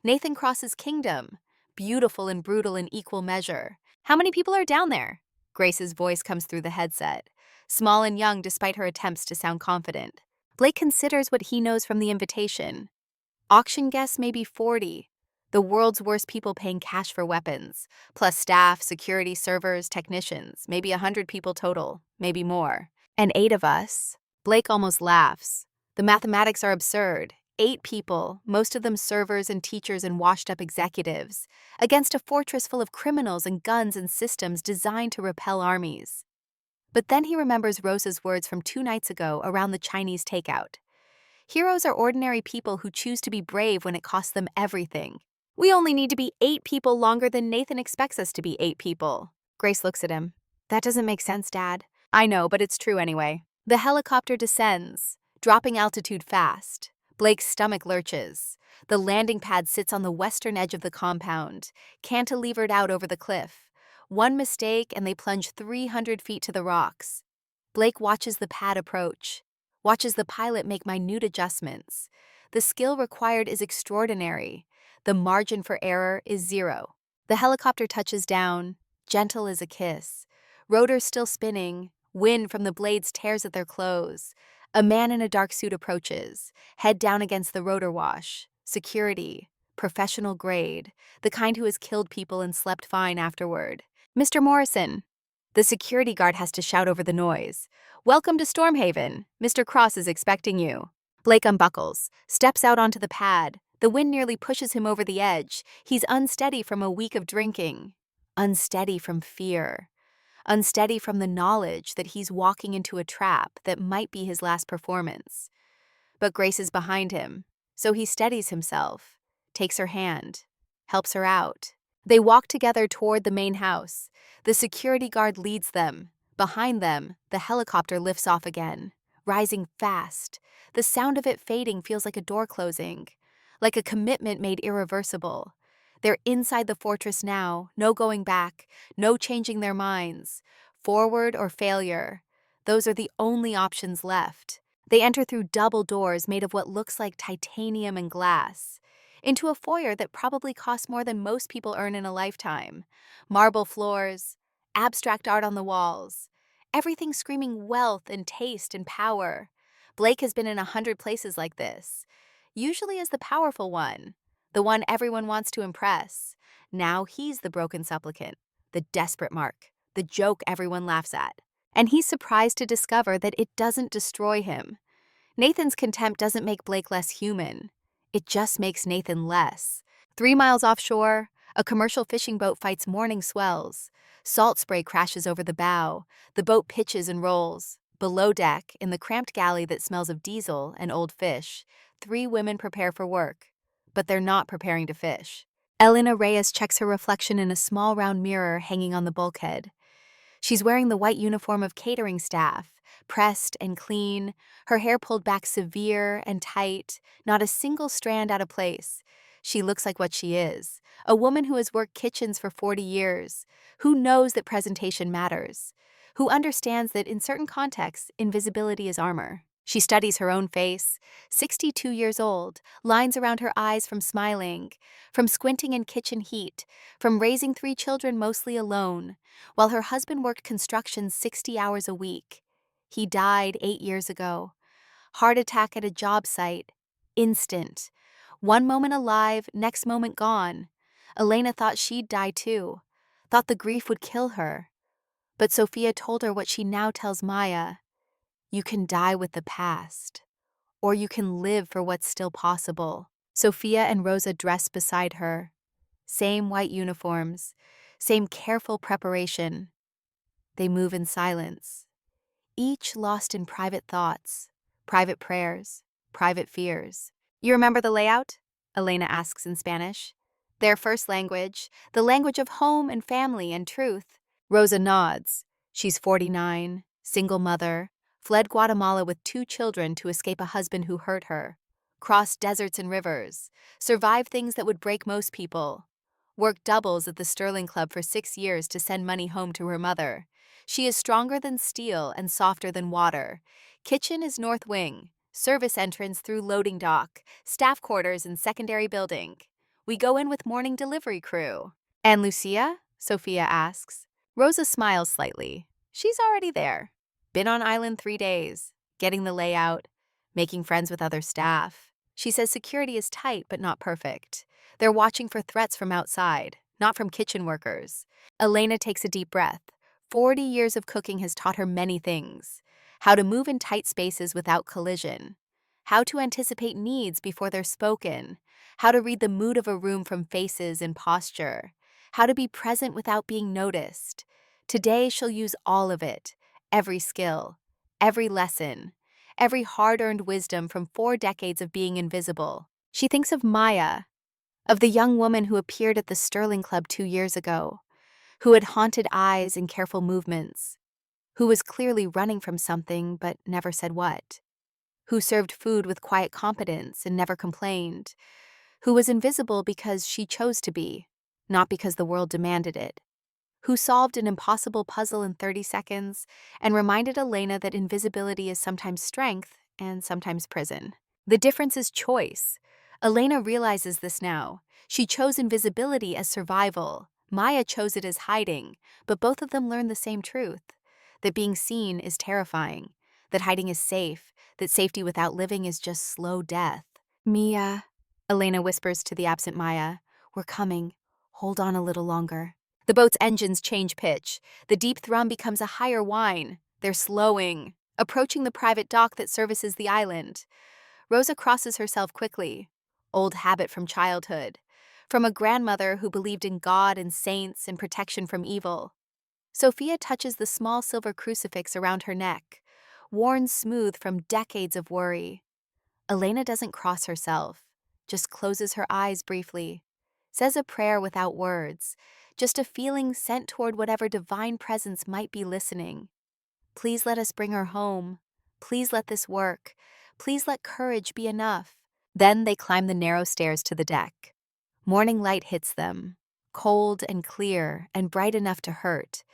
Nathan Cross's kingdom, beautiful and brutal in equal measure. How many people are down there? Grace's voice comes through the headset, small and young despite her attempts to sound confident. Blake considers what he knows from the invitation. Auction guests may be 40, the world's worst people paying cash for weapons, plus staff, security, servers, technicians, maybe 100 people total, maybe more. And 8 of us. Blake almost laughs. The mathematics are absurd. 8 people, most of them servers and teachers and washed-up executives, against a fortress full of criminals and guns and systems designed to repel armies. But then he remembers Rosa's words from 2 nights ago around the Chinese takeout. Heroes are ordinary people who choose to be brave when it costs them everything. We only need to be 8 people longer than Nathan expects us to be 8 people. Grace looks at him. That doesn't make sense, Dad. I know, but it's true anyway. The helicopter descends, dropping altitude fast. Blake's stomach lurches. The landing pad sits on the western edge of the compound, cantilevered out over the cliff. One mistake and they plunge 300 feet to the rocks. Blake watches the pad approach, watches the pilot make minute adjustments. The skill required is extraordinary. The margin for error is 0. The helicopter touches down, gentle as a kiss. Rotors still spinning, wind from the blades tears at their clothes. A man in a dark suit approaches, head down against the rotor wash. Security, professional grade, the kind who has killed people and slept fine afterward. Mr. Morrison. The security guard has to shout over the noise. Welcome to Stormhaven. Mr. Cross is expecting you. Blake unbuckles, steps out onto the pad. The wind nearly pushes him over the edge. He's unsteady from a week of drinking. Unsteady from fear. Unsteady from the knowledge that he's walking into a trap that might be his last performance. But Grace is behind him, so he steadies himself, takes her hand, helps her out. They walk together toward the main house. The security guard leads them. Behind them, the helicopter lifts off again, rising fast. The sound of it fading feels like a door closing, like a commitment made irreversible. They're inside the fortress now, no going back, no changing their minds. Forward or failure. Those are the only options left. They enter through double doors made of what looks like titanium and glass, into a foyer that probably costs more than most people earn in a lifetime. Marble floors, abstract art on the walls, everything screaming wealth and taste and power. Blake has been in 100 places like this, usually as the powerful one, the one everyone wants to impress. Now he's the broken supplicant, the desperate mark, the joke everyone laughs at. And he's surprised to discover that it doesn't destroy him. Nathan's contempt doesn't make Blake less human. It just makes Nathan less. 3 miles offshore, a commercial fishing boat fights morning swells. Salt spray crashes over the bow. The boat pitches and rolls. Below deck, in the cramped galley that smells of diesel and old fish, 3 women prepare for work. But they're not preparing to fish. Elena Reyes checks her reflection in a small round mirror hanging on the bulkhead. She's wearing the white uniform of catering staff, pressed and clean, her hair pulled back severe and tight, not a single strand out of place. She looks like what she is, a woman who has worked kitchens for 40 years, who knows that presentation matters, who understands that in certain contexts, invisibility is armor. She studies her own face, 62 years old, lines around her eyes from smiling, from squinting in kitchen heat, from raising 3 children mostly alone, while her husband worked construction 60 hours a week. He died 8 years ago. Heart attack at a job site. Instant. One moment alive, next moment gone. Elena thought she'd die too, thought the grief would kill her. But Sophia told her what she now tells Maya. You can die with the past, or you can live for what's still possible. Sophia and Rosa dress beside her. Same white uniforms, same careful preparation. They move in silence, each lost in private thoughts, private prayers, private fears. You remember the layout? Elena asks in Spanish. Their first language, the language of home and family and truth. Rosa nods. She's 49, single mother, fled Guatemala with 2 children to escape a husband who hurt her, crossed deserts and rivers, survived things that would break most people, worked doubles at the Sterling Club for 6 years to send money home to her mother. She is stronger than steel and softer than water. Kitchen is north wing, service entrance through loading dock, staff quarters and secondary building. We go in with morning delivery crew. And Lucia? Sophia asks. Rosa smiles slightly. She's already there. Been on island 3 days, getting the layout, making friends with other staff. She says security is tight but not perfect. They're watching for threats from outside, not from kitchen workers. Elena takes a deep breath. 40 years of cooking has taught her many things. How to move in tight spaces without collision. How to anticipate needs before they're spoken. How to read the mood of a room from faces and posture. How to be present without being noticed. Today she'll use all of it. Every skill. Every lesson. Every hard-earned wisdom from 4 decades of being invisible. She thinks of Maya, of the young woman who appeared at the Sterling Club 2 years ago, who had haunted eyes and careful movements, who was clearly running from something but never said what, who served food with quiet competence and never complained, who was invisible because she chose to be, not because the world demanded it, who solved an impossible puzzle in 30 seconds and reminded Elena that invisibility is sometimes strength and sometimes prison. The difference is choice. Elena realizes this now. She chose invisibility as survival. Maya chose it as hiding, but both of them learned the same truth. That being seen is terrifying. That hiding is safe. That safety without living is just slow death. Mia, Elena whispers to the absent Maya. We're coming. Hold on a little longer. The boat's engines change pitch. The deep thrum becomes a higher whine. They're slowing, approaching the private dock that services the island. Rosa crosses herself quickly. Old habit from childhood. From a grandmother who believed in God and saints and protection from evil. Sophia touches the small silver crucifix around her neck, worn smooth from decades of worry. Elena doesn't cross herself, just closes her eyes briefly, says a prayer without words, just a feeling sent toward whatever divine presence might be listening. Please let us bring her home. Please let this work. Please let courage be enough. Then they climb the narrow stairs to the deck. Morning light hits them, cold and clear and bright enough to hurt.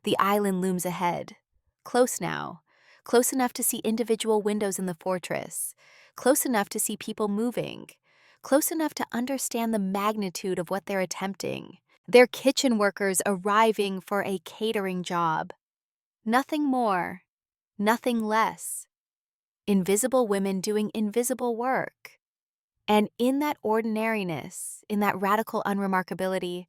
The island looms ahead. Close now. Close enough to see individual windows in the fortress. Close enough to see people moving. Close enough to understand the magnitude of what they're attempting. They're kitchen workers arriving for a catering job. Nothing more. Nothing less. Invisible women doing invisible work. And in that ordinariness, in that radical unremarkability,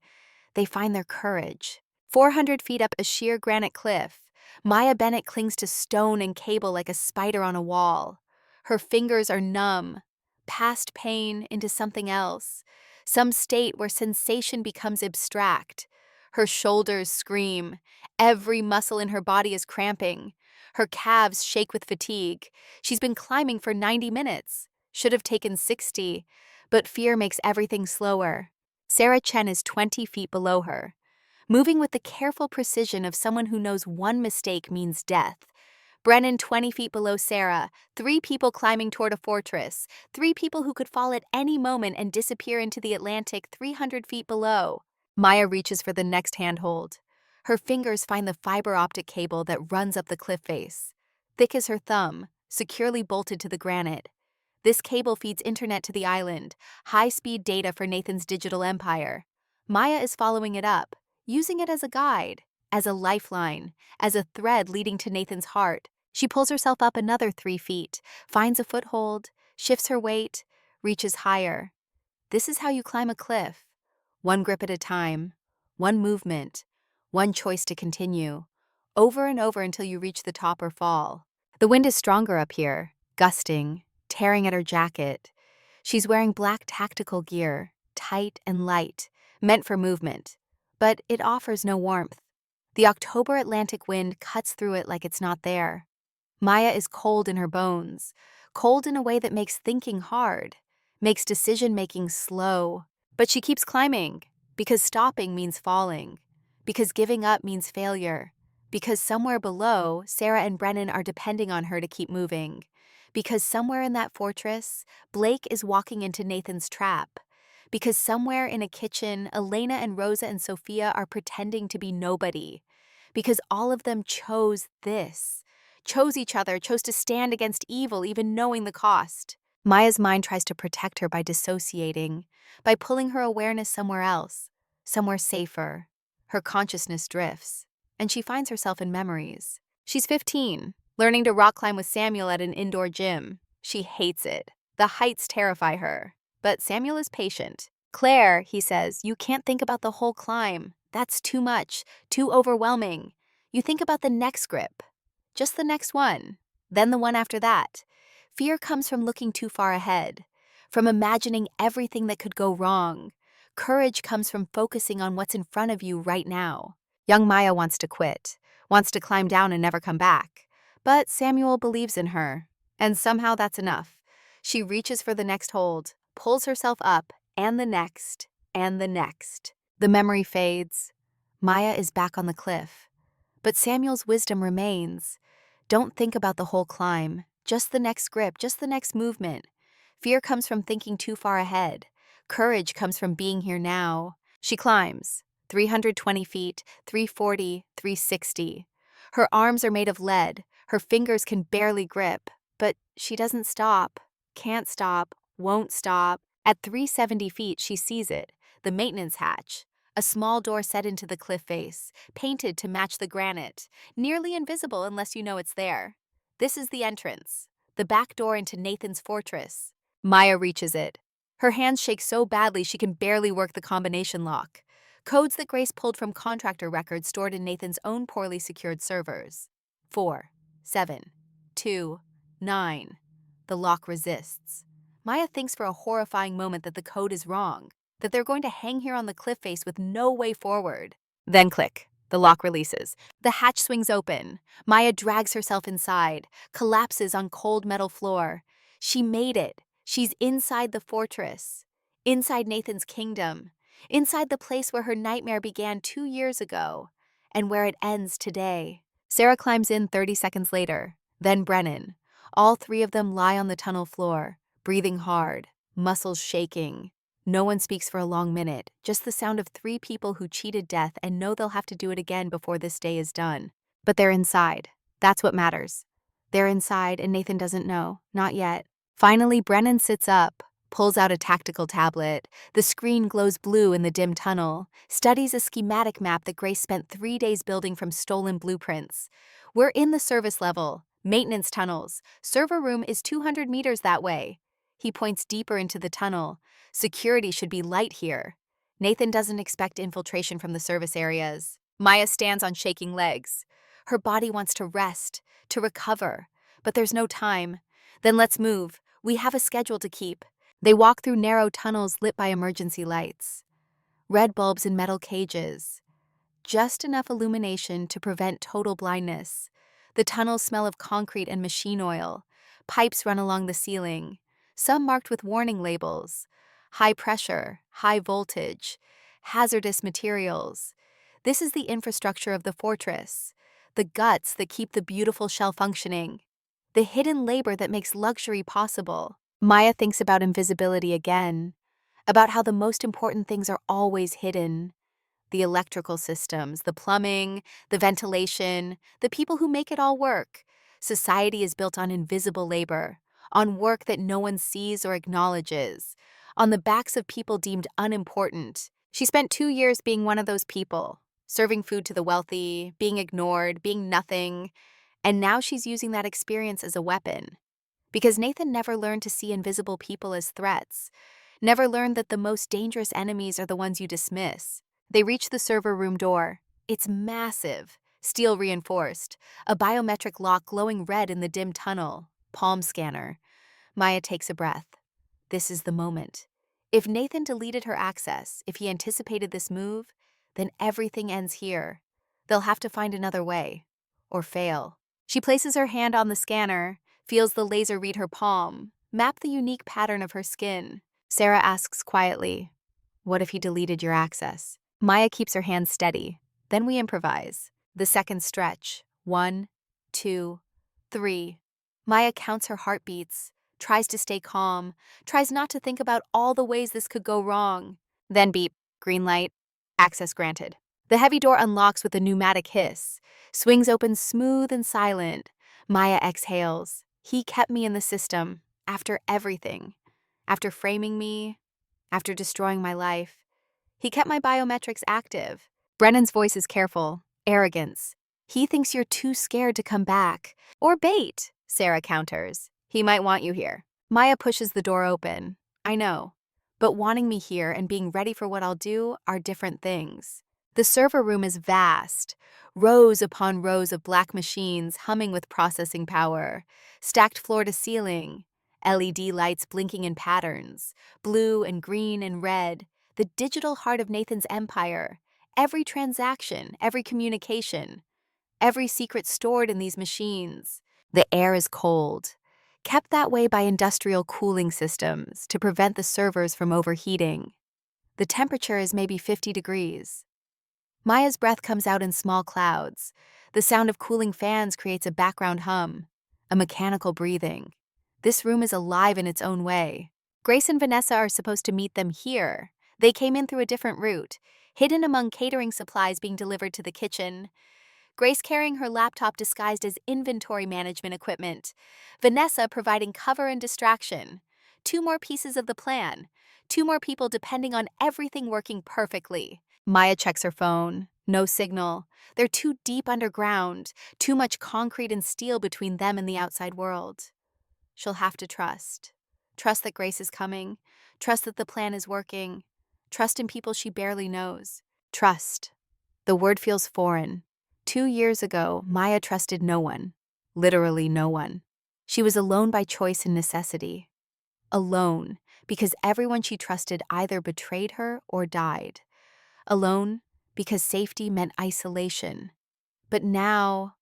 they find their courage. 400 feet up a sheer granite cliff, Maya Bennett clings to stone and cable like a spider on a wall. Her fingers are numb, past pain into something else, some state where sensation becomes abstract. Her shoulders scream. Every muscle in her body is cramping. Her calves shake with fatigue. She's been climbing for 90 minutes. Should have taken 60, but fear makes everything slower. Sarah Chen is 20 feet below her, moving with the careful precision of someone who knows one mistake means death. Brennan 20 feet below Sarah, 3 people climbing toward a fortress, 3 people who could fall at any moment and disappear into the Atlantic 300 feet below. Maya reaches for the next handhold. Her fingers find the fiber optic cable that runs up the cliff face. Thick as her thumb, securely bolted to the granite. This cable feeds internet to the island, high-speed data for Nathan's digital empire. Maya is following it up, using it as a guide, as a lifeline, as a thread leading to Nathan's heart. She pulls herself up another 3 feet, finds a foothold, shifts her weight, reaches higher. This is how you climb a cliff. One grip at a time, one movement, one choice to continue, over and over until you reach the top or fall. The wind is stronger up here, gusting, tearing at her jacket. She's wearing black tactical gear, tight and light, meant for movement, but it offers no warmth. The October Atlantic wind cuts through it like it's not there. Maya is cold in her bones, cold in a way that makes thinking hard, makes decision-making slow. But she keeps climbing, because stopping means falling, because giving up means failure, because somewhere below, Sarah and Brennan are depending on her to keep moving. Because somewhere in that fortress, Blake is walking into Nathan's trap. Because somewhere in a kitchen, Elena and Rosa and Sophia are pretending to be nobody. Because all of them chose this. Chose each other, chose to stand against evil, even knowing the cost. Maya's mind tries to protect her by dissociating, by pulling her awareness somewhere else, somewhere safer. Her consciousness drifts. and she finds herself in memories. She's 15, learning to rock climb with Samuel at an indoor gym. She hates it. The heights terrify her. But Samuel is patient. "Claire," he says, "you can't think about the whole climb. That's too much, too overwhelming. You think about the next grip. Just the next one. Then the one after that." Fear comes from looking too far ahead, from imagining everything that could go wrong. Courage comes from focusing on what's in front of you right now. Young Maya wants to quit, wants to climb down and never come back. But Samuel believes in her, and somehow that's enough. She reaches for the next hold, pulls herself up, and the next, and the next. The memory fades. Maya is back on the cliff. But Samuel's wisdom remains. Don't think about the whole climb, just the next grip, just the next movement. Fear comes from thinking too far ahead. Courage comes from being here now. She climbs. 320 feet, 340, 360. Her arms are made of lead. Her fingers can barely grip. But she doesn't stop. Can't stop. Won't stop. At 370 feet, she sees it. The maintenance hatch. A small door set into the cliff face, painted to match the granite, nearly invisible unless you know it's there. This is the entrance. The back door into Nathan's fortress. Maya reaches it. Her hands shake so badly she can barely work the combination lock. Codes that Grace pulled from contractor records stored in Nathan's own poorly secured servers. 4, 7, 2, 9. The lock resists. Maya thinks for a horrifying moment that the code is wrong, that they're going to hang here on the cliff face with no way forward. Then click. The lock releases. The hatch swings open. Maya drags herself inside, collapses on cold metal floor. She made it. She's inside the fortress, inside Nathan's kingdom, inside the place where her nightmare began 2 years ago, and where it ends today. Sarah climbs in 30 seconds later, then Brennan. All three of them lie on the tunnel floor, breathing hard, muscles shaking. No one speaks for a long minute, just the sound of 3 people who cheated death and know they'll have to do it again before this day is done. But they're inside. That's what matters. They're inside, and Nathan doesn't know. Not yet. Finally, Brennan sits up, pulls out a tactical tablet. The screen glows blue in the dim tunnel, studies a schematic map that Grace spent 3 days building from stolen blueprints. We're in the service level, maintenance tunnels. Server room is 200 meters that way. He points deeper into the tunnel. Security should be light here. Nathan doesn't expect infiltration from the service areas. Maya stands on shaking legs. Her body wants to rest, to recover, but there's no time. Then let's move. We have a schedule to keep. They walk through narrow tunnels lit by emergency lights. Red bulbs in metal cages. Just enough illumination to prevent total blindness. The tunnels smell of concrete and machine oil. Pipes run along the ceiling, some marked with warning labels. High pressure, high voltage, hazardous materials. This is the infrastructure of the fortress, the guts that keep the beautiful shell functioning, the hidden labor that makes luxury possible. Maya thinks about invisibility again, about how the most important things are always hidden. The electrical systems, the plumbing, the ventilation, the people who make it all work. Society is built on invisible labor, on work that no one sees or acknowledges, on the backs of people deemed unimportant. She spent 2 years being one of those people, serving food to the wealthy, being ignored, being nothing, and now she's using that experience as a weapon. Because Nathan never learned to see invisible people as threats, never learned that the most dangerous enemies are the ones you dismiss. They reach the server room door. It's massive, steel reinforced, a biometric lock glowing red in the dim tunnel, palm scanner. Maya takes a breath. This is the moment. If Nathan deleted her access, if he anticipated this move, then everything ends here. They'll have to find another way, or fail. She places her hand on the scanner, feels the laser read her palm, map the unique pattern of her skin. Sarah asks quietly, "What if he deleted your access?" Maya keeps her hand steady. Then we improvise. The seconds stretch. 1, 2, 3. Maya counts her heartbeats, tries to stay calm, tries not to think about all the ways this could go wrong. Then beep, green light, access granted. The heavy door unlocks with a pneumatic hiss, swings open smooth and silent. Maya exhales. He kept me in the system, after everything. After framing me, after destroying my life. He kept my biometrics active. Brennan's voice is careful. Arrogance. He thinks you're too scared to come back. Or bait, Sarah counters. He might want you here. Maya pushes the door open. I know. But wanting me here and being ready for what I'll do are different things. The server room is vast. Rows upon rows of black machines humming with processing power. Stacked floor to ceiling. LED lights blinking in patterns. Blue and green and red. The digital heart of Nathan's empire. Every transaction, every communication. Every secret stored in these machines. The air is cold, kept that way by industrial cooling systems to prevent the servers from overheating. The temperature is maybe 50 degrees. Maya's breath comes out in small clouds. The sound of cooling fans creates a background hum, a mechanical breathing. This room is alive in its own way. Grace and Vanessa are supposed to meet them here. They came in through a different route, hidden among catering supplies being delivered to the kitchen. Grace carrying her laptop disguised as inventory management equipment. Vanessa providing cover and distraction. 2 more pieces of the plan. 2 more people depending on everything working perfectly. Maya checks her phone. No signal. They're too deep underground. Too much concrete and steel between them and the outside world. She'll have to trust. Trust that Grace is coming. Trust that the plan is working. Trust in people she barely knows. Trust. The word feels foreign. 2 years ago, Maya trusted no one. Literally no one. She was alone by choice and necessity. Alone, because everyone she trusted either betrayed her or died. Alone, because safety meant isolation. But now,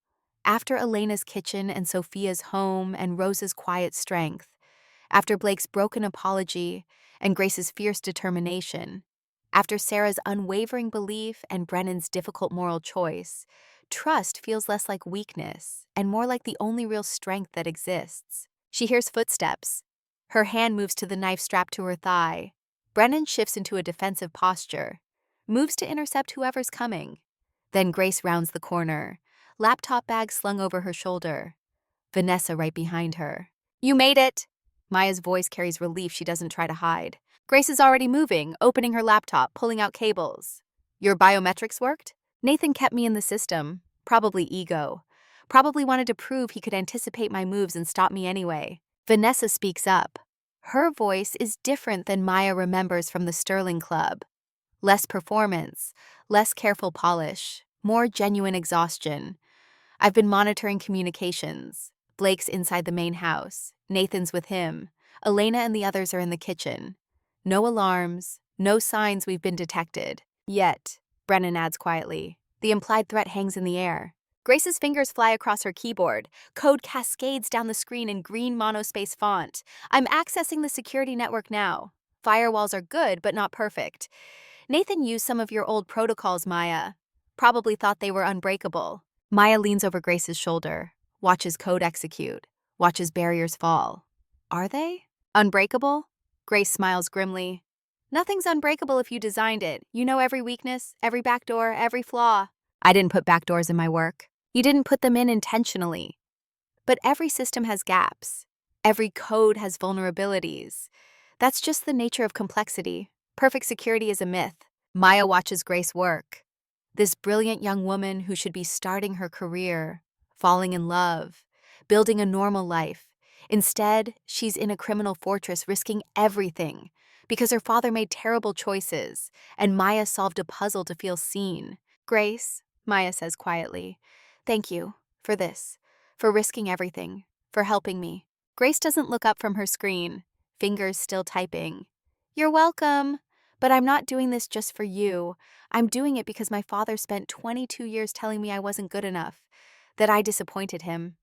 after Elena's kitchen and Sophia's home and Rose's quiet strength, after Blake's broken apology and Grace's fierce determination, after Sarah's unwavering belief and Brennan's difficult moral choice, trust feels less like weakness and more like the only real strength that exists. She hears footsteps. Her hand moves to the knife strapped to her thigh. Brennan shifts into a defensive posture, moves to intercept whoever's coming. Then Grace rounds the corner, laptop bag slung over her shoulder. Vanessa right behind her. You made it! Maya's voice carries relief she doesn't try to hide. Grace is already moving, opening her laptop, pulling out cables. Your biometrics worked? Nathan kept me in the system. Probably ego. Probably wanted to prove he could anticipate my moves and stop me anyway. Vanessa speaks up. Her voice is different than Maya remembers from the Sterling Club. Less performance, less careful polish, more genuine exhaustion. I've been monitoring communications. Blake's inside the main house. Nathan's with him. Elena and the others are in the kitchen. No alarms, no signs we've been detected. Yet, Brennan adds quietly. The implied threat hangs in the air. Grace's fingers fly across her keyboard. Code cascades down the screen in green monospace font. I'm accessing the security network now. Firewalls are good, but not perfect. Nathan used some of your old protocols, Maya. Probably thought they were unbreakable. Maya leans over Grace's shoulder, watches code execute, watches barriers fall. Are they? Unbreakable? Grace smiles grimly. Nothing's unbreakable if you designed it. You know every weakness, every backdoor, every flaw. I didn't put backdoors in my work. You didn't put them in intentionally. But every system has gaps. Every code has vulnerabilities. That's just the nature of complexity. Perfect security is a myth. Maya watches Grace work. This brilliant young woman who should be starting her career, falling in love, building a normal life. Instead, she's in a criminal fortress risking everything because her father made terrible choices and Maya solved a puzzle to feel seen. Grace, Maya says quietly, thank you for this, for risking everything, for helping me. Grace doesn't look up from her screen, fingers still typing. You're welcome, but I'm not doing this just for you. I'm doing it because my father spent 22 years telling me I wasn't good enough, that I disappointed him,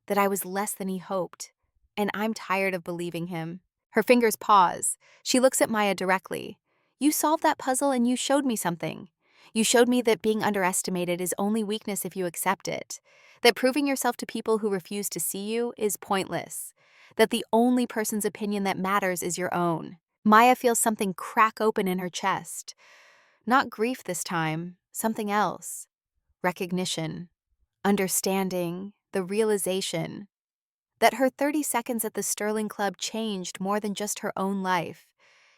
that I was less than he hoped. And I'm tired of believing him. Her fingers pause. She looks at Maya directly. You solved that puzzle and you showed me something. You showed me that being underestimated is only weakness if you accept it. That proving yourself to people who refuse to see you is pointless. That the only person's opinion that matters is your own. Maya feels something crack open in her chest. Not grief this time, something else. Recognition. Understanding. The realization that her 30 seconds at the Sterling Club changed more than just her own life,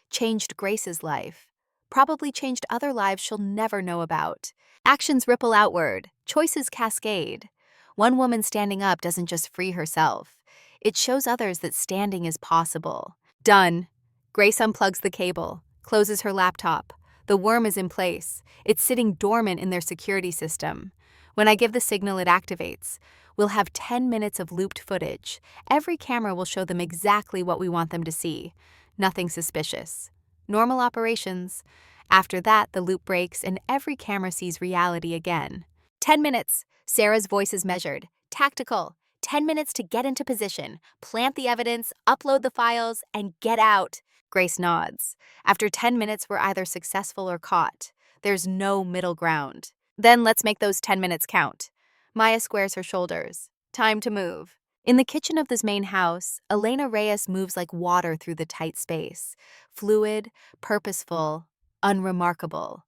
changed Grace's life, probably changed other lives she'll never know about. Actions ripple outward, choices cascade. One woman standing up doesn't just free herself, it shows others that standing is possible. Done. Grace unplugs the cable, closes her laptop. The worm is in place. It's sitting dormant in their security system. When I give the signal, it activates. We'll have 10 minutes of looped footage. Every camera will show them exactly what we want them to see. Nothing suspicious. Normal operations. After that, the loop breaks and every camera sees reality again. 10 minutes. Sarah's voice is measured. Tactical. 10 minutes to get into position, plant the evidence, upload the files, and get out. Grace nods. After 10 minutes, we're either successful or caught. There's no middle ground. Then let's make those 10 minutes count. Maya squares her shoulders. Time to move. In the kitchen of this main house, Elena Reyes moves like water through the tight space. Fluid, purposeful, unremarkable.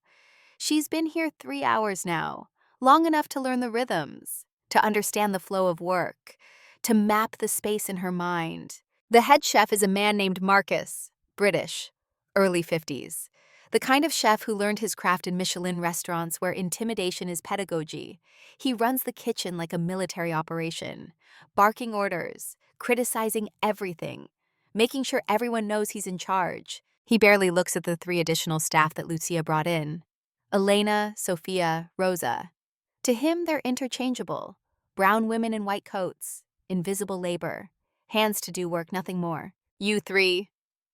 She's been here 3 hours now, long enough to learn the rhythms, to understand the flow of work, to map the space in her mind. The head chef is a man named Marcus, British, early 50s. The kind of chef who learned his craft in Michelin restaurants where intimidation is pedagogy. He runs the kitchen like a military operation, barking orders, criticizing everything, making sure everyone knows he's in charge. He barely looks at the 3 additional staff that Lucia brought in. Elena, Sophia, Rosa. To him, they're interchangeable. Brown women in white coats, invisible labor, hands to do work, nothing more. You 3.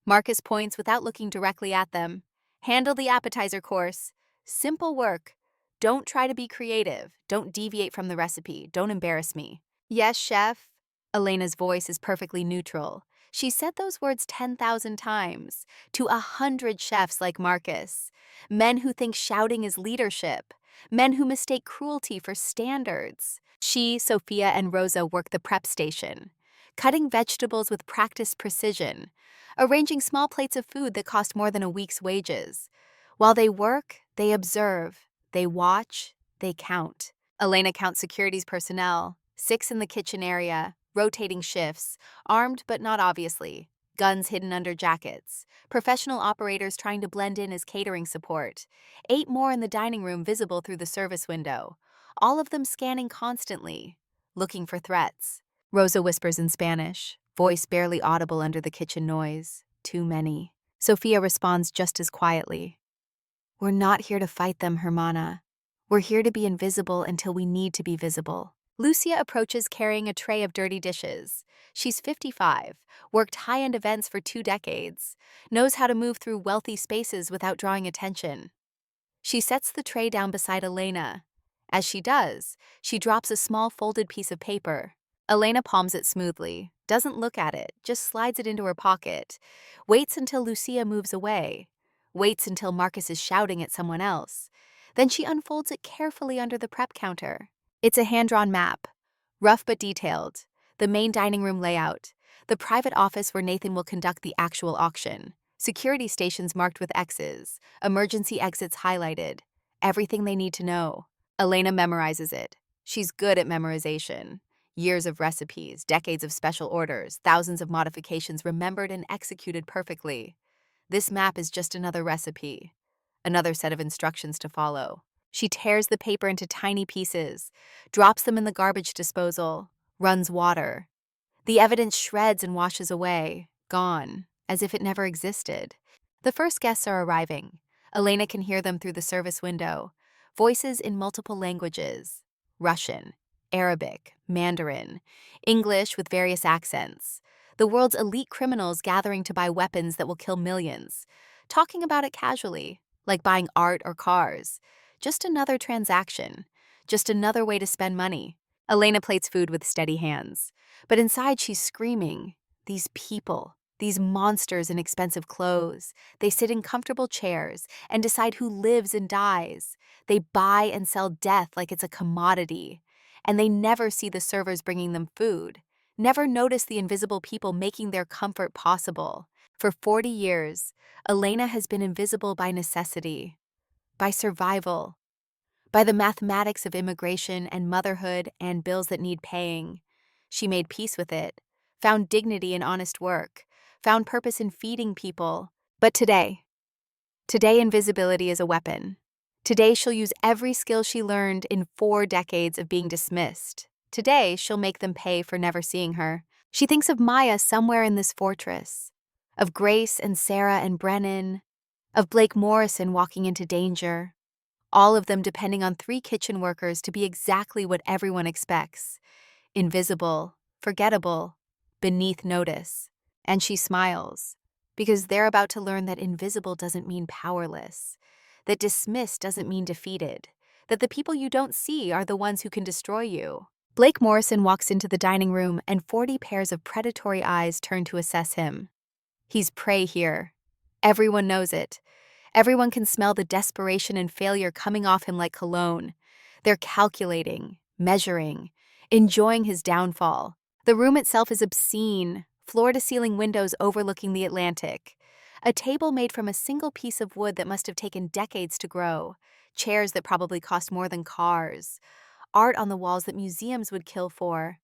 Marcus points without looking directly at them. Handle the appetizer course. Simple work. Don't try to be creative. Don't deviate from the recipe. Don't embarrass me. Yes, chef. Elena's voice is perfectly neutral. She said those words 10,000 times to 100 chefs like Marcus. Men who think shouting is leadership. Men who mistake cruelty for standards. She, Sophia, and Rosa work the prep station, cutting vegetables with practiced precision, arranging small plates of food that cost more than a week's wages. While they work, they observe, they watch, they count. Elena counts security's personnel, 6 in the kitchen area, rotating shifts, armed but not obviously, guns hidden under jackets, professional operators trying to blend in as catering support, 8 more in the dining room visible through the service window, all of them scanning constantly, looking for threats. Rosa whispers in Spanish, voice barely audible under the kitchen noise. Too many. Sophia responds just as quietly. We're not here to fight them, Hermana. We're here to be invisible until we need to be visible. Lucia approaches carrying a tray of dirty dishes. She's 55, worked high-end events for 2 decades, knows how to move through wealthy spaces without drawing attention. She sets the tray down beside Elena. As she does, she drops a small folded piece of paper. Elena palms it smoothly, doesn't look at it, just slides it into her pocket, waits until Lucia moves away, waits until Marcus is shouting at someone else. Then she unfolds it carefully under the prep counter. It's a hand-drawn map, rough but detailed, the main dining room layout, the private office where Nathan will conduct the actual auction, security stations marked with X's, emergency exits highlighted, everything they need to know. Elena memorizes it. She's good at memorization. Years of recipes, decades of special orders, thousands of modifications remembered and executed perfectly. This map is just another recipe, another set of instructions to follow. She tears the paper into tiny pieces, drops them in the garbage disposal, runs water. The evidence shreds and washes away, gone, as if it never existed. The first guests are arriving. Elena can hear them through the service window. Voices in multiple languages: Russian, Arabic, Mandarin, English with various accents. The world's elite criminals gathering to buy weapons that will kill millions. Talking about it casually, like buying art or cars. Just another transaction. Just another way to spend money. Elena plates food with steady hands. But inside she's screaming. These people, these monsters in expensive clothes. They sit in comfortable chairs and decide who lives and dies. They buy and sell death like it's a commodity. And they never see the servers bringing them food. Never notice the invisible people making their comfort possible. For 40 years, Elena has been invisible by necessity, by survival, by the mathematics of immigration and motherhood and bills that need paying. She made peace with it, found dignity in honest work, found purpose in feeding people. But today invisibility is a weapon. Today, she'll use every skill she learned in 4 decades of being dismissed. Today, she'll make them pay for never seeing her. She thinks of Maya somewhere in this fortress, of Grace and Sarah and Brennan, of Blake Morrison walking into danger, all of them depending on 3 kitchen workers to be exactly what everyone expects: invisible, forgettable, beneath notice. And she smiles, because they're about to learn that invisible doesn't mean powerless, that dismissed doesn't mean defeated, that the people you don't see are the ones who can destroy you. Blake Morrison walks into the dining room and 40 pairs of predatory eyes turn to assess him. He's prey here. Everyone knows it. Everyone can smell the desperation and failure coming off him like cologne. They're calculating, measuring, enjoying his downfall. The room itself is obscene, floor-to-ceiling windows overlooking the Atlantic. A table made from a single piece of wood that must have taken decades to grow. Chairs that probably cost more than cars. Art on the walls that museums would kill for.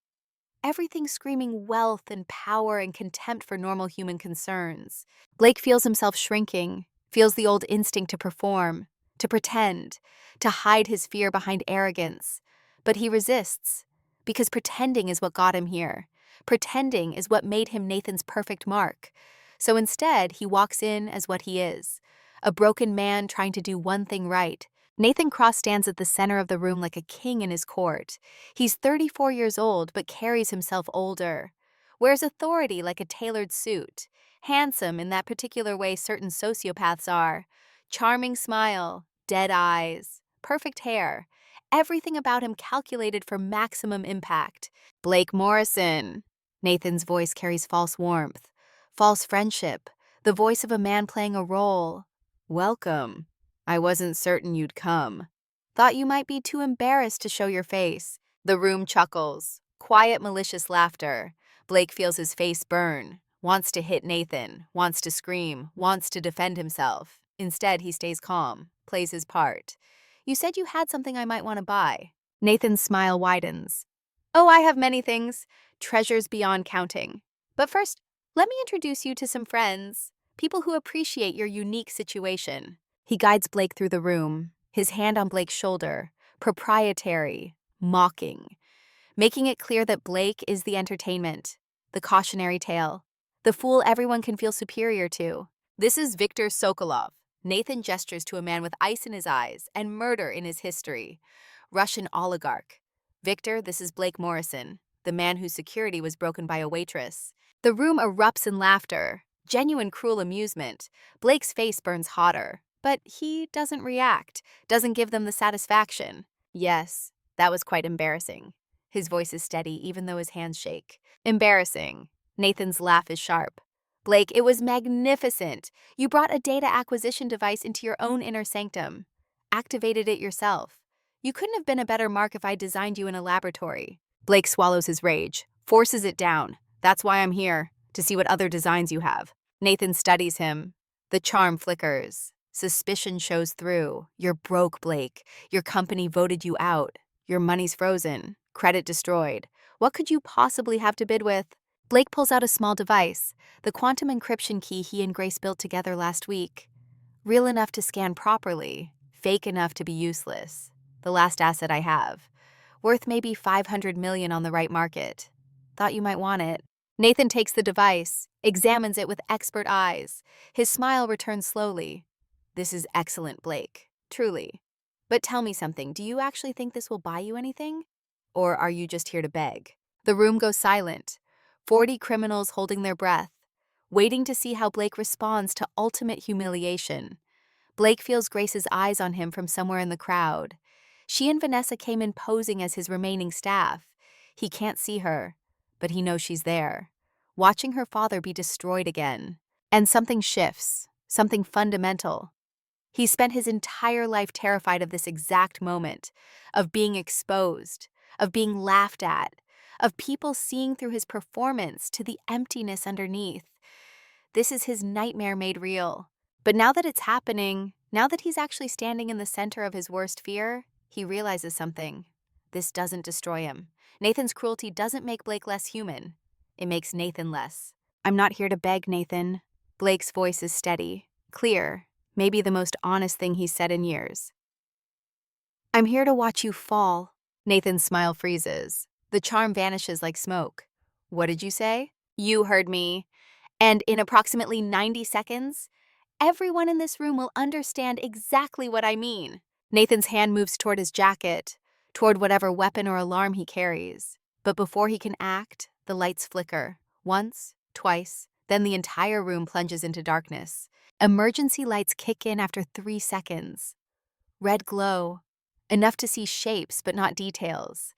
Everything screaming wealth and power and contempt for normal human concerns. Blake feels himself shrinking, feels the old instinct to perform, to pretend, to hide his fear behind arrogance. But he resists, because pretending is what got him here. Pretending is what made him Nathan's perfect mark. So instead, he walks in as what he is, a broken man trying to do one thing right. Nathan Cross stands at the center of the room like a king in his court. He's 34 years old, but carries himself older. Wears authority like a tailored suit. Handsome in that particular way certain sociopaths are. Charming smile, dead eyes, perfect hair. Everything about him calculated for maximum impact. Blake Morrison. Nathan's voice carries false warmth, false friendship, the voice of a man playing a role. Welcome. I wasn't certain you'd come. Thought you might be too embarrassed to show your face. The room chuckles. Quiet, malicious laughter. Blake feels his face burn. Wants to hit Nathan. Wants to scream. Wants to defend himself. Instead, he stays calm. Plays his part. You said you had something I might want to buy. Nathan's smile widens. Oh, I have many things. Treasures beyond counting. But first, let me introduce you to some friends. People who appreciate your unique situation. He guides Blake through the room, his hand on Blake's shoulder, proprietary, mocking, making it clear that Blake is the entertainment, the cautionary tale, the fool everyone can feel superior to. This is Viktor Sokolov. Nathan gestures to a man with ice in his eyes and murder in his history. Russian oligarch. Victor, this is Blake Morrison, the man whose security was broken by a waitress. The room erupts in laughter, genuine cruel amusement. Blake's face burns hotter. But he doesn't react, doesn't give them the satisfaction. Yes, that was quite embarrassing. His voice is steady, even though his hands shake. Embarrassing. Nathan's laugh is sharp. Blake, it was magnificent. You brought a data acquisition device into your own inner sanctum. Activated it yourself. You couldn't have been a better mark if I designed you in a laboratory. Blake swallows his rage, forces it down. That's why I'm here, to see what other designs you have. Nathan studies him. The charm flickers. Suspicion shows through. You're broke, Blake. Your company voted you out. Your money's frozen. Credit destroyed. What could you possibly have to bid with? Blake pulls out a small device, the quantum encryption key he and Grace built together last week. Real enough to scan properly, fake enough to be useless. The last asset I have. Worth maybe $500 million on the right market. Thought you might want it. Nathan takes the device, examines it with expert eyes. His smile returns slowly. This is excellent, Blake. Truly. But tell me something, do you actually think this will buy you anything? Or are you just here to beg? The room goes silent. 40 criminals holding their breath, waiting to see how Blake responds to ultimate humiliation. Blake feels Grace's eyes on him from somewhere in the crowd. She and Vanessa came in posing as his remaining staff. He can't see her, but he knows she's there, watching her father be destroyed again. And something shifts, something fundamental. He spent his entire life terrified of this exact moment, of being exposed, of being laughed at, of people seeing through his performance to the emptiness underneath. This is his nightmare made real. But now that it's happening, now that he's actually standing in the center of his worst fear, he realizes something. This doesn't destroy him. Nathan's cruelty doesn't make Blake less human. It makes Nathan less. I'm not here to beg, Nathan. Blake's voice is steady, clear, maybe the most honest thing he's said in years. I'm here to watch you fall. Nathan's smile freezes. The charm vanishes like smoke. What did you say? You heard me. And in approximately 90 seconds, everyone in this room will understand exactly what I mean. Nathan's hand moves toward his jacket, toward whatever weapon or alarm he carries. But before he can act, the lights flicker. Once, twice, then the entire room plunges into darkness. Emergency lights kick in after 3 seconds. Red glow, enough to see shapes but not details.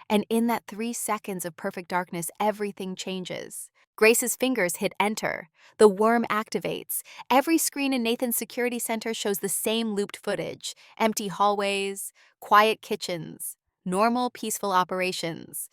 And in that 3 seconds of perfect darkness, everything changes. Grace's fingers hit enter. The worm activates. Every screen in Nathan's security center shows the same looped footage: empty hallways, quiet kitchens, normal, peaceful operations.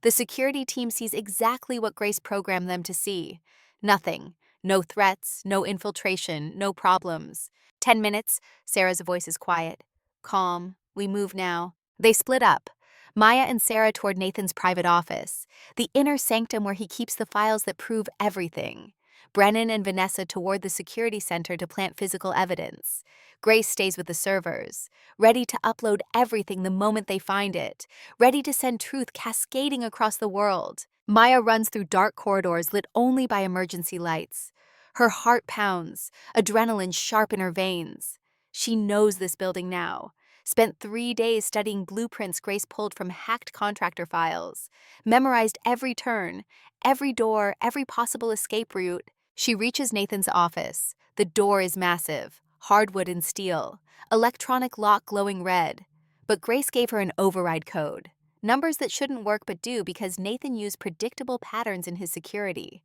The security team sees exactly what Grace programmed them to see. Nothing. No threats, no infiltration, no problems. 10 minutes, Sarah's voice is quiet. Calm. We move now. They split up. Maya and Sarah toward Nathan's private office, the inner sanctum where he keeps the files that prove everything. Brennan and Vanessa toward the security center to plant physical evidence. Grace stays with the servers, ready to upload everything the moment they find it, ready to send truth cascading across the world. Maya runs through dark corridors lit only by emergency lights. Her heart pounds, adrenaline sharp in her veins. She knows this building now. Spent 3 days studying blueprints Grace pulled from hacked contractor files, memorized every turn, every door, every possible escape route. She reaches Nathan's office. The door is massive, hardwood and steel, electronic lock glowing red. But Grace gave her an override code. Numbers that shouldn't work but do because Nathan used predictable patterns in his security.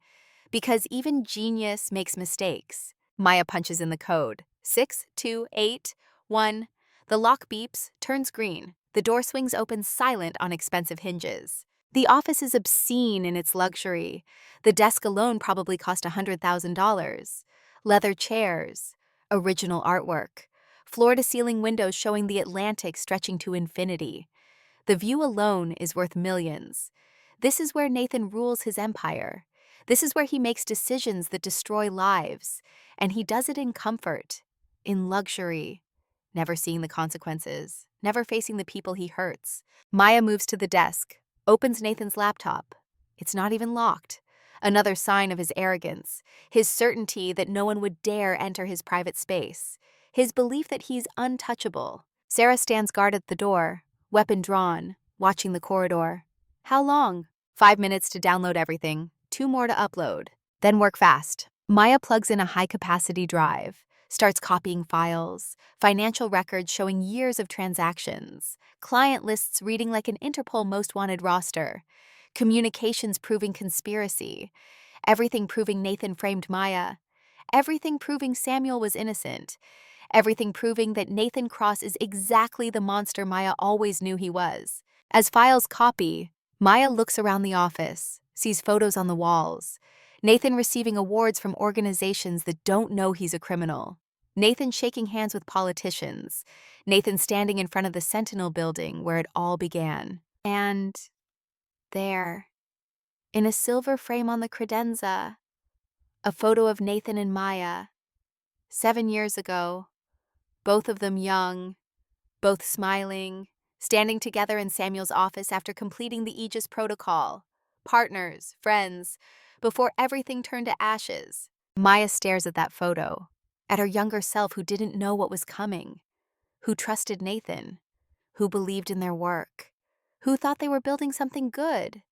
Because even genius makes mistakes. Maya punches in the code. 6281. The lock beeps, turns green. The door swings open silent on expensive hinges. The office is obscene in its luxury. The desk alone probably cost $100,000. Leather chairs, original artwork, floor-to-ceiling windows showing the Atlantic stretching to infinity. The view alone is worth millions. This is where Nathan rules his empire. This is where he makes decisions that destroy lives. And he does it in comfort, in luxury. Never seeing the consequences, never facing the people he hurts. Maya moves to the desk, opens Nathan's laptop. It's not even locked. Another sign of his arrogance, his certainty that no one would dare enter his private space, his belief that he's untouchable. Sarah stands guard at the door, weapon drawn, watching the corridor. How long? 5 minutes to download everything, 2 more to upload. Then work fast. Maya plugs in a high-capacity drive. Starts copying files, financial records showing years of transactions, client lists reading like an Interpol Most Wanted roster, communications proving conspiracy, everything proving Nathan framed Maya, everything proving Samuel was innocent, everything proving that Nathan Cross is exactly the monster Maya always knew he was. As files copy, Maya looks around the office, sees photos on the walls, Nathan receiving awards from organizations that don't know he's a criminal. Nathan shaking hands with politicians. Nathan standing in front of the Sentinel building where it all began. And there, in a silver frame on the credenza, a photo of Nathan and Maya. 7 years ago, both of them young, both smiling, standing together in Samuel's office after completing the Aegis protocol. Partners, friends, before everything turned to ashes. Maya stares at that photo, at her younger self who didn't know what was coming, who trusted Nathan, who believed in their work, who thought they were building something good.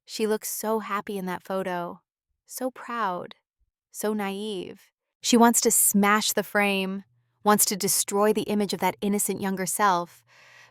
She looks so happy in that photo, so proud, so naive. She wants to smash the frame, wants to destroy the image of that innocent younger self,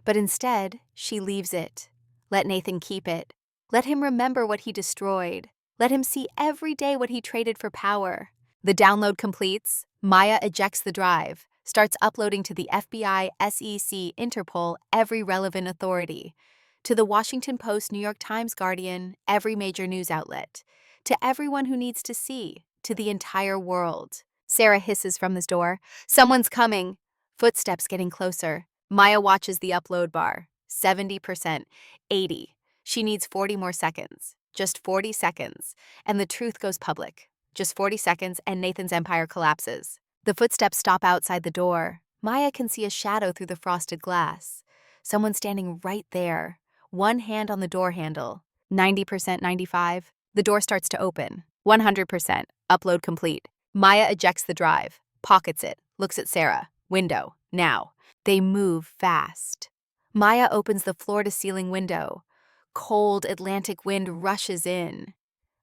but instead, she leaves it. Let Nathan keep it. Let him remember what he destroyed. Let him see every day what he traded for power. The download completes. Maya ejects the drive, starts uploading to the FBI, SEC, Interpol, every relevant authority. To the Washington Post, New York Times, Guardian, every major news outlet. To everyone who needs to see. To the entire world. Sarah hisses from the door. Someone's coming. Footsteps getting closer. Maya watches the upload bar. 70%. 80. She needs 40 more seconds. Just 40 seconds. And the truth goes public. Just 40 seconds and Nathan's empire collapses. The footsteps stop outside the door. Maya can see a shadow through the frosted glass. Someone standing right there, one hand on the door handle. 90%, 95. The door starts to open. 100%. Upload complete. Maya ejects the drive, pockets it, looks at Sarah. Window. Now. They move fast. Maya opens the floor-to-ceiling window. Cold Atlantic wind rushes in.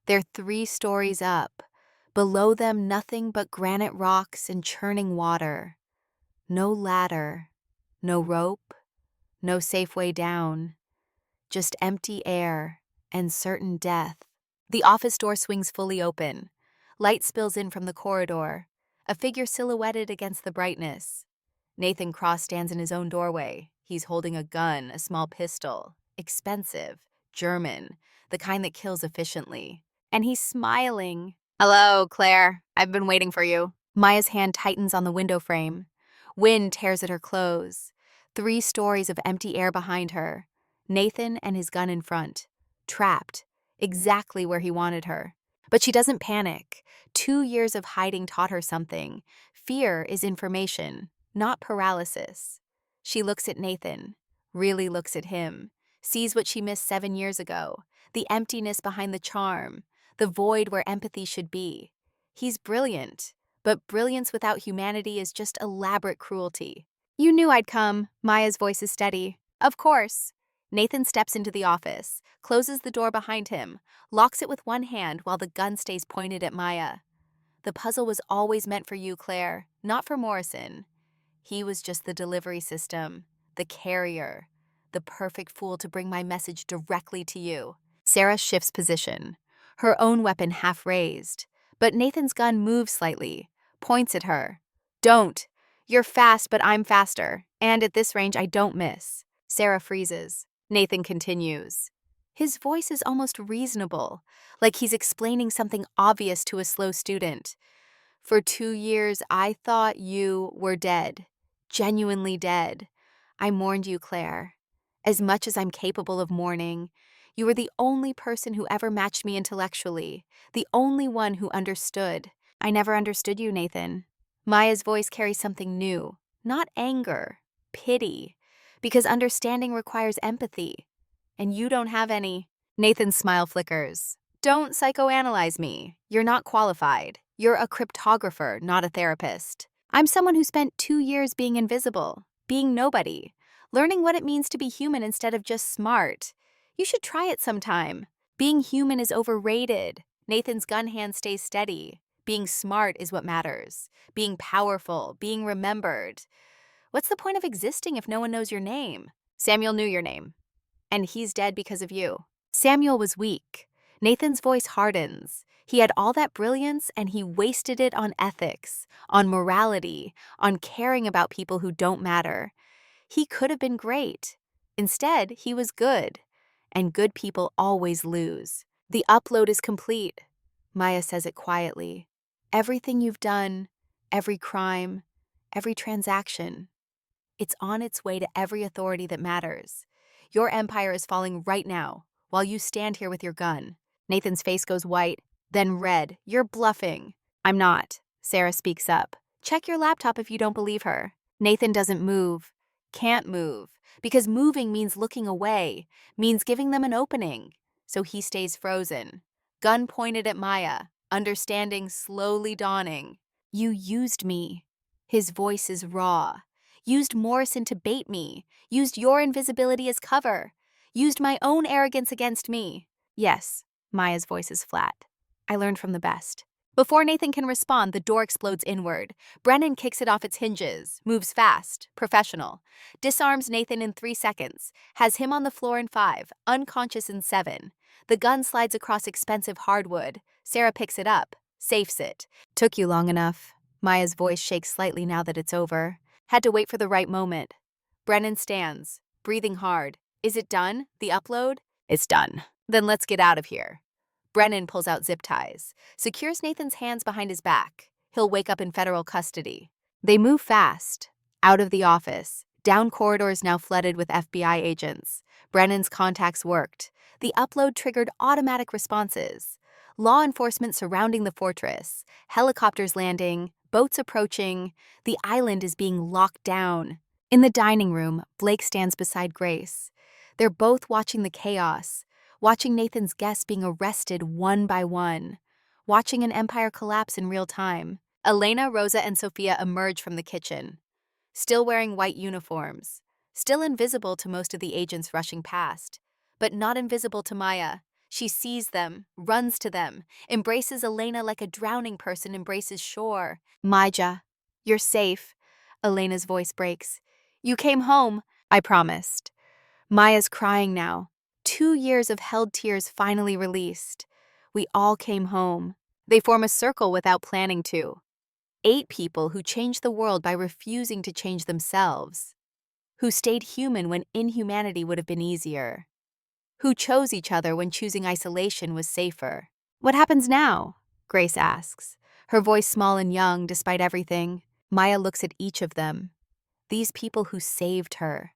They're 3 stories up. Below them, nothing but granite rocks and churning water. No ladder. No rope. No safe way down. Just empty air and certain death. The office door swings fully open. Light spills in from the corridor, a figure silhouetted against the brightness. Nathan Cross stands in his own doorway. He's holding a gun, a small pistol. Expensive, German, the kind that kills efficiently. And he's smiling. "Hello, Claire. I've been waiting for you." Maya's hand tightens on the window frame. Wind tears at her clothes. 3 stories of empty air behind her. Nathan and his gun in front. Trapped. Exactly where he wanted her. But she doesn't panic. 2 years of hiding taught her something. Fear is information, not paralysis. She looks at Nathan, really looks at him, sees what she missed 7 years ago, the emptiness behind the charm, the void where empathy should be. He's brilliant, but brilliance without humanity is just elaborate cruelty. "You knew I'd come." Maya's voice is steady. "Of course." Nathan steps into the office, closes the door behind him, locks it with one hand while the gun stays pointed at Maya. "The puzzle was always meant for you, Claire, not for Morrison. He was just the delivery system, the carrier, the perfect fool to bring my message directly to you." Sarah shifts position, her own weapon half raised, but Nathan's gun moves slightly, points at her. "Don't. You're fast, but I'm faster, and at this range I don't miss." Sarah freezes. Nathan continues. His voice is almost reasonable, like he's explaining something obvious to a slow student. "For 2 years, I thought you were dead. Genuinely dead. I mourned you, Claire. As much as I'm capable of mourning. You were the only person who ever matched me intellectually, the only one who understood. I never understood you, Nathan." Maya's voice carries something new, not anger, pity, because understanding requires empathy. "And you don't have any." Nathan's smile flickers. "Don't psychoanalyze me. You're not qualified. You're a cryptographer, not a therapist. I'm someone who spent 2 years being invisible, being nobody, learning what it means to be human instead of just smart. You should try it sometime. Being human is overrated." Nathan's gun hand stays steady. Being smart is what matters. Being powerful, being remembered. What's the point of existing if no one knows your name? Samuel knew your name. And he's dead because of you. Samuel was weak. Nathan's voice hardens. He had all that brilliance and he wasted it on ethics, on morality, on caring about people who don't matter. He could have been great. Instead, he was good. And good people always lose. "The upload is complete." Maya says it quietly. "Everything you've done, every crime, every transaction, it's on its way to every authority that matters. Your empire is falling right now, while you stand here with your gun." Nathan's face goes white, then red. "You're bluffing." "I'm not." Sarah speaks up. "Check your laptop if you don't believe her." Nathan doesn't move. Can't move. Because moving means looking away, means giving them an opening. So he stays frozen. Gun pointed at Maya, understanding slowly dawning. "You used me." His voice is raw. "Used Morrison to bait me. Used your invisibility as cover. Used my own arrogance against me." "Yes." Maya's voice is flat. "I learned from the best." Before Nathan can respond, the door explodes inward. Brennan kicks it off its hinges, moves fast, professional. Disarms Nathan in 3 seconds, has him on the floor in 5, unconscious in 7. The gun slides across expensive hardwood. Sarah picks it up, safes it. "Took you long enough." Maya's voice shakes slightly now that it's over. "Had to wait for the right moment." Brennan stands, breathing hard. "Is it done? The upload?" "It's done." "Then let's get out of here." Brennan pulls out zip ties, secures Nathan's hands behind his back. He'll wake up in federal custody. They move fast, out of the office, down corridors now flooded with FBI agents. Brennan's contacts worked. The upload triggered automatic responses. Law enforcement surrounding the fortress, helicopters landing, boats approaching. The island is being locked down. In the dining room, Blake stands beside Grace. They're both watching the chaos, watching Nathan's guests being arrested one by one, watching an empire collapse in real time. Elena, Rosa, and Sophia emerge from the kitchen, still wearing white uniforms, still invisible to most of the agents rushing past, but not invisible to Maya. She sees them, runs to them, embraces Elena like a drowning person embraces shore. Maja, you're safe. Elena's voice breaks. You came home, I promised. Maya's crying now. 2 years of held tears finally released. We all came home. They form a circle without planning to. 8 people who changed the world by refusing to change themselves. Who stayed human when inhumanity would have been easier. Who chose each other when choosing isolation was safer. What happens now? Grace asks, her voice small and young despite everything. Maya looks at each of them. These people who saved her,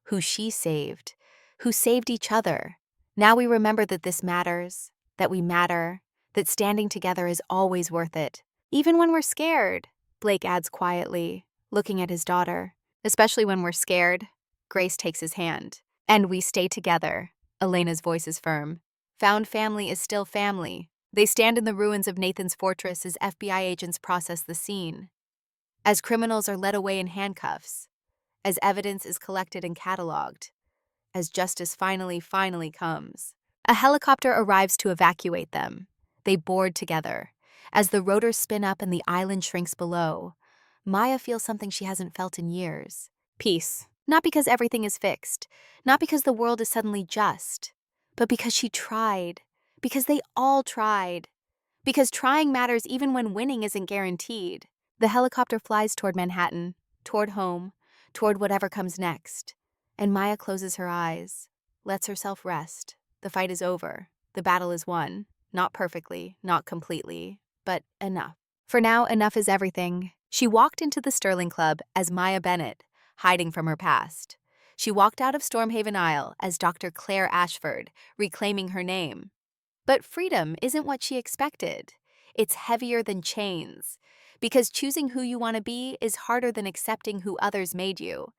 who she saved, who saved each other. Now we remember that this matters, that we matter, that standing together is always worth it. Even when we're scared, Blake adds quietly, looking at his daughter. Especially when we're scared, Grace takes his hand. And we stay together. Elena's voice is firm. Found family is still family. They stand in the ruins of Nathan's fortress as FBI agents process the scene. As criminals are led away in handcuffs. As evidence is collected and cataloged. As justice finally comes. A helicopter arrives to evacuate them. They board together. As the rotors spin up and the island shrinks below, Maya feels something she hasn't felt in years. Peace. Not because everything is fixed, not because the world is suddenly just, but because she tried. Because they all tried. Because trying matters even when winning isn't guaranteed. The helicopter flies toward Manhattan, toward home, toward whatever comes next. And Maya closes her eyes, lets herself rest. The fight is over. The battle is won. Not perfectly, not completely, but enough. For now, enough is everything. She walked into the Sterling Club as Maya Bennett, hiding from her past. She walked out of Stormhaven Isle as Dr. Claire Ashford, reclaiming her name. But freedom isn't what she expected. It's heavier than chains. Because choosing who you want to be is harder than accepting who others made you.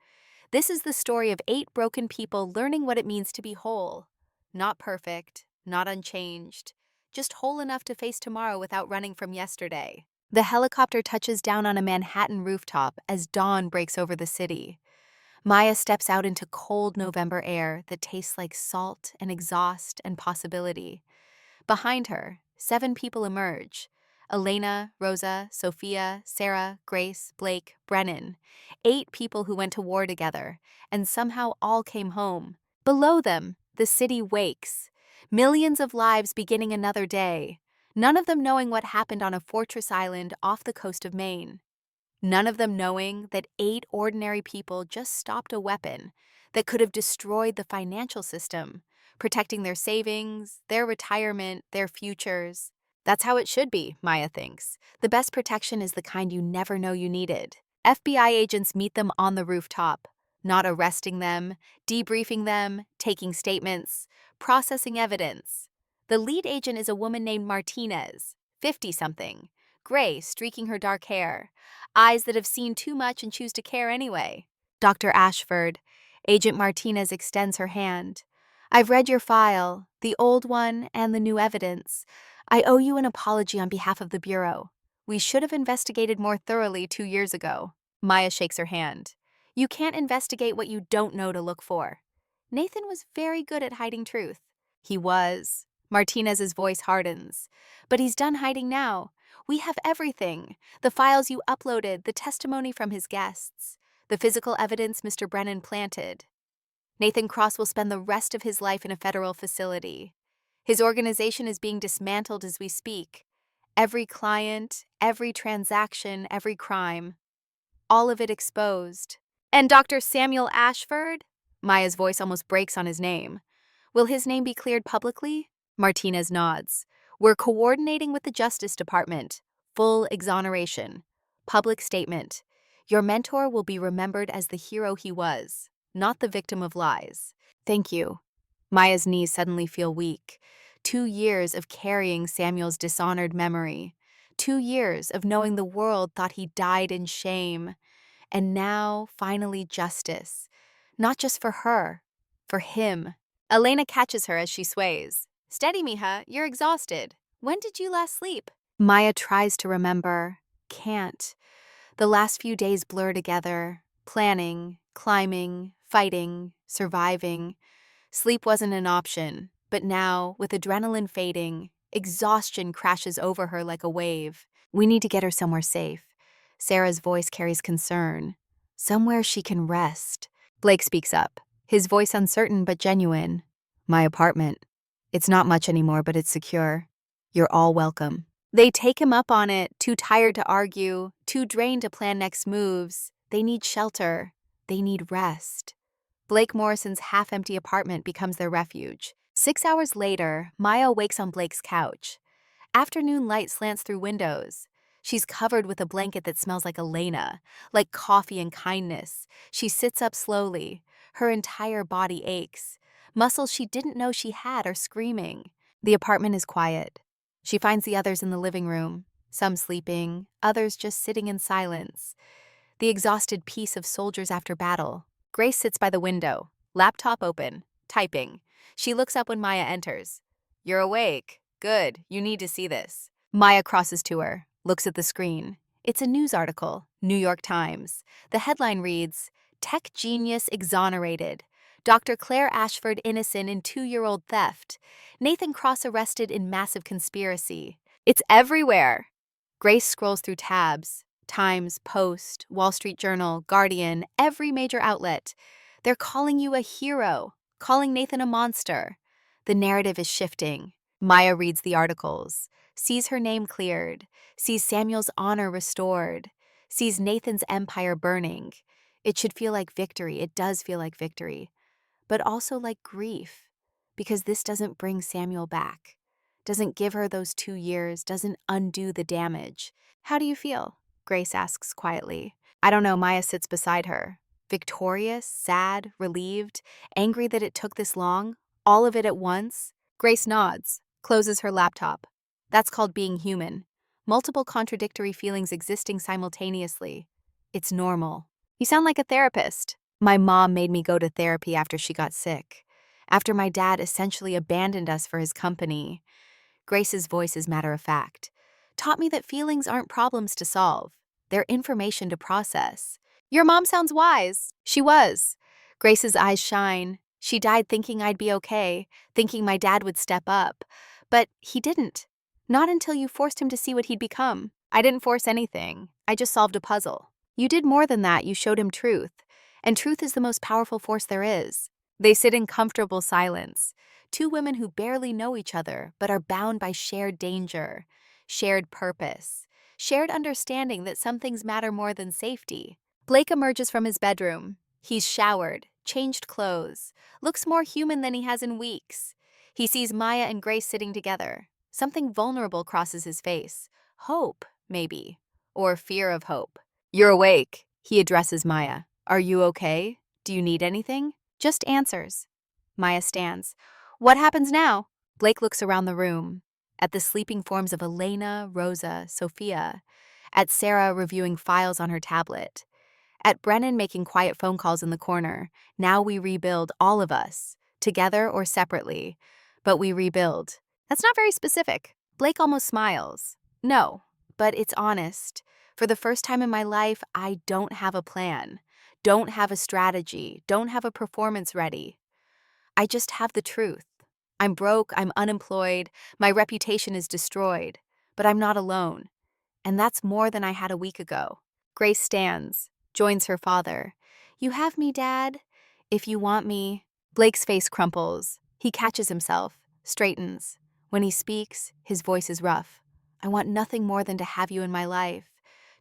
This is the story of 8 broken people learning what it means to be whole. Not perfect, not unchanged, just whole enough to face tomorrow without running from yesterday. The helicopter touches down on a Manhattan rooftop as dawn breaks over the city. Maya steps out into cold November air that tastes like salt and exhaust and possibility. Behind her, 7 people emerge. Elena, Rosa, Sophia, Sarah, Grace, Blake, Brennan. 8 people who went to war together, and somehow all came home. Below them, the city wakes. Millions of lives beginning another day. None of them knowing what happened on a fortress island off the coast of Maine. None of them knowing that 8 ordinary people just stopped a weapon that could have destroyed the financial system, protecting their savings, their retirement, their futures. That's how it should be, Maya thinks. The best protection is the kind you never know you needed. FBI agents meet them on the rooftop, not arresting them, debriefing them, taking statements, processing evidence. The lead agent is a woman named Martinez, 50-something, gray, streaking her dark hair, eyes that have seen too much and choose to care anyway. Dr. Ashford, Agent Martinez extends her hand. I've read your file, the old one and the new evidence. I owe you an apology on behalf of the Bureau. We should have investigated more thoroughly 2 years ago. Maya shakes her hand. You can't investigate what you don't know to look for. Nathan was very good at hiding truth. He was. Martinez's voice hardens. But he's done hiding now. We have everything. The files you uploaded, the testimony from his guests, the physical evidence Mr. Brennan planted. Nathan Cross will spend the rest of his life in a federal facility. His organization is being dismantled as we speak. Every client, every transaction, every crime. All of it exposed. And Dr. Samuel Ashford? Maya's voice almost breaks on his name. Will his name be cleared publicly? Martinez nods. We're coordinating with the Justice Department. Full exoneration. Public statement. Your mentor will be remembered as the hero he was, not the victim of lies. Thank you. Maya's knees suddenly feel weak. 2 years of carrying Samuel's dishonored memory. 2 years of knowing the world thought he died in shame. And now, finally, justice. Not just for her, for him. Elena catches her as she sways. Steady, mija, you're exhausted. When did you last sleep? Maya tries to remember. Can't. The last few days blur together. Planning, climbing, fighting, surviving. Sleep wasn't an option, but now, with adrenaline fading, exhaustion crashes over her like a wave. We need to get her somewhere safe. Sarah's voice carries concern. Somewhere she can rest. Blake speaks up, his voice uncertain but genuine. My apartment. It's not much anymore, but it's secure. You're all welcome. They take him up on it, too tired to argue, too drained to plan next moves. They need shelter. They need rest. Blake Morrison's half-empty apartment becomes their refuge. 6 hours later, Maya wakes on Blake's couch. Afternoon light slants through windows. She's covered with a blanket that smells like Elena, like coffee and kindness. She sits up slowly. Her entire body aches. Muscles she didn't know she had are screaming. The apartment is quiet. She finds the others in the living room, some sleeping, others just sitting in silence. The exhausted peace of soldiers after battle. Grace sits by the window, laptop open, typing. She looks up when Maya enters. You're awake. Good, you need to see this. Maya crosses to her, looks at the screen. It's a news article, New York Times. The headline reads, Tech Genius Exonerated. Dr. Claire Ashford innocent in 2-year-old theft. Nathan Cross arrested in massive conspiracy. It's everywhere. Grace scrolls through tabs. Times, Post, Wall Street Journal, Guardian, every major outlet. They're calling you a hero, calling Nathan a monster. The narrative is shifting. Maya reads the articles, sees her name cleared, sees Samuel's honor restored, sees Nathan's empire burning. It should feel like victory. It does feel like victory, but also like grief, because this doesn't bring Samuel back, doesn't give her those 2 years, doesn't undo the damage. How do you feel? Grace asks quietly. I don't know. Maya sits beside her. Victorious, sad, relieved, angry that it took this long, all of it at once. Grace nods, closes her laptop. That's called being human. Multiple contradictory feelings existing simultaneously. It's normal. You sound like a therapist. My mom made me go to therapy after she got sick. After my dad essentially abandoned us for his company. Grace's voice is matter-of-fact. Taught me that feelings aren't problems to solve. They're information to process. Your mom sounds wise. She was. Grace's eyes shine. She died thinking I'd be okay, thinking my dad would step up. But he didn't. Not until you forced him to see what he'd become. I didn't force anything. I just solved a puzzle. You did more than that. You showed him truth. And truth is the most powerful force there is. They sit in comfortable silence. Two women who barely know each other, but are bound by shared danger, shared purpose, shared understanding that some things matter more than safety. Blake emerges from his bedroom. He's showered, changed clothes, looks more human than he has in weeks. He sees Maya and Grace sitting together. Something vulnerable crosses his face. Hope, maybe. Or fear of hope. You're awake, he addresses Maya. Are you okay? Do you need anything? Just answers. Maya stands. What happens now? Blake looks around the room. At the sleeping forms of Elena, Rosa, Sophia. At Sarah reviewing files on her tablet. At Brennan making quiet phone calls in the corner. Now we rebuild, all of us. Together or separately. But we rebuild. That's not very specific. Blake almost smiles. No, but it's honest. For the first time in my life, I don't have a plan. Don't have a strategy. Don't have a performance ready. I just have the truth. I'm broke, I'm unemployed, my reputation is destroyed. But I'm not alone. And that's more than I had a week ago. Grace stands, joins her father. You have me, Dad? If you want me. Blake's face crumples. He catches himself, straightens. When he speaks, his voice is rough. I want nothing more than to have you in my life.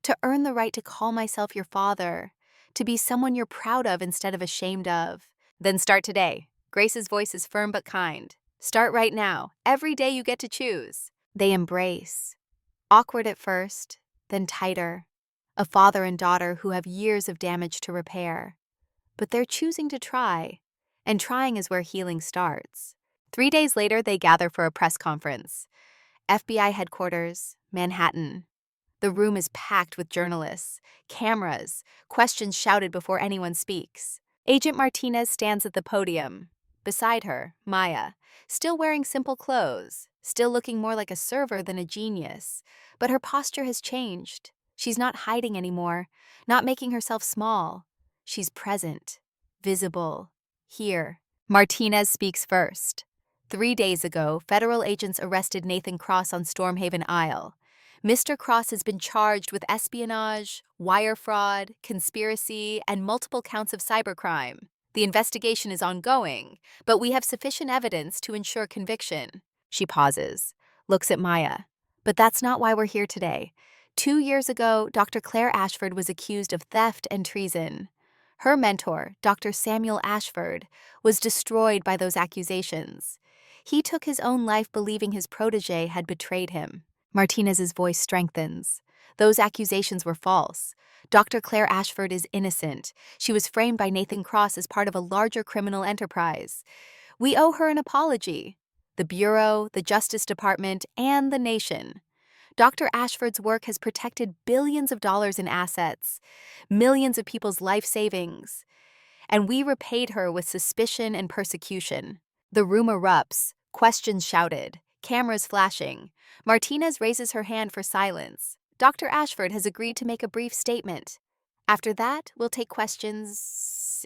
To earn the right to call myself your father. To be someone you're proud of instead of ashamed of. Then start today. Grace's voice is firm but kind. Start right now. Every day you get to choose. They embrace. Awkward at first, then tighter. A father and daughter who have years of damage to repair. But they're choosing to try. And trying is where healing starts. 3 days later, they gather for a press conference. FBI headquarters, Manhattan. The room is packed with journalists, cameras, questions shouted before anyone speaks. Agent Martinez stands at the podium. Beside her, Maya, still wearing simple clothes, still looking more like a server than a genius. But her posture has changed. She's not hiding anymore, not making herself small. She's present, visible, here. Martinez speaks first. 3 days ago, federal agents arrested Nathan Cross on Stormhaven Isle. Mr. Cross has been charged with espionage, wire fraud, conspiracy, and multiple counts of cybercrime. The investigation is ongoing, but we have sufficient evidence to ensure conviction. She pauses, looks at Maya. But that's not why we're here today. 2 years ago, Dr. Claire Ashford was accused of theft and treason. Her mentor, Dr. Samuel Ashford, was destroyed by those accusations. He took his own life believing his protégé had betrayed him. Martinez's voice strengthens. Those accusations were false. Dr. Claire Ashford is innocent. She was framed by Nathan Cross as part of a larger criminal enterprise. We owe her an apology. The Bureau, the Justice Department, and the nation. Dr. Ashford's work has protected billions of dollars in assets, millions of people's life savings, and we repaid her with suspicion and persecution. The room erupts, questions shouted, cameras flashing. Martinez raises her hand for silence. Dr. Ashford has agreed to make a brief statement. After that, we'll take questions.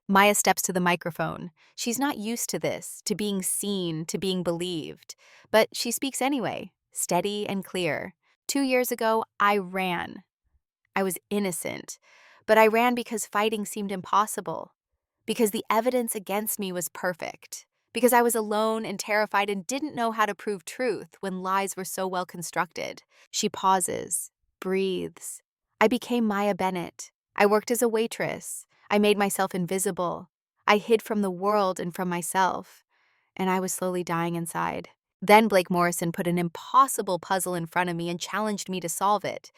Maya steps to the microphone. She's not used to this, to being seen, to being believed. But she speaks anyway, steady and clear. 2 years ago, I ran. I was innocent, but I ran because fighting seemed impossible, because the evidence against me was perfect, because I was alone and terrified and didn't know how to prove truth when lies were so well constructed. She pauses, breathes. I became Maya Bennett. I worked as a waitress. I made myself invisible. I hid from the world and from myself, and I was slowly dying inside. Then Blake Morrison put an impossible puzzle in front of me and challenged me to solve it.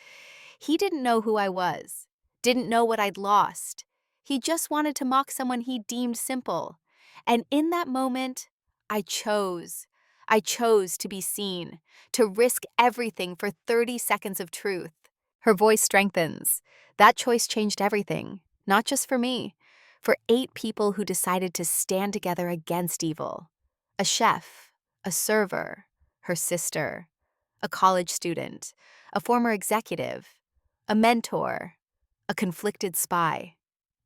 He didn't know who I was, didn't know what I'd lost. He just wanted to mock someone he deemed simple. And in that moment, I chose. I chose to be seen, to risk everything for 30 seconds of truth. Her voice strengthens. That choice changed everything, not just for me, for 8 people who decided to stand together against evil. A chef, a server, her sister, a college student, a former executive, a mentor, a conflicted spy,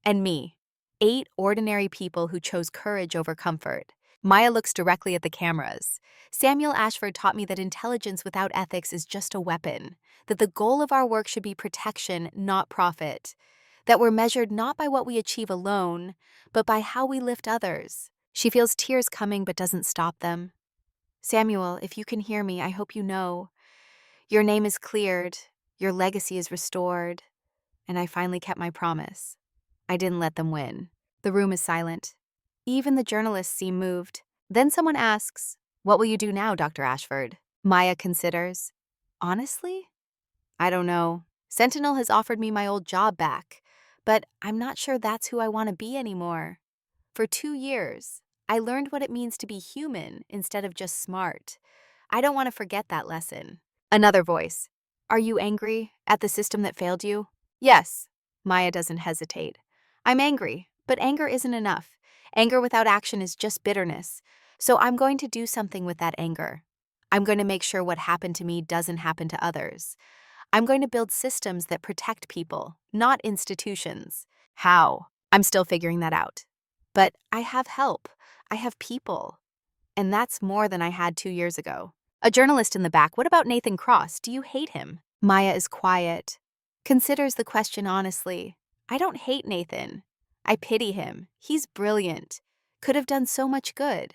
and me. 8 ordinary people who chose courage over comfort. Maya looks directly at the cameras. Samuel Ashford taught me that intelligence without ethics is just a weapon, that the goal of our work should be protection, not profit, that we're measured not by what we achieve alone, but by how we lift others. She feels tears coming but doesn't stop them. Samuel, if you can hear me, I hope you know. Your name is cleared, your legacy is restored, and I finally kept my promise. I didn't let them win. The room is silent. Even the journalists seem moved. Then someone asks, "What will you do now, Dr. Ashford?" Maya considers. Honestly? I don't know. Sentinel has offered me my old job back, but I'm not sure that's who I want to be anymore. For 2 years, I learned what it means to be human instead of just smart. I don't want to forget that lesson. Another voice. Are you angry at the system that failed you? Yes. Maya doesn't hesitate. I'm angry, but anger isn't enough. Anger without action is just bitterness. So I'm going to do something with that anger. I'm going to make sure what happened to me doesn't happen to others. I'm going to build systems that protect people, not institutions. How? I'm still figuring that out. But I have help. I have people. And that's more than I had 2 years ago. A journalist in the back, what about Nathan Cross? Do you hate him? Maya is quiet, considers the question honestly. I don't hate Nathan. I pity him. He's brilliant. Could have done so much good.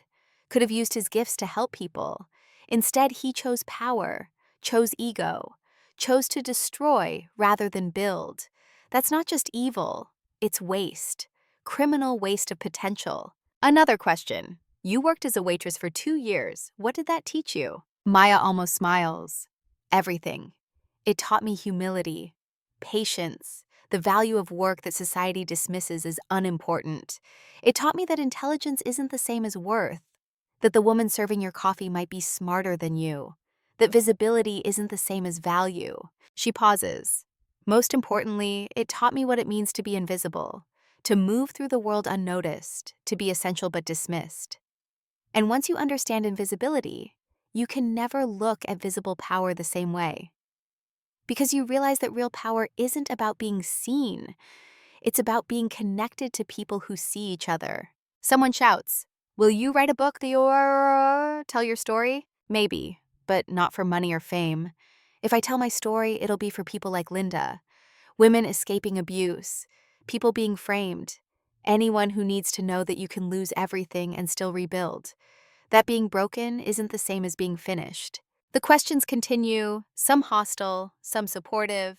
Could have used his gifts to help people. Instead, he chose power, chose ego, chose to destroy rather than build. That's not just evil. It's waste. Criminal waste of potential. Another question. You worked as a waitress for 2 years. What did that teach you? Maya almost smiles. Everything. It taught me humility, patience, the value of work that society dismisses as unimportant. It taught me that intelligence isn't the same as worth, that the woman serving your coffee might be smarter than you, that visibility isn't the same as value. She pauses. Most importantly, it taught me what it means to be invisible, to move through the world unnoticed, to be essential but dismissed. And once you understand invisibility, you can never look at visible power the same way. Because you realize that real power isn't about being seen, it's about being connected to people who see each other. Someone shouts, "Will you write a book tell your story?" Maybe, but not for money or fame. If I tell my story, it'll be for people like Linda, women escaping abuse, people being framed, anyone who needs to know that you can lose everything and still rebuild. That being broken isn't the same as being finished. The questions continue, some hostile, some supportive,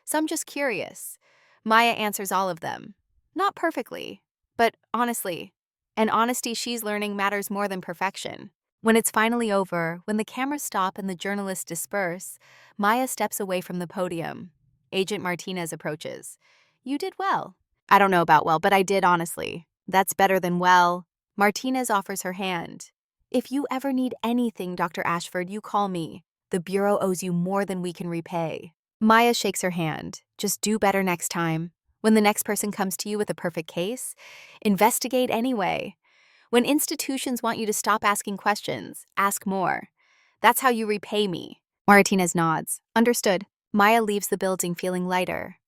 some just curious. Maya answers all of them. Not perfectly, but honestly. And honesty she's learning matters more than perfection. When it's finally over, when the cameras stop and the journalists disperse, Maya steps away from the podium. Agent Martinez approaches. "You did well." "I don't know about well, but I did honestly." "That's better than well." Martinez offers her hand. "If you ever need anything, Dr. Ashford, you call me. The Bureau owes you more than we can repay." Maya shakes her hand. "Just do better next time. When the next person comes to you with a perfect case, investigate anyway. When institutions want you to stop asking questions, ask more. That's how you repay me." Martinez nods. "Understood." Maya leaves the building feeling lighter.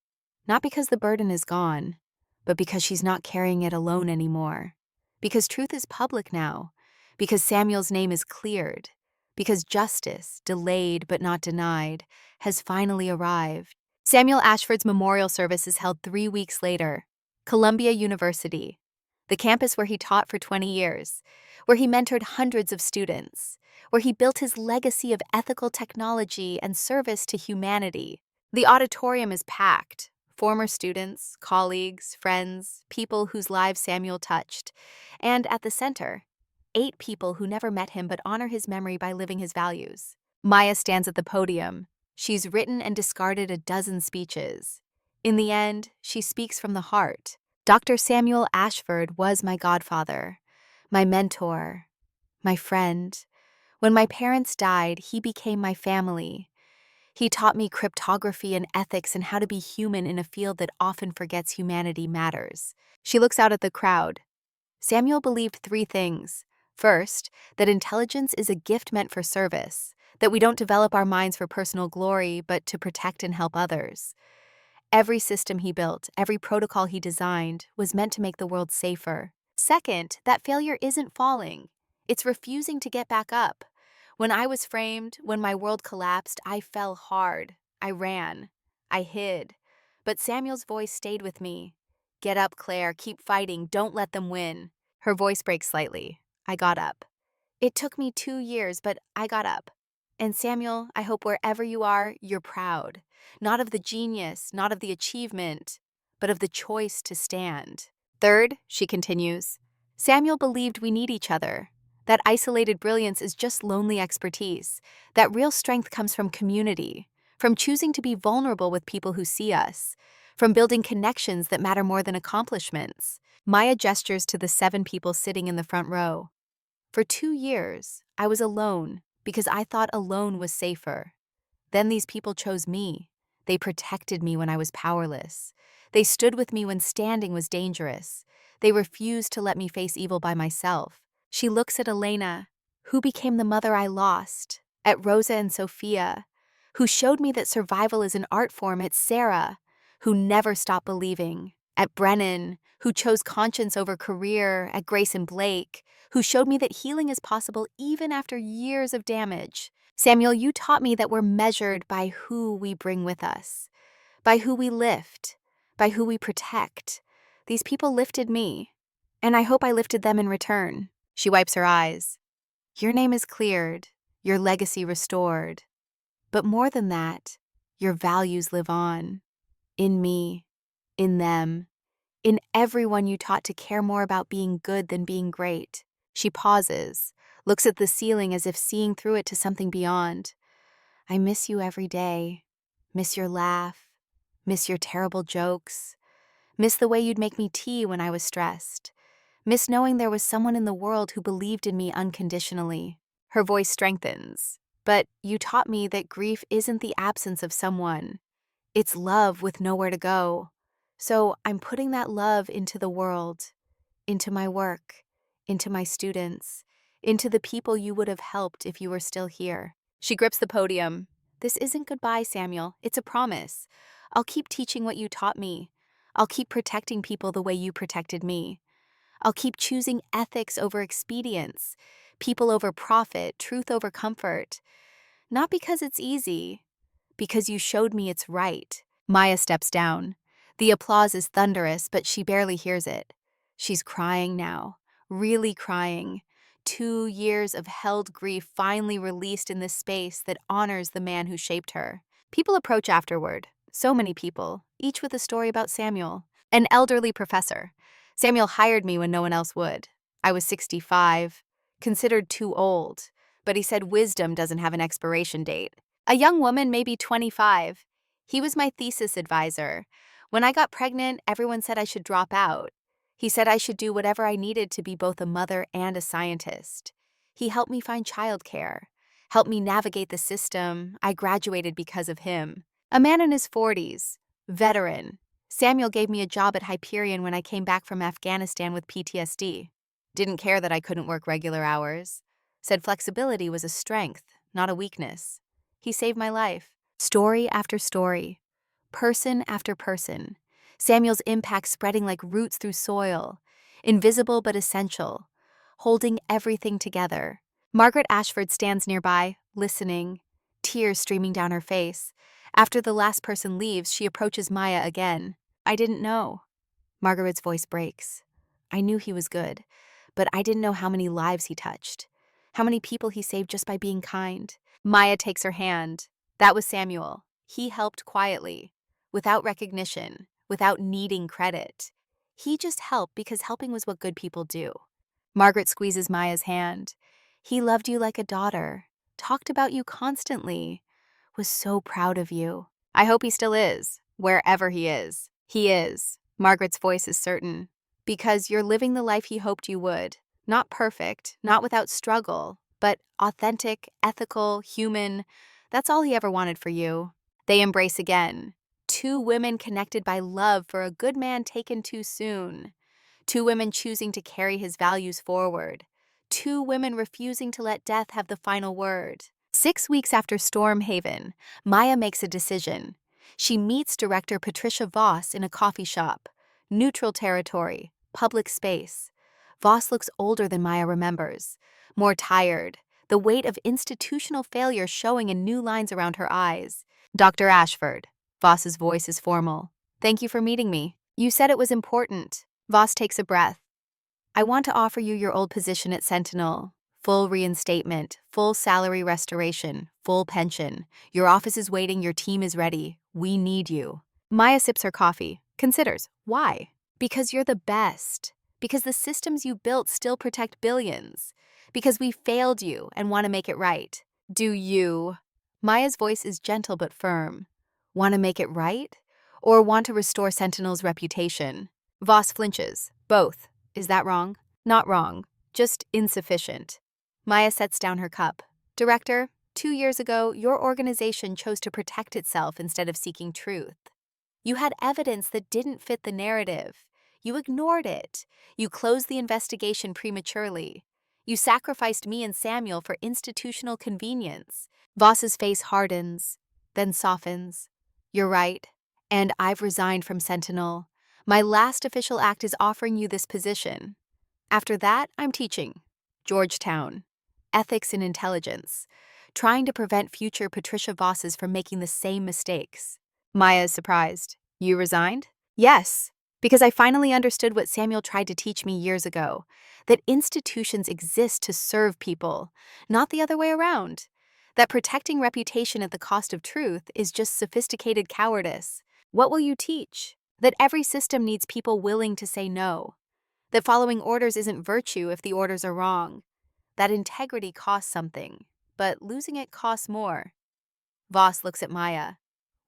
Not because the burden is gone, but because she's not carrying it alone anymore. Because truth is public now. Because Samuel's name is cleared. Because justice, delayed but not denied, has finally arrived. Samuel Ashford's memorial service is held 3 weeks later. Columbia University, the campus where he taught for 20 years, where he mentored hundreds of students, where he built his legacy of ethical technology and service to humanity. The auditorium is packed. Former students, colleagues, friends, people whose lives Samuel touched. And at the center, 8 people who never met him but honor his memory by living his values. Maya stands at the podium. She's written and discarded a dozen speeches. In the end, she speaks from the heart. Dr. Samuel Ashford was my godfather, my mentor, my friend. When my parents died, he became my family. He taught me cryptography and ethics and how to be human in a field that often forgets humanity matters. She looks out at the crowd. Samuel believed 3 things. First, that intelligence is a gift meant for service, that we don't develop our minds for personal glory, but to protect and help others. Every system he built, every protocol he designed, was meant to make the world safer. Second, that failure isn't falling. It's refusing to get back up. When I was framed, when my world collapsed, I fell hard. I ran. I hid. But Samuel's voice stayed with me. "Get up, Claire. Keep fighting. Don't let them win." Her voice breaks slightly. I got up. It took me 2 years, but I got up. And Samuel, I hope wherever you are, you're proud. Not of the genius, not of the achievement, but of the choice to stand. Third, she continues, Samuel believed we need each other. That isolated brilliance is just lonely expertise. That real strength comes from community, from choosing to be vulnerable with people who see us, from building connections that matter more than accomplishments. Maya gestures to the 7 people sitting in the front row. For 2 years, I was alone because I thought alone was safer. Then these people chose me. They protected me when I was powerless. They stood with me when standing was dangerous. They refused to let me face evil by myself. She looks at Elena, who became the mother I lost, at Rosa and Sophia, who showed me that survival is an art form, at Sarah, who never stopped believing, at Brennan, who chose conscience over career, at Grace and Blake, who showed me that healing is possible even after years of damage. Samuel, you taught me that we're measured by who we bring with us, by who we lift, by who we protect. These people lifted me, and I hope I lifted them in return. She wipes her eyes. Your name is cleared, your legacy restored. But more than that, your values live on. In me, in them, in everyone you taught to care more about being good than being great. She pauses, looks at the ceiling as if seeing through it to something beyond. I miss you every day. Miss your laugh. Miss your terrible jokes. Miss the way you'd make me tea when I was stressed. Miss knowing there was someone in the world who believed in me unconditionally. Her voice strengthens. But you taught me that grief isn't the absence of someone. It's love with nowhere to go. So I'm putting that love into the world, into my work, into my students, into the people you would have helped if you were still here. She grips the podium. This isn't goodbye, Samuel. It's a promise. I'll keep teaching what you taught me. I'll keep protecting people the way you protected me. I'll keep choosing ethics over expedience, people over profit, truth over comfort. Not because it's easy, because you showed me it's right. Maya steps down. The applause is thunderous, but she barely hears it. She's crying now, really crying. 2 years of held grief finally released in this space that honors the man who shaped her. People approach afterward, so many people, each with a story about Samuel. An elderly professor. Samuel hired me when no one else would. I was 65, considered too old, but he said wisdom doesn't have an expiration date. A young woman, maybe 25. He was my thesis advisor. When I got pregnant, everyone said I should drop out. He said I should do whatever I needed to be both a mother and a scientist. He helped me find childcare, helped me navigate the system. I graduated because of him. A man in his 40s, veteran. Samuel gave me a job at Hyperion when I came back from Afghanistan with PTSD. Didn't care that I couldn't work regular hours. Said flexibility was a strength, not a weakness. He saved my life. Story after story, person after person. Samuel's impact spreading like roots through soil, invisible but essential, holding everything together. Margaret Ashford stands nearby, listening, tears streaming down her face. After the last person leaves, she approaches Maya again. I didn't know. Margaret's voice breaks. I knew he was good, but I didn't know how many lives he touched, how many people he saved just by being kind. Maya takes her hand. That was Samuel. He helped quietly, without recognition, without needing credit. He just helped because helping was what good people do. Margaret squeezes Maya's hand. He loved you like a daughter, talked about you constantly, was so proud of you. I hope he still is, wherever he is. He is. Margaret's voice is certain. Because you're living the life he hoped you would. Not perfect, not without struggle, but authentic, ethical, human. That's all he ever wanted for you. They embrace again. 2 women connected by love for a good man taken too soon. 2 women choosing to carry his values forward. 2 women refusing to let death have the final word. 6 weeks after Stormhaven, Maya makes a decision. She meets director Patricia Voss in a coffee shop. Neutral territory, public space. Voss looks older than Maya remembers, more tired, the weight of institutional failure showing in new lines around her eyes. Dr. Ashford. Voss's voice is formal. Thank you for meeting me. You said it was important. Voss takes a breath. I want to offer you your old position at Sentinel. Full reinstatement, full salary restoration, full pension. Your office is waiting, your team is ready. We need you. Maya sips her coffee, considers. Why? Because you're the best. Because the systems you built still protect billions. Because we failed you and want to make it right. Do you? Maya's voice is gentle but firm. Want to make it right? Or want to restore Sentinel's reputation? Voss flinches. Both. Is that wrong? Not wrong. Just insufficient. Maya sets down her cup. Director, 2 years ago, your organization chose to protect itself instead of seeking truth. You had evidence that didn't fit the narrative. You ignored it. You closed the investigation prematurely. You sacrificed me and Samuel for institutional convenience. Voss's face hardens, then softens. You're right, and I've resigned from Sentinel. My last official act is offering you this position. After that, I'm teaching. Georgetown. Ethics in intelligence. Trying to prevent future Patricia Vosses from making the same mistakes. Maya is surprised. You resigned? Yes, because I finally understood what Samuel tried to teach me years ago, that institutions exist to serve people, not the other way around. That protecting reputation at the cost of truth is just sophisticated cowardice. What will you teach? That every system needs people willing to say no. That following orders isn't virtue if the orders are wrong. That integrity costs something, but losing it costs more. Voss looks at Maya.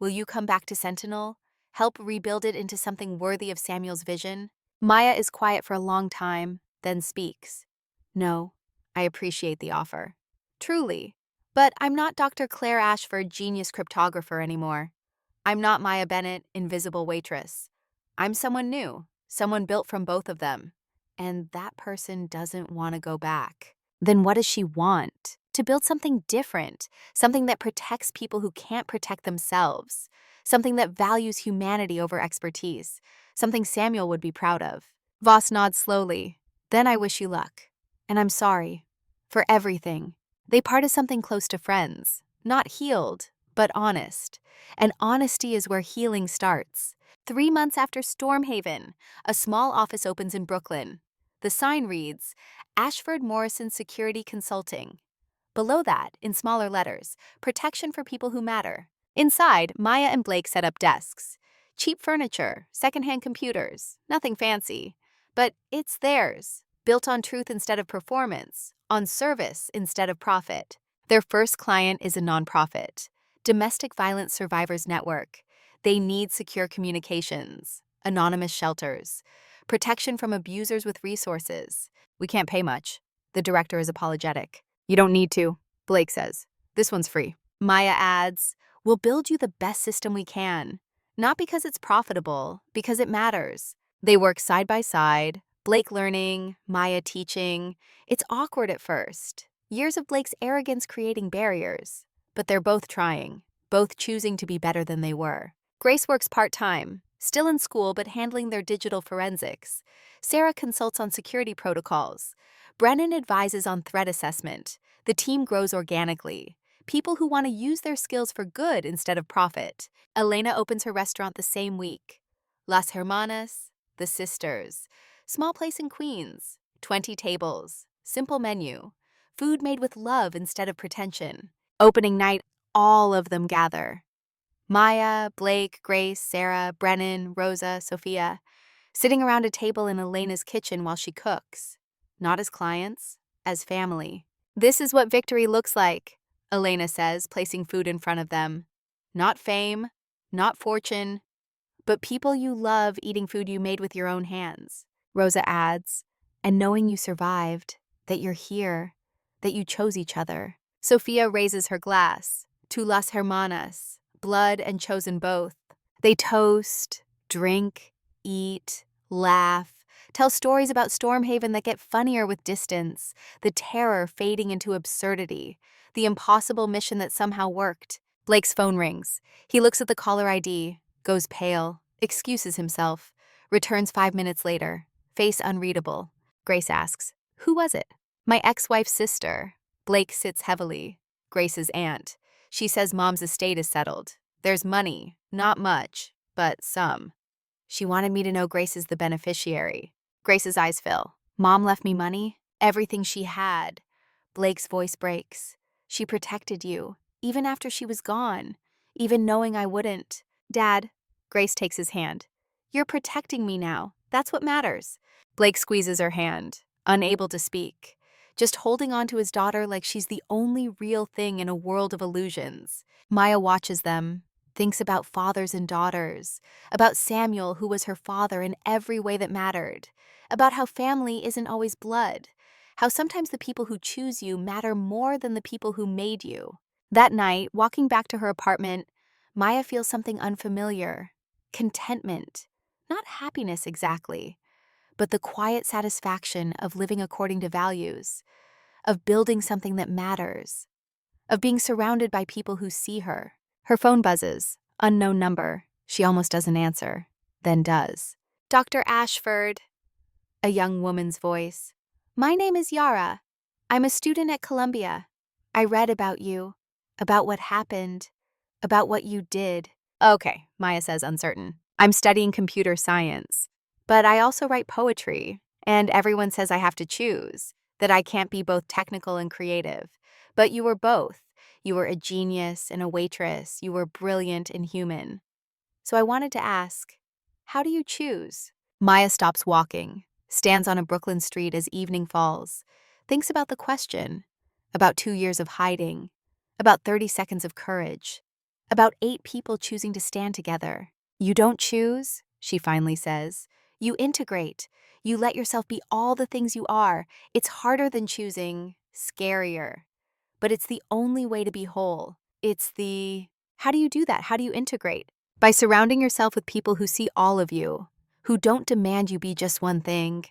Will you come back to Sentinel? Help rebuild it into something worthy of Samuel's vision? Maya is quiet for a long time, then speaks. No, I appreciate the offer. Truly. But I'm not Dr. Claire Ashford, genius cryptographer anymore. I'm not Maya Bennett, invisible waitress. I'm someone new, someone built from both of them. And that person doesn't want to go back. Then what does she want? To build something different, something that protects people who can't protect themselves, something that values humanity over expertise, something Samuel would be proud of. Voss nods slowly. Then I wish you luck. And I'm sorry. For everything. They part as something close to friends. Not healed, but honest. And honesty is where healing starts. 3 months after Stormhaven, a small office opens in Brooklyn. The sign reads, Ashford Morrison Security Consulting. Below that, in smaller letters, protection for people who matter. Inside, Maya and Blake set up desks. Cheap furniture, secondhand computers, nothing fancy. But it's theirs, built on truth instead of performance, on service instead of profit. Their first client is a nonprofit, Domestic Violence Survivors Network. They need secure communications, anonymous shelters, protection from abusers with resources. We can't pay much. The director is apologetic. You don't need to, Blake says. This one's free. Maya adds, we'll build you the best system we can. Not because it's profitable, because it matters. They work side by side, Blake learning, Maya teaching. It's awkward at first. Years of Blake's arrogance creating barriers. But they're both trying, both choosing to be better than they were. Grace works part-time, still in school but handling their digital forensics. Sarah consults on security protocols. Brennan advises on threat assessment. The team grows organically. People who want to use their skills for good instead of profit. Elena opens her restaurant the same week. Las Hermanas, the sisters. Small place in Queens. 20 tables. Simple menu. Food made with love instead of pretension. Opening night, all of them gather. Maya, Blake, Grace, Sarah, Brennan, Rosa, Sophia, sitting around a table in Elena's kitchen while she cooks. Not as clients, as family. This is what victory looks like, Elena says, placing food in front of them. Not fame, not fortune, but people you love eating food you made with your own hands. Rosa adds, and knowing you survived, that you're here, that you chose each other. Sophia raises her glass. To Las Hermanas, blood and chosen both. They toast, drink, eat, laugh, tell stories about Stormhaven that get funnier with distance, the terror fading into absurdity, the impossible mission that somehow worked. Blake's phone rings. He looks at the caller ID, goes pale, excuses himself, returns 5 minutes later, face unreadable. Grace asks, who was it? My ex-wife's sister. Blake sits heavily. Grace's aunt. She says Mom's estate is settled. There's money, not much, but some. She wanted me to know Grace is the beneficiary. Grace's eyes fill. Mom left me money, everything she had. Blake's voice breaks. She protected you, even after she was gone, even knowing I wouldn't. Dad, Grace takes his hand. You're protecting me now. That's what matters. Blake squeezes her hand, unable to speak. Just holding on to his daughter like she's the only real thing in a world of illusions. Maya watches them, thinks about fathers and daughters, about Samuel, who was her father in every way that mattered, about how family isn't always blood, how sometimes the people who choose you matter more than the people who made you. That night, walking back to her apartment, Maya feels something unfamiliar. Contentment. Not happiness exactly, but the quiet satisfaction of living according to values, of building something that matters, of being surrounded by people who see her. Her phone buzzes, unknown number. She almost doesn't answer, then does. Dr. Ashford, a young woman's voice. My name is Yara. I'm a student at Columbia. I read about you, about what happened, about what you did. Okay, Maya says, uncertain. I'm studying computer science. But I also write poetry, and everyone says I have to choose, that I can't be both technical and creative. But you were both. You were a genius and a waitress. You were brilliant and human. So I wanted to ask, how do you choose? Maya stops walking, stands on a Brooklyn street as evening falls, thinks about the question, about 2 years of hiding, about 30 seconds of courage, about 8 people choosing to stand together. You don't choose, she finally says. You integrate. You let yourself be all the things you are. It's harder than choosing, scarier. but it's the only way to be whole. How do you do that? How do you integrate? By surrounding yourself with people who see all of you, who don't demand you be just one thing,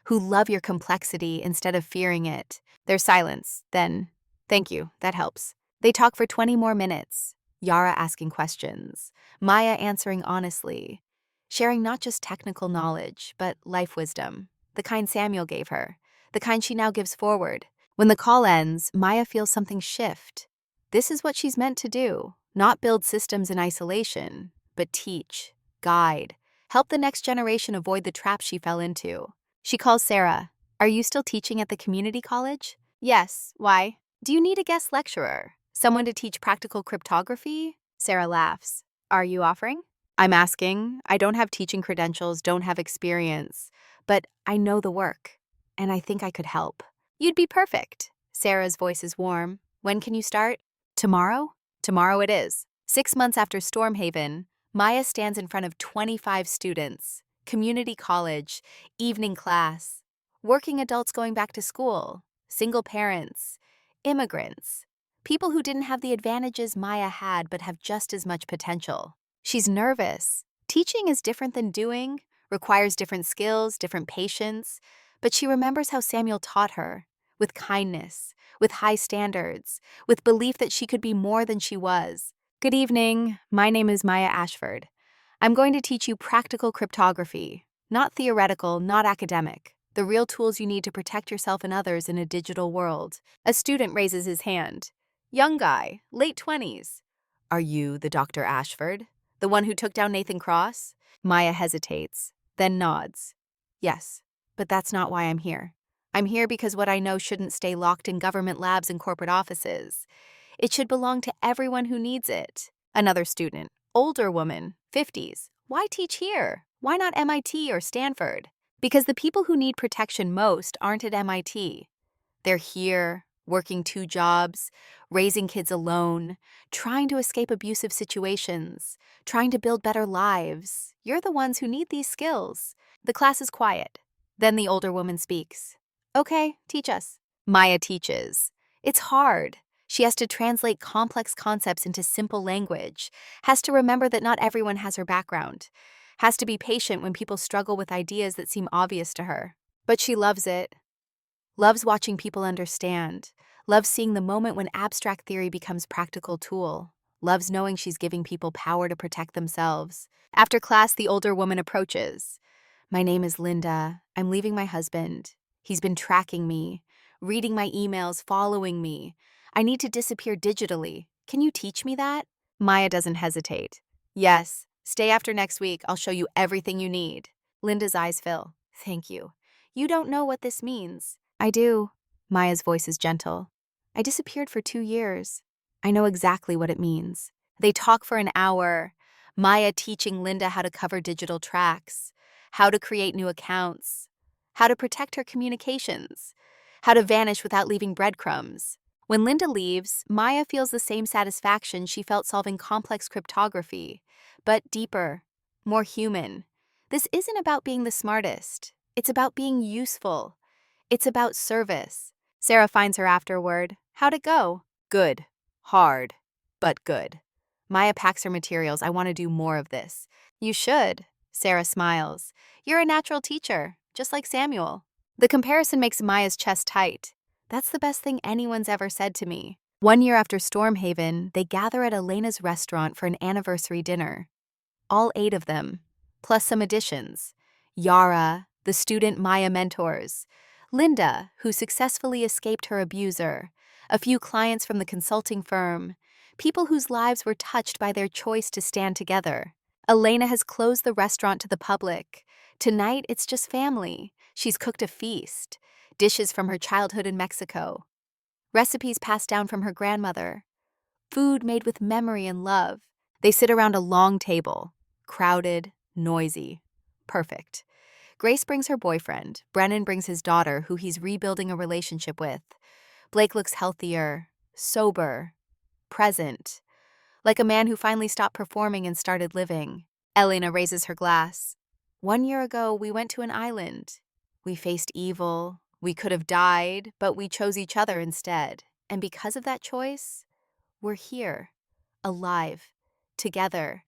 who love your complexity instead of fearing it. There's silence, then, thank you, that helps. They talk for 20 more minutes, Yara asking questions, Maya answering honestly, sharing not just technical knowledge, but life wisdom, the kind Samuel gave her, the kind she now gives forward. When the call ends, Maya feels something shift. This is what she's meant to do, not build systems in isolation, but teach, guide, help the next generation avoid the trap she fell into. She calls Sarah. Are you still teaching at the community college? Yes. Why? Do you need a guest lecturer? Someone to teach practical cryptography? Sarah laughs. Are you offering? I'm asking. I don't have teaching credentials, don't have experience, but I know the work, and I think I could help. You'd be perfect. Sarah's voice is warm. When can you start? Tomorrow? Tomorrow it is. 6 months after Stormhaven, Maya stands in front of 25 students, community college, evening class, working adults going back to school, single parents, immigrants, people who didn't have the advantages Maya had but have just as much potential. She's nervous. Teaching is different than doing, requires different skills, different patience, but she remembers how Samuel taught her, with kindness, with high standards, with belief that she could be more than she was. Good evening, my name is Maya Ashford. I'm going to teach you practical cryptography, not theoretical, not academic, the real tools you need to protect yourself and others in a digital world. A student raises his hand. Young guy, late 20s. Are you the Dr. Ashford? The one who took down Nathan Cross? Maya hesitates, then nods. Yes, but that's not why I'm here. I'm here because what I know shouldn't stay locked in government labs and corporate offices. It should belong to everyone who needs it. Another student, older woman, 50s. Why teach here? Why not MIT or Stanford? Because the people who need protection most aren't at MIT. They're here, working 2 jobs, raising kids alone, trying to escape abusive situations, trying to build better lives. You're the ones who need these skills. The class is quiet. Then the older woman speaks. Okay, teach us. Maya teaches. It's hard. She has to translate complex concepts into simple language, has to remember that not everyone has her background, has to be patient when people struggle with ideas that seem obvious to her. But she loves it. Loves watching people understand, loves seeing the moment when abstract theory becomes practical tool, loves knowing she's giving people power to protect themselves. After class, the older woman approaches. My name is Linda. I'm leaving my husband. He's been tracking me, reading my emails, following me. I need to disappear digitally. Can you teach me that? Maya doesn't hesitate. Yes, stay after next week. I'll show you everything you need. Linda's eyes fill. Thank you. You don't know what this means. I do. Maya's voice is gentle. I disappeared for 2 years. I know exactly what it means. They talk for an hour, Maya teaching Linda how to cover digital tracks, how to create new accounts, how to protect her communications, how to vanish without leaving breadcrumbs. When Linda leaves, Maya feels the same satisfaction she felt solving complex cryptography, but deeper, more human. This isn't about being the smartest. It's about being useful. It's about service. Sarah finds her afterward. How'd it go? Good. Hard. But good. Maya packs her materials. I want to do more of this. You should. Sarah smiles. You're a natural teacher, just like Samuel. The comparison makes Maya's chest tight. That's the best thing anyone's ever said to me. 1 year after Stormhaven, they gather at Elena's restaurant for an anniversary dinner. All 8 of them, plus some additions. Yara, the student Maya mentors, Linda, who successfully escaped her abuser, a few clients from the consulting firm, people whose lives were touched by their choice to stand together. Elena has closed the restaurant to the public. Tonight, it's just family. She's cooked a feast, dishes from her childhood in Mexico, recipes passed down from her grandmother, food made with memory and love. They sit around a long table, crowded, noisy, perfect. Grace brings her boyfriend. Brennan brings his daughter, who he's rebuilding a relationship with. Blake looks healthier, sober, present, like a man who finally stopped performing and started living. Elena raises her glass. 1 year ago, we went to an island. We faced evil. We could have died, but we chose each other instead. And because of that choice, we're here, alive, together,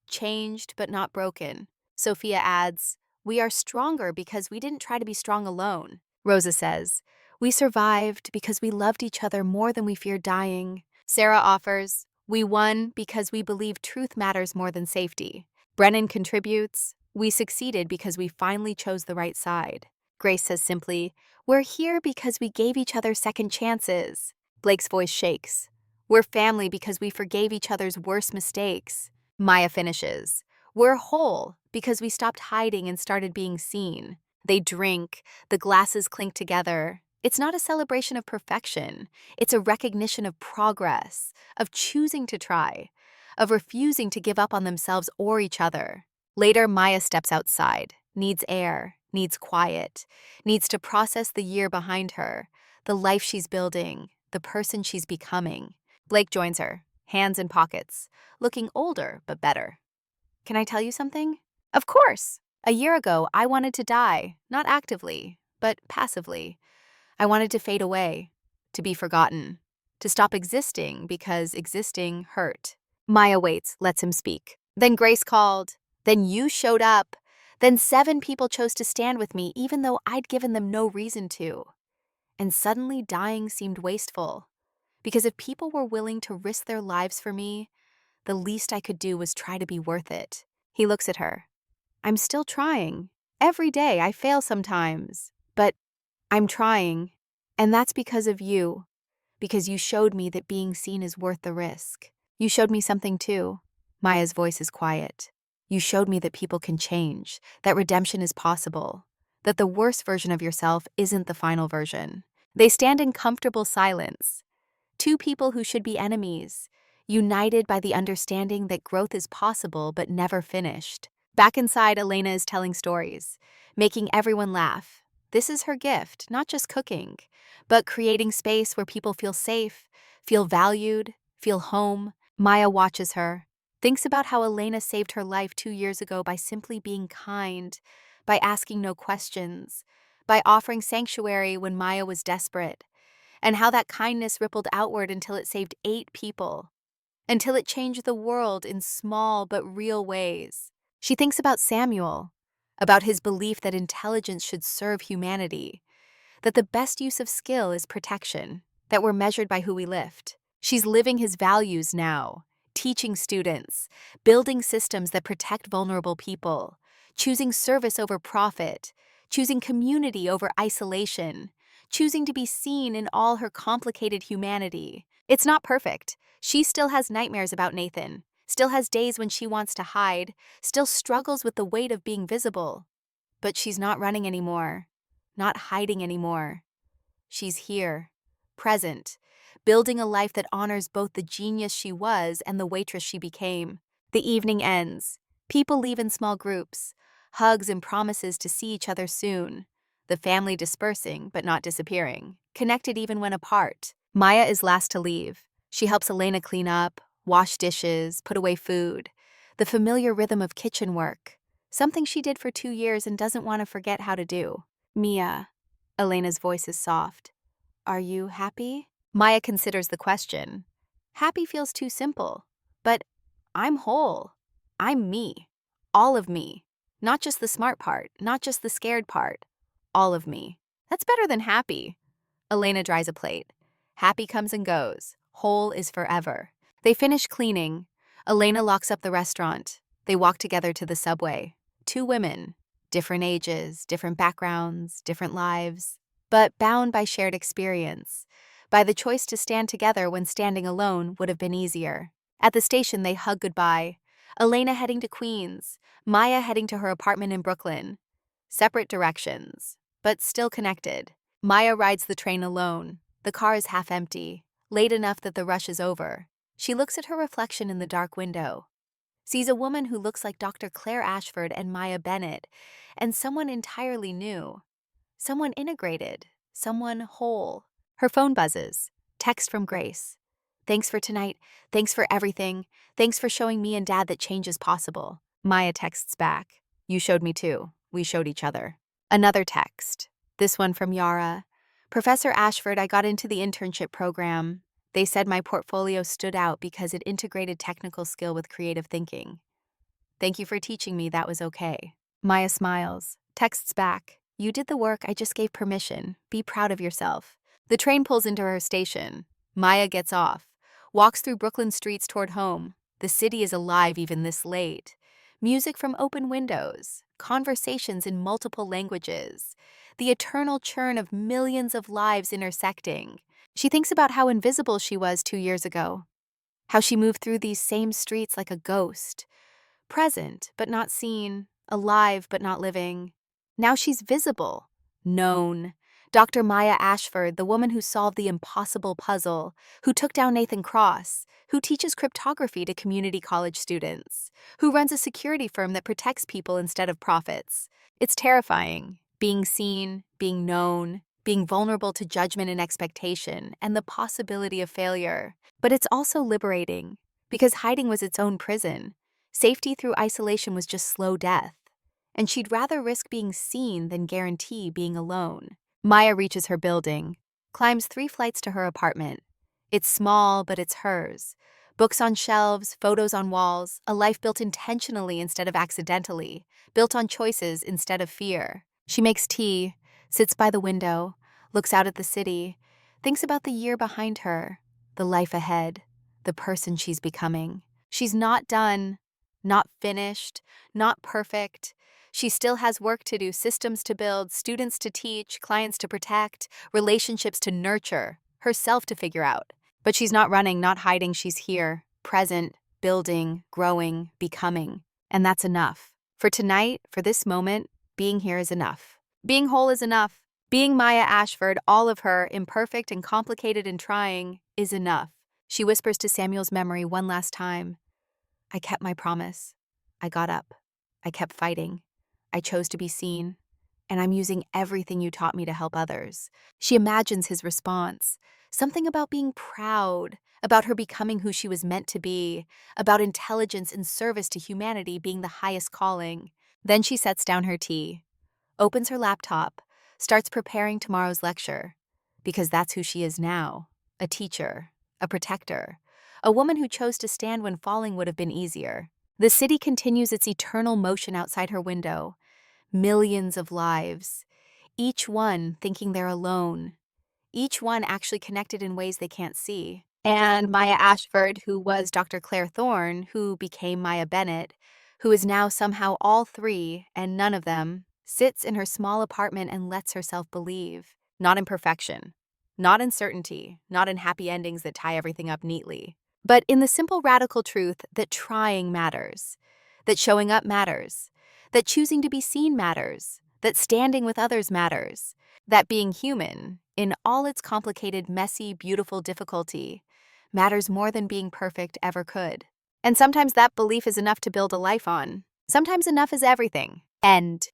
changed but not broken. Sophia adds, "We are stronger because we didn't try to be strong alone." Rosa says, "We survived because we loved each other more than we feared dying." Sarah offers, "We won because we believe truth matters more than safety." Brennan contributes, "We succeeded because we finally chose the right side." Grace says simply, "We're here because we gave each other second chances." Blake's voice shakes. "We're family because we forgave each other's worst mistakes." Maya finishes, "We're whole because we stopped hiding and started being seen." They drink, the glasses clink together. It's not a celebration of perfection. It's a recognition of progress, of choosing to try, of refusing to give up on themselves or each other. Later, Maya steps outside, needs air, needs quiet, needs to process the year behind her, the life she's building, the person she's becoming. Blake joins her, hands in pockets, looking older but better. "Can I tell you something?" "Of course." "A year ago, I wanted to die, not actively, but passively. I wanted to fade away, to be forgotten, to stop existing because existing hurt." Maya waits, lets him speak. "Then Grace called. Then you showed up. Then 7 people chose to stand with me even though I'd given them no reason to. And suddenly dying seemed wasteful. Because if people were willing to risk their lives for me, the least I could do was try to be worth it." He looks at her. "I'm still trying. Every day I fail sometimes. But I'm trying. And that's because of you. Because you showed me that being seen is worth the risk. You showed me something too." Maya's voice is quiet. "You showed me that people can change, that redemption is possible, that the worst version of yourself isn't the final version." They stand in comfortable silence. Two people who should be enemies, united by the understanding that growth is possible but never finished. Back inside, Elena is telling stories, making everyone laugh. This is her gift, not just cooking, but creating space where people feel safe, feel valued, feel home. Maya watches her, thinks about how Elena saved her life 2 years ago by simply being kind, by asking no questions, by offering sanctuary when Maya was desperate, and how that kindness rippled outward until it saved 8 people, until it changed the world in small but real ways. She thinks about Samuel, about his belief that intelligence should serve humanity, that the best use of skill is protection, that we're measured by who we lift. She's living his values now, teaching students, building systems that protect vulnerable people, choosing service over profit, choosing community over isolation, choosing to be seen in all her complicated humanity. It's not perfect. She still has nightmares about Nathan, still has days when she wants to hide, still struggles with the weight of being visible. But she's not running anymore, not hiding anymore. She's here, present, building a life that honors both the genius she was and the waitress she became. The evening ends. People leave in small groups, hugs and promises to see each other soon. The family dispersing, but not disappearing, connected even when apart. Maya is last to leave. She helps Elena clean up, wash dishes, put away food. The familiar rhythm of kitchen work, something she did for 2 years and doesn't want to forget how to do. "Mia," Elena's voice is soft. "Are you happy?" Maya considers the question. Happy feels too simple. But I'm whole. I'm me. All of me. Not just the smart part, not just the scared part. All of me. That's better than happy. Elena dries a plate. Happy comes and goes. Whole is forever. They finish cleaning. Elena locks up the restaurant. They walk together to the subway. 2 women. Different ages, different backgrounds, different lives, but bound by shared experience, by the choice to stand together when standing alone would have been easier. At the station, they hug goodbye. Elena heading to Queens, Maya heading to her apartment in Brooklyn. Separate directions, but still connected. Maya rides the train alone. The car is half empty, late enough that the rush is over. She looks at her reflection in the dark window, sees a woman who looks like Dr. Claire Ashford and Maya Bennett, and someone entirely new, someone integrated, someone whole. Her phone buzzes. Text from Grace. "Thanks for tonight. Thanks for everything. Thanks for showing me and Dad that change is possible." Maya texts back. "You showed me too. We showed each other." Another text. This one from Yara. Professor Ashford, I got into the internship program. They said my portfolio stood out because it integrated technical skill with creative thinking. Thank you for teaching me that was okay. Maya smiles, texts back, you did the work, I just gave permission. Be proud of yourself. The train pulls into her station. Maya gets off, walks through Brooklyn streets toward home. The city is alive even this late. Music from open windows, conversations in multiple languages, the eternal churn of millions of lives intersecting. She thinks about how invisible she was 2 years ago, how she moved through these same streets like a ghost, present but not seen, alive but not living. Now she's visible, known. Dr. Maya Ashford, the woman who solved the impossible puzzle, who took down Nathan Cross, who teaches cryptography to community college students, who runs a security firm that protects people instead of profits. It's terrifying, being seen, being known, being vulnerable to judgment and expectation, and the possibility of failure. But it's also liberating, because hiding was its own prison. Safety through isolation was just slow death, and she'd rather risk being seen than guarantee being alone. Maya reaches her building, climbs 3 flights to her apartment. It's small, but it's hers. Books on shelves, photos on walls, a life built intentionally instead of accidentally, built on choices instead of fear. She makes tea, sits by the window, looks out at the city, thinks about the year behind her, the life ahead, the person she's becoming. She's not done. Not finished, not perfect. She still has work to do, systems to build, students to teach, clients to protect, relationships to nurture, herself to figure out. But she's not running, not hiding, she's here, present, building, growing, becoming. And that's enough. For tonight, for this moment, being here is enough. Being whole is enough. Being Maya Ashford, all of her, imperfect and complicated and trying, is enough. She whispers to Samuel's memory one last time. I kept my promise. I got up. I kept fighting. I chose to be seen. And I'm using everything you taught me to help others. She imagines his response. Something about being proud, about her becoming who she was meant to be, about intelligence and service to humanity being the highest calling. Then she sets down her tea, opens her laptop, starts preparing tomorrow's lecture. Because that's who she is now. A teacher, a protector. A woman who chose to stand when falling would have been easier. The city continues its eternal motion outside her window. Millions of lives. Each one thinking they're alone. Each one actually connected in ways they can't see. And Maya Ashford, who was Dr. Claire Thorne, who became Maya Bennett, who is now somehow all three and none of them, sits in her small apartment and lets herself believe. Not in perfection. Not in certainty. Not in happy endings that tie everything up neatly. But in the simple radical truth that trying matters, that showing up matters, that choosing to be seen matters, that standing with others matters, that being human, in all its complicated, messy, beautiful difficulty, matters more than being perfect ever could. And sometimes that belief is enough to build a life on. Sometimes enough is everything. End.